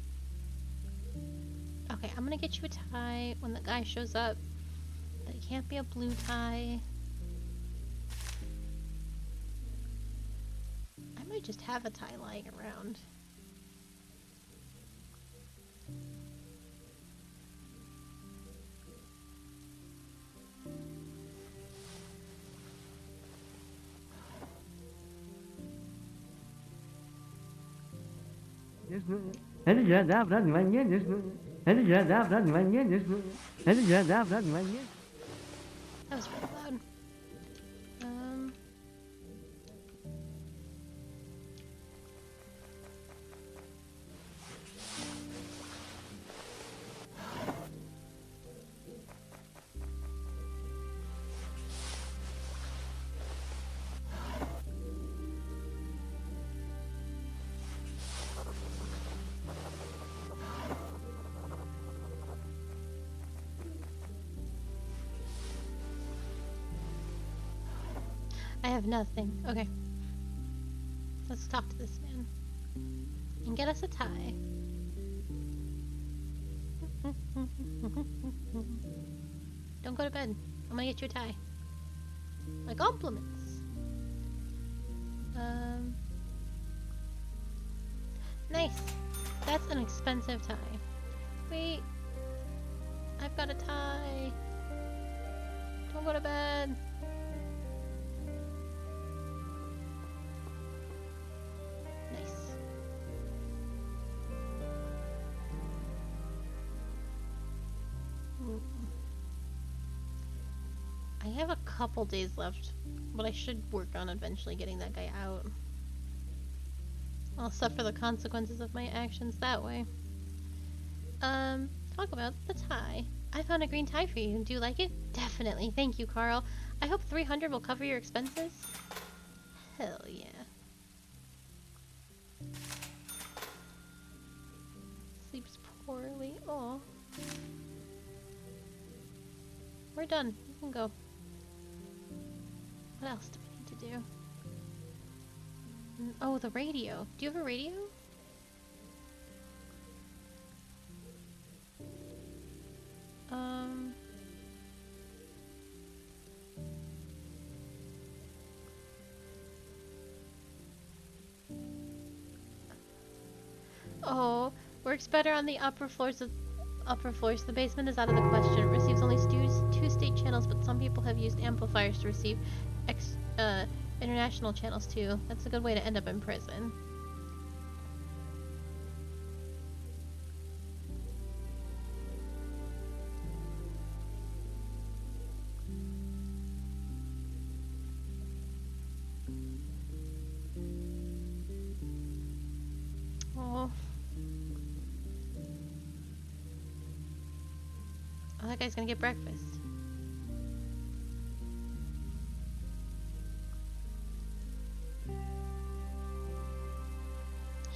Okay, I'm gonna get you a tie when the guy shows up. But it can't be a blue tie. I might just have a tie lying around. That was really loud. I have nothing. Okay. Let's talk to this man. And get us a tie. Don't go to bed. I'm gonna get you a tie. My compliments. Nice. That's an expensive tie. Wait. I've got a tie. Don't go to bed. Nice. I have a couple days left, but I should work on eventually getting that guy out. I'll suffer the consequences of my actions that way. Talk about the tie. I found a green tie for you. Do you like it? Definitely. Thank you, Carl. I hope 300 will cover your expenses. Hell yeah. Sleeps poorly. Aw. We're done. You can go. What else do we need to do? Oh, the radio. Do you have a radio? Oh, works better on the upper floors. The basement is out of the question. It receives only two state channels, but some people have used amplifiers to receive international channels too. That's a good way to end up in prison. Oh, that guy's gonna get breakfast.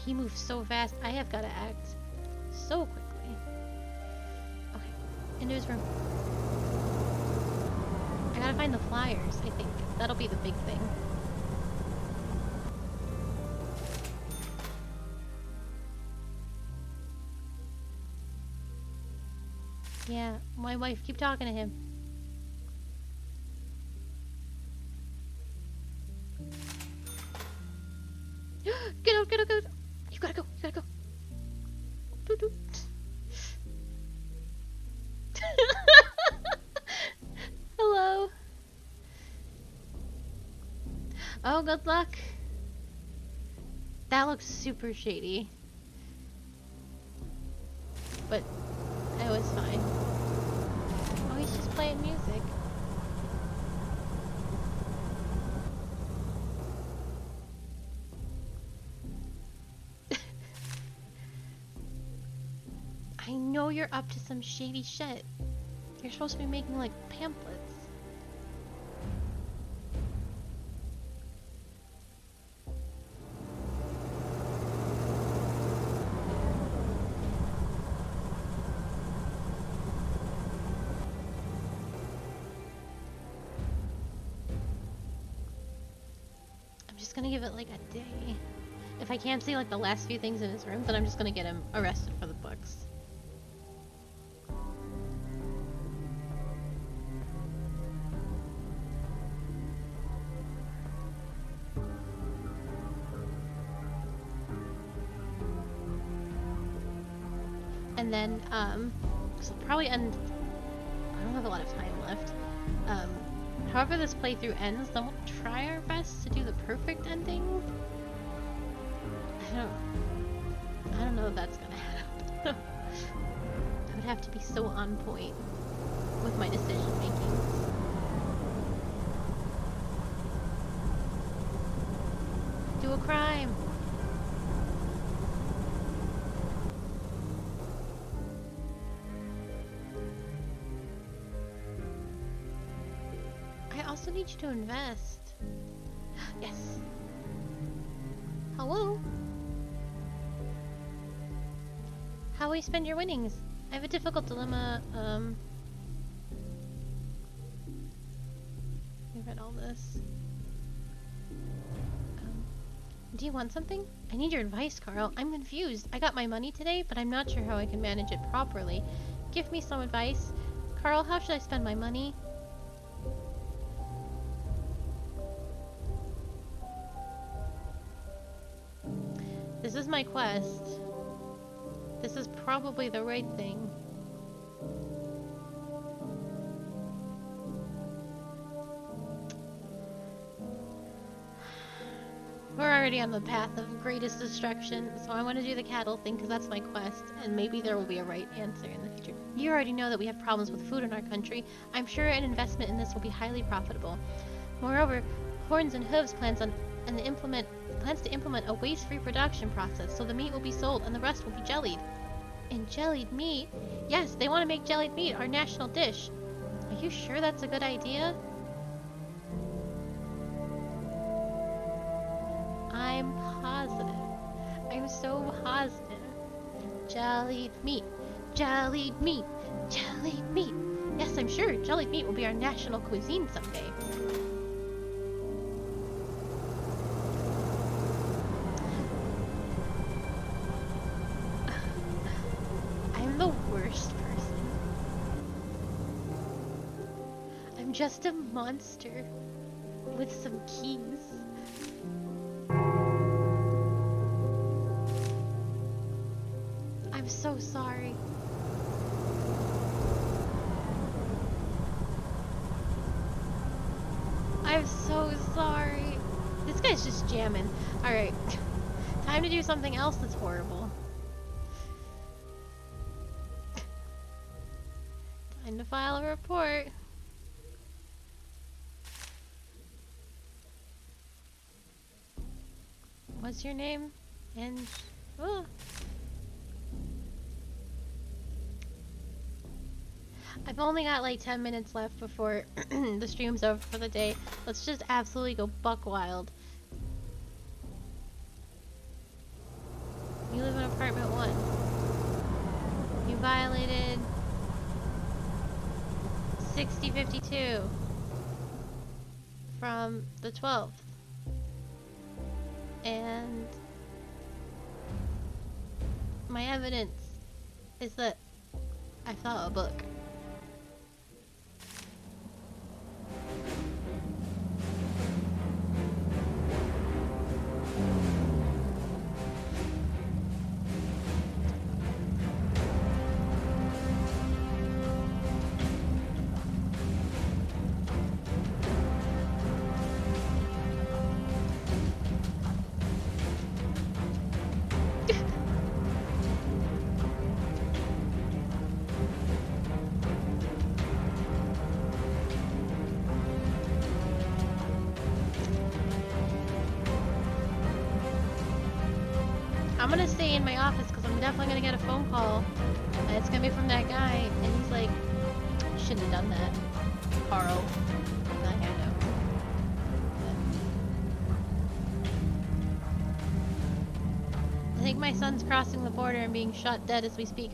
He moves so fast. I have got to act so quickly. Okay, into his room. I gotta find the flyers, I think. That'll be the big thing. Yeah, my wife, keep talking to him. Get out, get out, get out! You gotta go, you gotta go. Doot, doot. Hello. Oh, good luck. That looks super shady. But it was fine. Oh, he's just playing music. I know you're up to some shady shit. You're supposed to be making, like, pamphlets. I'm just gonna give it, like, a day. If I can't see, like, the last few things in his room, then I'm just gonna get him arrested for the books. And then, so probably end, I don't have a lot of time left. However this playthrough ends, then we'll try our best to do the perfect ending. I don't know if that's gonna happen. I would have to be so on point with my decision making. Do a crime! I also need you to invest. Yes. Hello? How will you spend your winnings? I have a difficult dilemma. I read all this. Do you want something? I need your advice, Carl. I'm confused. I got my money today, but I'm not sure how I can manage it properly. Give me some advice. Carl, how should I spend my money? This is my quest. This is probably the right thing. We're already on the path of greatest destruction, so I want to do the cattle thing because that's my quest, and maybe there will be a right answer in the future. You already know that we have problems with food in our country. I'm sure an investment in this will be highly profitable. Moreover, Horns and Hooves plans plans to implement a waste-free production process, so the meat will be sold and the rest will be jellied. And jellied meat? Yes, they want to make jellied meat our national dish. Are you sure that's a good idea? I'm positive. I'm so positive. Jellied meat. Jellied meat. Jellied meat. Yes, I'm sure jellied meat will be our national cuisine someday. I'm the worst person. I'm just a monster with some keys. I'm so sorry. I'm so sorry. This guy's just jamming. Alright. Time to do something else that's horrible. Time to file a report. What's your name? And... oh. I've only got like 10 minutes left before the stream's over for the day. Let's just absolutely go buck wild. You live in apartment 1. You violated 6052 from the 12th. And my evidence is that I saw a book. I'm gonna stay in my office because I'm definitely gonna get a phone call. And it's gonna be from that guy, and he's like, shouldn't have done that, Carl. Like, I know. I think my son's crossing the border and being shot dead as we speak.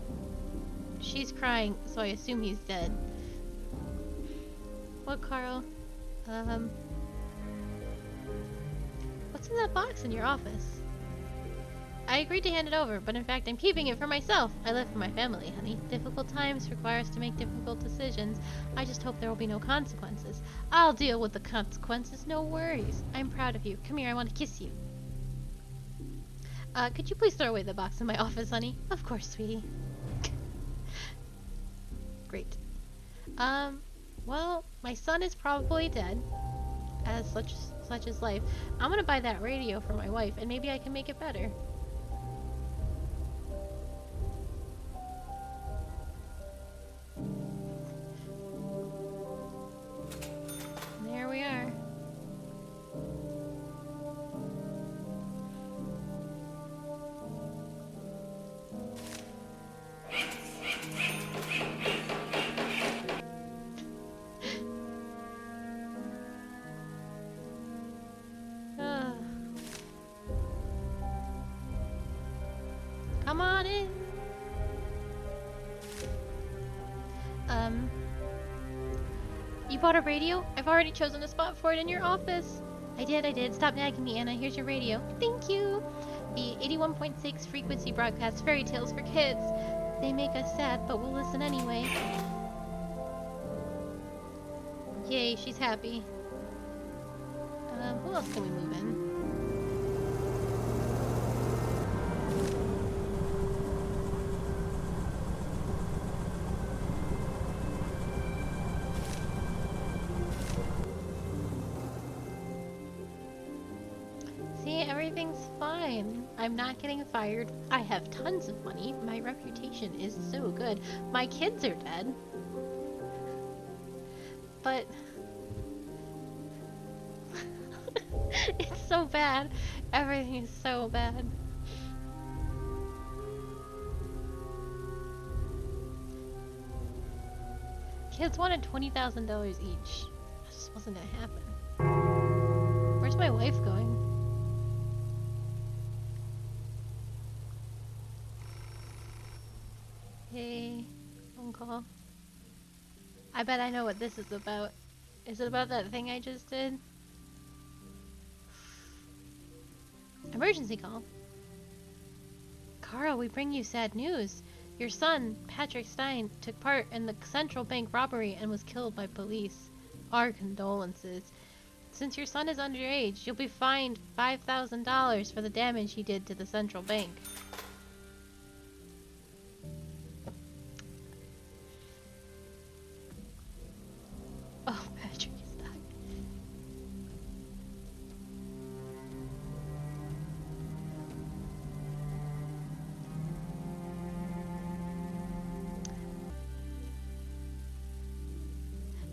She's crying, so I assume he's dead. What, Carl? What's in that box in your office? I agreed to hand it over, but in fact I'm keeping it for myself. I live for my family, honey. Difficult times require us to make difficult decisions. I just hope there will be no consequences. I'll deal with the consequences, no worries. I'm proud of you. Come here, I want to kiss you. Could you please throw away the box in my office, honey? Of course, sweetie. Great. Well, my son is probably dead. As such is life. I'm gonna buy that radio for my wife, and maybe I can make it better. There we are. Come on in. You bought a radio? I've already chosen a spot for it in your office. I did. Stop nagging me, Anna. Here's your radio. Thank you. The 81.6 frequency broadcasts fairy tales for kids. They make us sad, but we'll listen anyway. Yay, she's happy. Who else can we move in? Everything's fine. I'm not getting fired. I have tons of money. My reputation is so good. My kids are dead. But... It's so bad. Everything is so bad. Kids wanted $20,000 each. That just wasn't gonna happen. Where's my wife going? Hey, phone call. I bet I know what this is about. Is it about that thing I just did? Emergency call. Carl, we bring you sad news. Your son, Patrick Stein, took part in the central bank robbery and was killed by police. Our condolences. Since your son is underage, you'll be fined $5,000 for the damage he did to the central bank. Oh, Patrick is dying.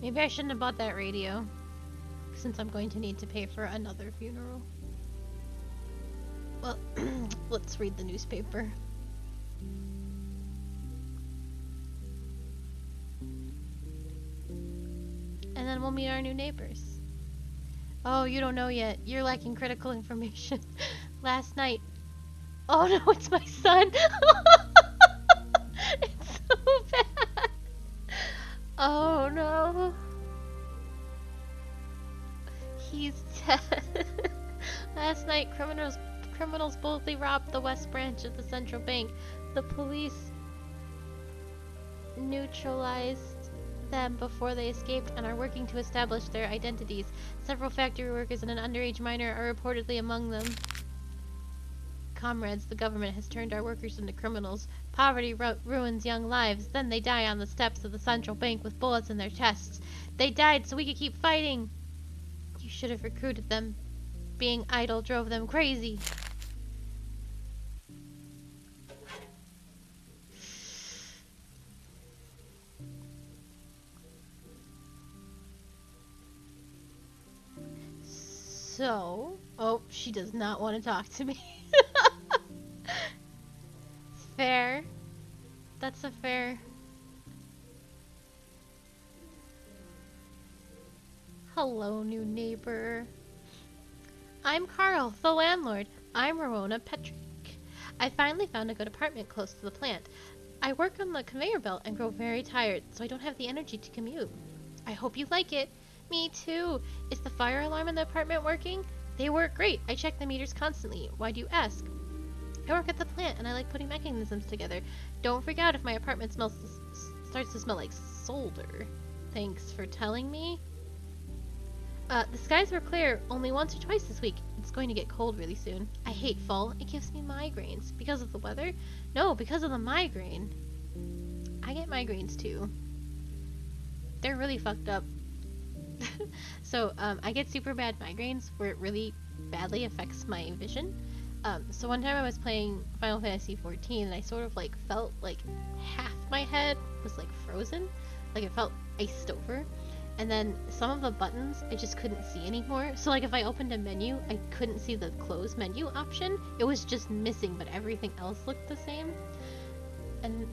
Maybe I shouldn't have bought that radio, since I'm going to need to pay for another funeral. Well, let's read the newspaper. And then we'll meet our new neighbors. Oh, you don't know yet. You're lacking critical information. Last night... Oh no, it's my son! It's so bad! Oh no. He's dead. Last night, criminals boldly robbed the west branch of the central bank. The police neutralized them before they escaped and are working to establish their identities. Several factory workers and an underage minor are reportedly among them. Comrades, the government has turned our workers into criminals. Poverty ruins young lives. Then they die on the steps of the central bank with bullets in their chests. They died so we could keep fighting. You should have recruited them. Being idle drove them crazy. So, oh, she does not want to talk to me. Fair. That's a fair. Hello, new neighbor. I'm Carl, the landlord. I'm Ramona Petrick. I finally found a good apartment close to the plant. I work on the conveyor belt and grow very tired, so I don't have the energy to commute. I hope you like it. Me too. Is the fire alarm in the apartment working? They work great. I check the meters constantly. Why do you ask? I work at the plant and I like putting mechanisms together. Don't freak out if my apartment starts to smell like solder. Thanks for telling me. The skies were clear only once or twice this week. It's going to get cold really soon. I hate fall. It gives me migraines. Because of the weather? No, because of the migraine. I get migraines too. They're really fucked up. So, I get super bad migraines where it really badly affects my vision. So one time I was playing Final Fantasy XIV and I sort of like felt like half my head was like frozen. Like it felt iced over. And then some of the buttons I just couldn't see anymore. So like if I opened a menu, I couldn't see the close menu option. It was just missing, but everything else looked the same. And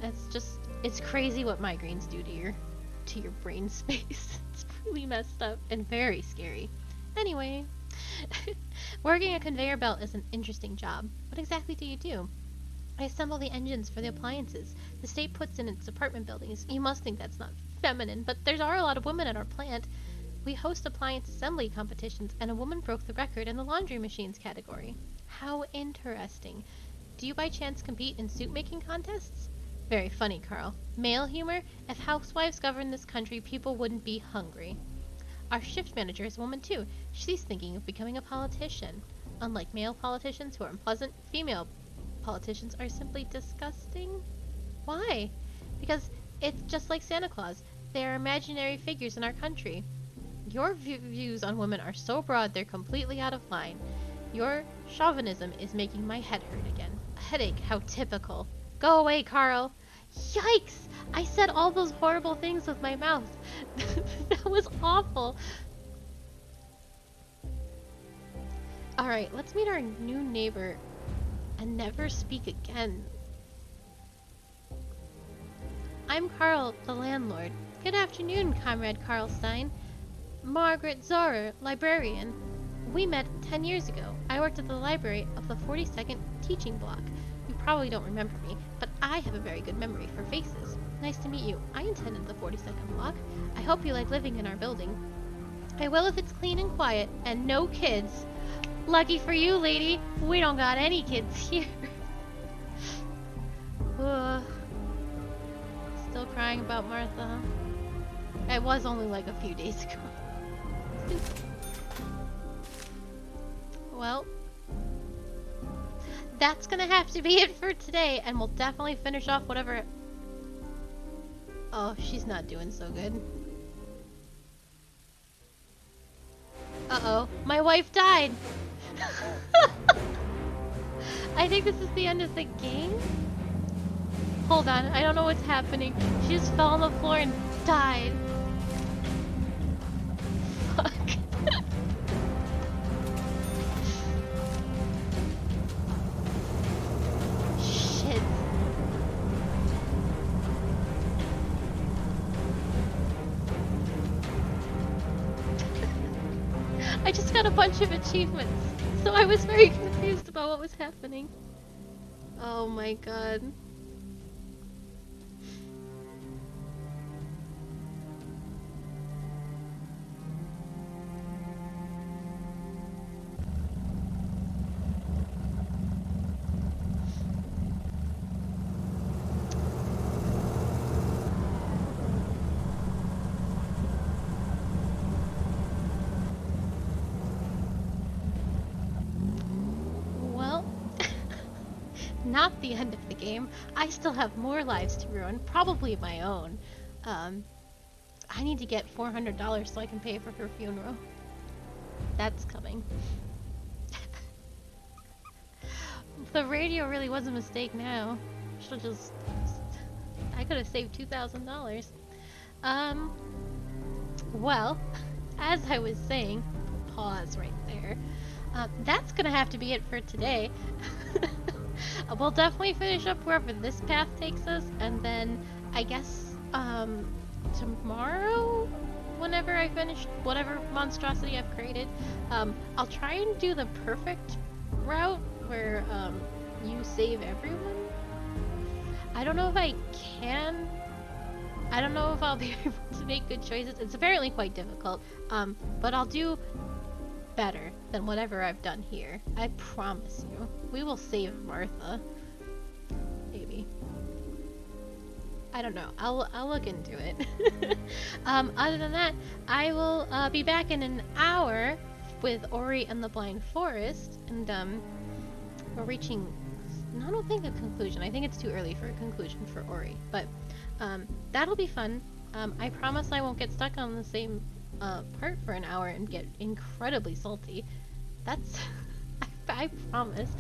it's crazy what migraines do to your brain space. It's really messed up and very scary. Anyway, working a conveyor belt is an interesting job. What exactly do you do? I assemble the engines for the appliances the state puts in its apartment buildings. You must think that's not feminine, but there are a lot of women at our plant. We host appliance assembly competitions, and a woman broke the record in the laundry machines category. How interesting. Do you by chance compete in suit making contests? Very funny, Carl. Male humor? If housewives governed this country, people wouldn't be hungry. Our shift manager is a woman too. She's thinking of becoming a politician. Unlike male politicians who are unpleasant, female politicians are simply disgusting. Why? Because it's just like Santa Claus. They are imaginary figures in our country. Your views on women are so broad they're completely out of line. Your chauvinism is making my head hurt again. A headache, how typical. Go away, Carl. Yikes! I said all those horrible things with my mouth. That was awful. Alright, let's meet our new neighbor and never speak again. I'm Carl, the landlord. Good afternoon, Comrade Karlstein. Margaret Zara, librarian. We met 10 years ago. I worked at the library of the 42nd teaching block. You probably don't remember me, but I have a very good memory for faces. Nice to meet you. I attended the 42nd block. I hope you like living in our building. I will if it's clean and quiet, and no kids. Lucky for you, lady, we don't got any kids here. Still crying about Martha, huh? It was only like a few days ago. Well, that's gonna have to be it for today, and we'll definitely finish off whatever... Oh, she's not doing so good. Uh-oh, my wife died! I think this is the end of the game? Hold on, I don't know what's happening. She just fell on the floor and died. Fuck. Shit. I just got a bunch of achievements, so I was very confused about what was happening. Oh my god. Not the end of the game. I still have more lives to ruin, probably my own. I need to get $400 so I can pay for her funeral. That's coming. The radio really was a mistake now. Should've just... I could've saved $2,000. Well, as I was saying, pause right there. That's gonna have to be it for today. We'll definitely finish up wherever this path takes us, and then I guess tomorrow, whenever I finish whatever monstrosity I've created, I'll try and do the perfect route where you save everyone. I don't know if I can. I don't know if I'll be able to make good choices. It's apparently quite difficult, but I'll do better than whatever I've done here. I promise you. We will save Martha. Maybe. I don't know. I'll look into it. Other than that, I will be back in an hour with Ori and the Blind Forest, and we're reaching, I don't think a conclusion. I think it's too early for a conclusion for Ori, but that'll be fun. I promise I won't get stuck on the same part for an hour and get incredibly salty. That's I promise.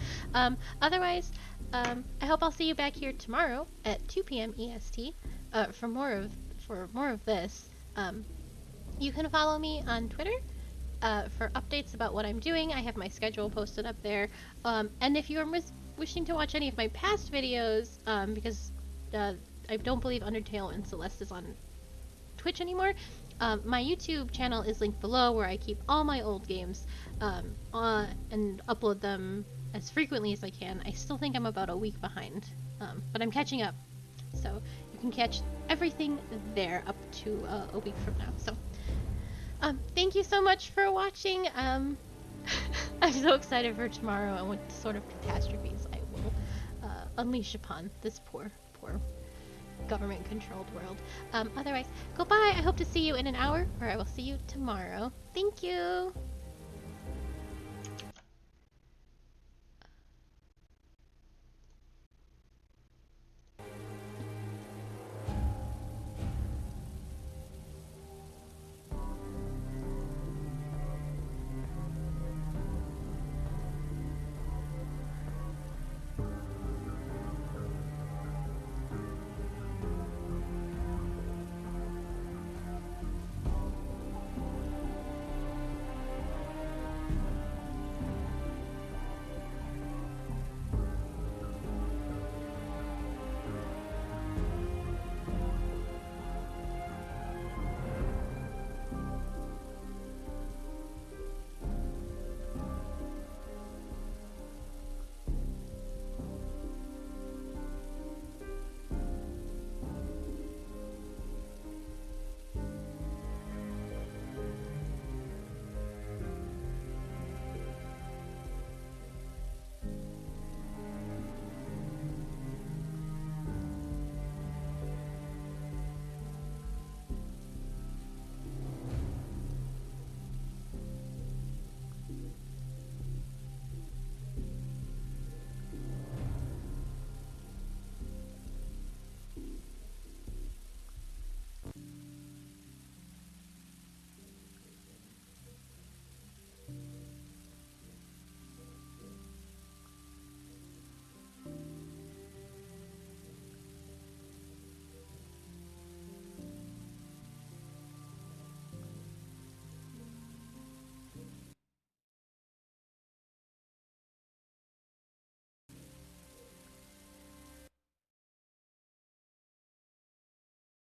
Otherwise, I hope I'll see you back here tomorrow at 2 p.m. EST for more of this. You can follow me on Twitter for updates about what I'm doing. I have my schedule posted up there. And if you are wishing to watch any of my past videos, because I don't believe Undertale and Celeste is on Twitch anymore, my YouTube channel is linked below, where I keep all my old games and upload them as frequently as I can. I still think I'm about a week behind, but I'm catching up. So you can catch everything there up to a week from now. So thank you so much for watching. I'm so excited for tomorrow and what sort of catastrophes I will unleash upon this poor government-controlled world. Otherwise, goodbye. I hope to see you in an hour, or I will see you tomorrow. Thank you.